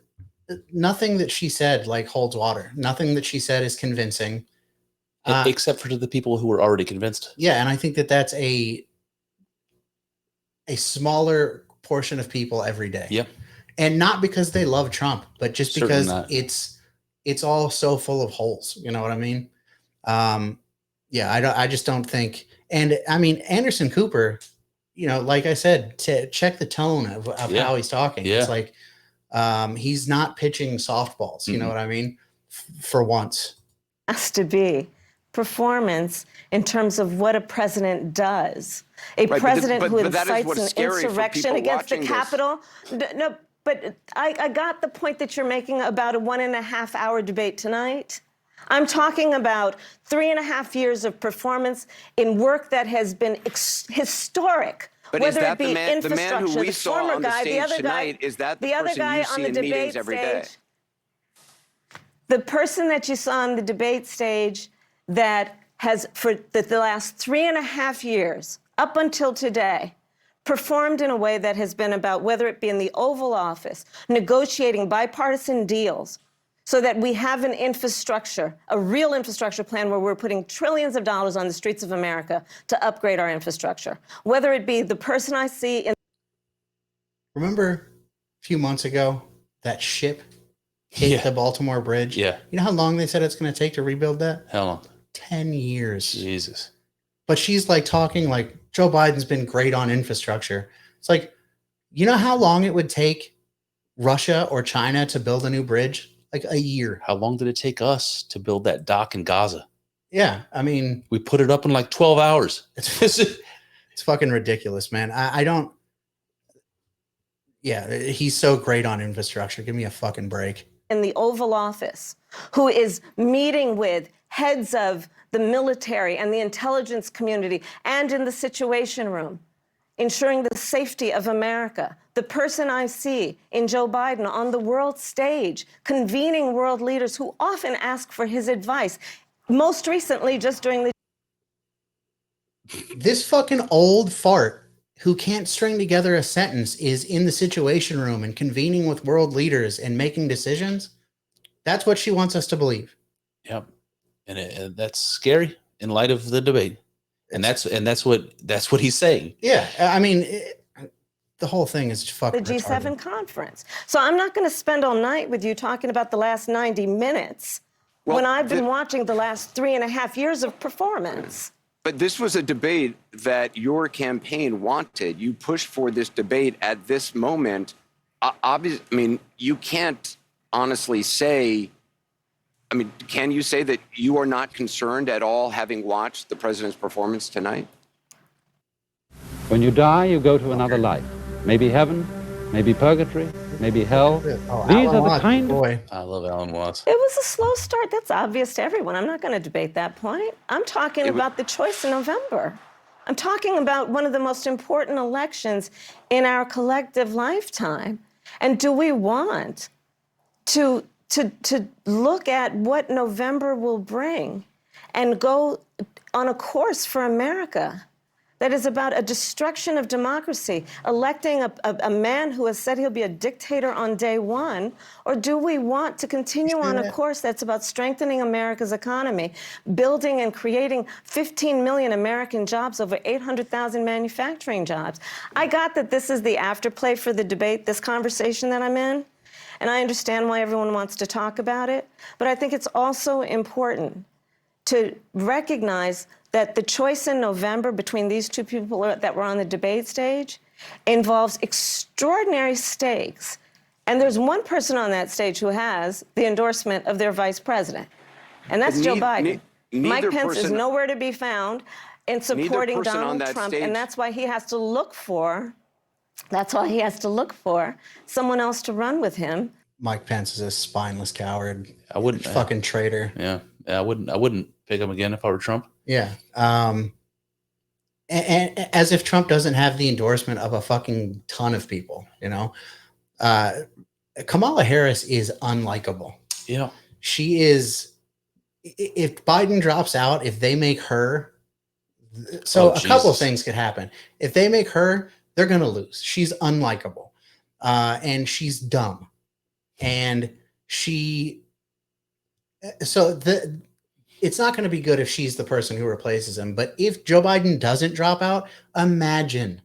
nothing that she said holds water. Nothing that she said is convincing. Except for to the people who were already convinced. Yeah, and I think that that's a smaller portion of people every day. Yep. And not because they love Trump, but just because it's all so full of holes. You know what I mean? I just don't think. And I mean, Anderson Cooper, like I said, to check the tone of how he's talking. Yeah. It's like he's not pitching softballs. You know what I mean? For once. Has to be performance in terms of what a president does. A president who incites an insurrection against the Capitol. No, but I got the point that you're making about a 1.5 hour debate tonight. I'm talking about 3.5 years of performance in work that has been historic. But whether is that it be the man who we saw on the stage tonight? Is that the person you see in meetings every day? The person that you saw on the debate stage that has, for the last 3.5 years, up until today, performed in a way that has been about, whether it be in the Oval Office, negotiating bipartisan deals, so that we have an infrastructure, a real infrastructure plan where we're putting trillions of dollars on the streets of America to upgrade our infrastructure. Whether it be the person I see in... Remember a few months ago, that ship hit the Baltimore Bridge? Yeah. You know how long they said it's going to take to rebuild that? How long? 10 years. Jesus. but she's like talking like Joe Biden's been great on infrastructure. It's like, you know how long it would take Russia or China to build a new bridge? Like a year. How long did it take us to build that dock in Gaza? Yeah, I mean, we put it up in like 12 hours. It's fucking ridiculous, man. I don't. Yeah, he's so great on infrastructure. Give me a fucking break. In the Oval Office, who is meeting with heads of the military and the intelligence community and in the Situation Room, ensuring the safety of America. The person I see in Joe Biden on the world stage, convening world leaders who often ask for his advice. Most recently, just during the... This fucking old fart who can't string together a sentence is in the Situation Room and convening with world leaders and making decisions. That's what she wants us to believe. Yep. And that's scary in light of the debate. And that's what he's saying. Yeah. I mean, the whole thing is fucking the G7 conference. So I'm not going to spend all night with you talking about the last 90 minutes when I've been watching the last 3.5 years of performance. But this was a debate that your campaign wanted. You pushed for this debate at this moment. Obviously, I mean, you can't honestly say, I mean, can you say that you are not concerned at all having watched the president's performance tonight? When you die, you go to another life. Maybe heaven, maybe purgatory, maybe hell. These are the kind of... I love Alan Watts. It was a slow start. That's obvious to everyone. I'm not going to debate that point. I'm talking about the choice in November. I'm talking about one of the most important elections in our collective lifetime. And do we want to look at what November will bring and go on a course for America that is about a destruction of democracy, electing a man who has said he'll be a dictator on day one? Or do we want to continue on a course that's about strengthening America's economy, building and creating 15 million American jobs, over 800,000 manufacturing jobs? I got that this is the afterplay for the debate, this conversation that I'm in, and I understand why everyone wants to talk about it, but I think it's also important to recognize that the choice in November between these two people that were on the debate stage involves extraordinary stakes. And there's one person on that stage who has the endorsement of their vice president, and that's Joe Biden. Mike Pence is nowhere to be found in supporting Donald Trump, and that's why he has to look for someone else to run with him. Mike Pence is a spineless coward. I wouldn't fucking traitor. Yeah, I wouldn't pick him again if I were Trump. Yeah. And as if Trump doesn't have the endorsement of a fucking ton of people, you know. Kamala Harris is unlikable. Yeah. She is. If Biden drops out, if they make her, a couple of things could happen. If they make her, they're going to lose. She's unlikable. And she's dumb. And it's not going to be good if she's the person who replaces him. But if Joe Biden doesn't drop out, imagine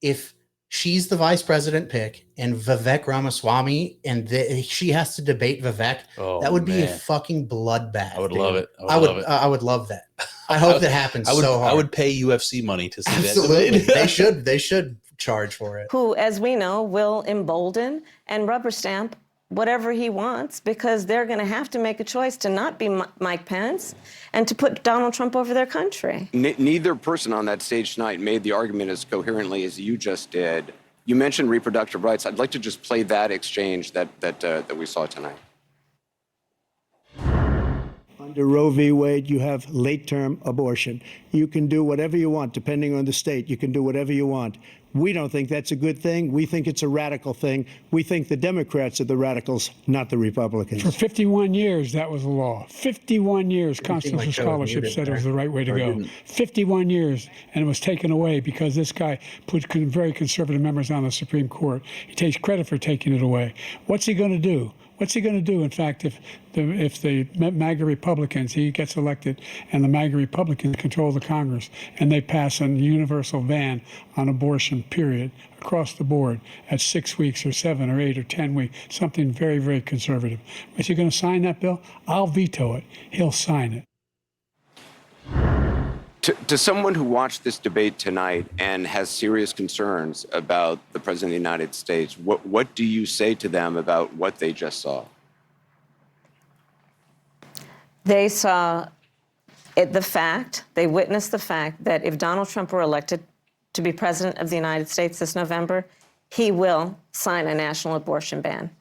if she's the vice president pick and Vivek Ramaswamy and she has to debate Vivek. Oh, that would be a fucking bloodbath. I would love it. I would love that. I hope that happens so hard. I would pay UFC money to see Absolutely. that. They should charge for it. Who, as we know, will embolden and rubber stamp whatever he wants, because they're going to have to make a choice to not be Mike Pence and to put Donald Trump over their country. Neither person on that stage tonight made the argument as coherently as you just did. You mentioned reproductive rights. I'd like to just play that exchange that we saw tonight. Under Roe v. Wade, you have late-term abortion. You can do whatever you want, depending on the state. You can do whatever you want. We don't think that's a good thing. We think it's a radical thing. We think the Democrats are the radicals, not the Republicans. For 51 years, that was the law. 51 years, Constitutional Scholarship said it was the right way to go. 51 years, and it was taken away because this guy put very conservative members on the Supreme Court. He takes credit for taking it away. What's he going to do? What's he going to do, in fact, if the MAGA Republicans, he gets elected, and the MAGA Republicans control the Congress, and they pass a universal ban on abortion, period, across the board at 6 weeks or 7 or 8 or 10 weeks, something very, very conservative. Is he going to sign that bill? I'll veto it. He'll sign it. To someone who watched this debate tonight and has serious concerns about the President of the United States, what do you say to them about what they just saw? They saw they witnessed the fact that if Donald Trump were elected to be President of the United States this November, he will sign a national abortion ban.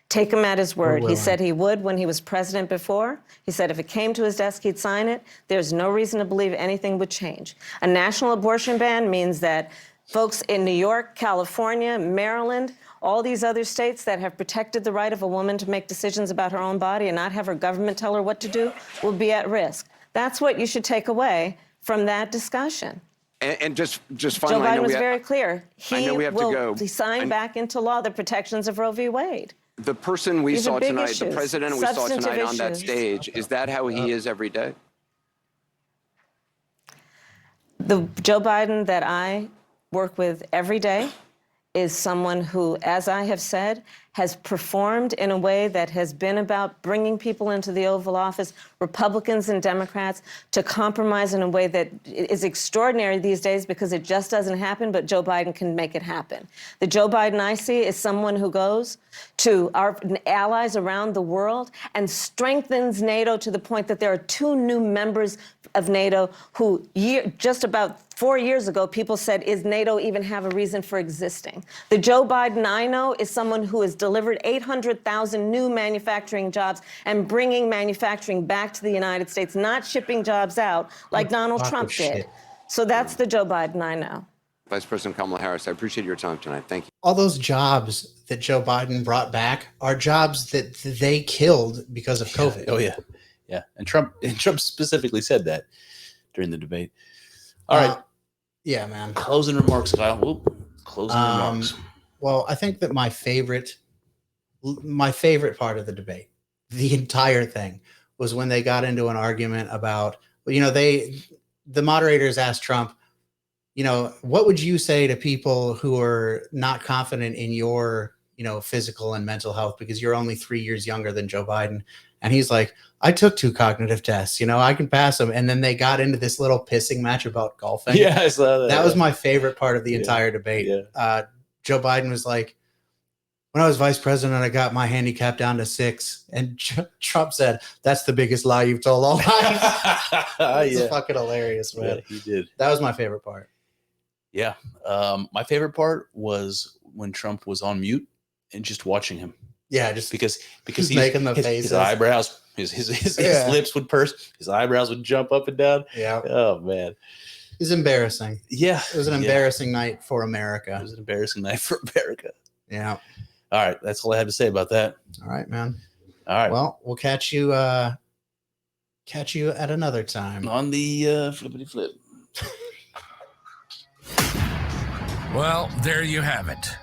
Take him at his word. He said he would when he was president before. He said if it came to his desk, he'd sign it. There's no reason to believe anything would change. A national abortion ban means that folks in New York, California, Maryland, all these other states that have protected the right of a woman to make decisions about her own body and not have her government tell her what to do will be at risk. That's what you should take away from that discussion. And just finally, Joe Biden was very clear. He will sign back into law the protections of Roe v. Wade. The person we saw tonight, issues. the president we saw tonight on that stage, is that how he is every day? The Joe Biden that I work with every day is someone who, as I have said, has performed in a way that has been about bringing people into the Oval Office, Republicans and Democrats, to compromise in a way that is extraordinary these days because it just doesn't happen, but Joe Biden can make it happen. The Joe Biden I see is someone who goes to our allies around the world and strengthens NATO to the point that there are 2 new members of NATO who just about 4 years ago, people said, is NATO even have a reason for existing? The Joe Biden I know is someone who has delivered 800,000 new manufacturing jobs and bringing manufacturing back to the United States, not shipping jobs out like Donald Trump did. So that's the Joe Biden I know. Vice President Kamala Harris, I appreciate your time tonight. Thank you. All those jobs that Joe Biden brought back are jobs that they killed because of COVID. Oh, yeah. Yeah. And Trump specifically said that during the debate. All right. Yeah, man. Closing remarks, Kyle. Closing remarks. Well, I think that my favorite part of the debate, the entire thing, was when they got into an argument about, the moderators asked Trump, what would you say to people who are not confident in your, physical and mental health because you're only 3 years younger than Joe Biden? And he's like, I took 2 cognitive tests, I can pass them. And then they got into this little pissing match about golfing. Yeah, I saw that. That was my favorite part of the entire debate. Yeah. Joe Biden was like, when I was vice president, I got my handicap down to 6. And Trump said, that's the biggest lie you've told all night. It's fucking hilarious, man. Yeah, he did. That was my favorite part. Yeah. My favorite part was when Trump was on mute and just watching him. Yeah, just because he's making the faces. His eyebrows, his lips would purse, his eyebrows would jump up and down. Yeah. Oh, man. It was embarrassing. Yeah. It was an embarrassing night for America. It was an embarrassing night for America. Yeah. All right. That's all I have to say about that. All right, man. All right. Well, we'll catch you at another time. On the flippity flip. Well, there you have it.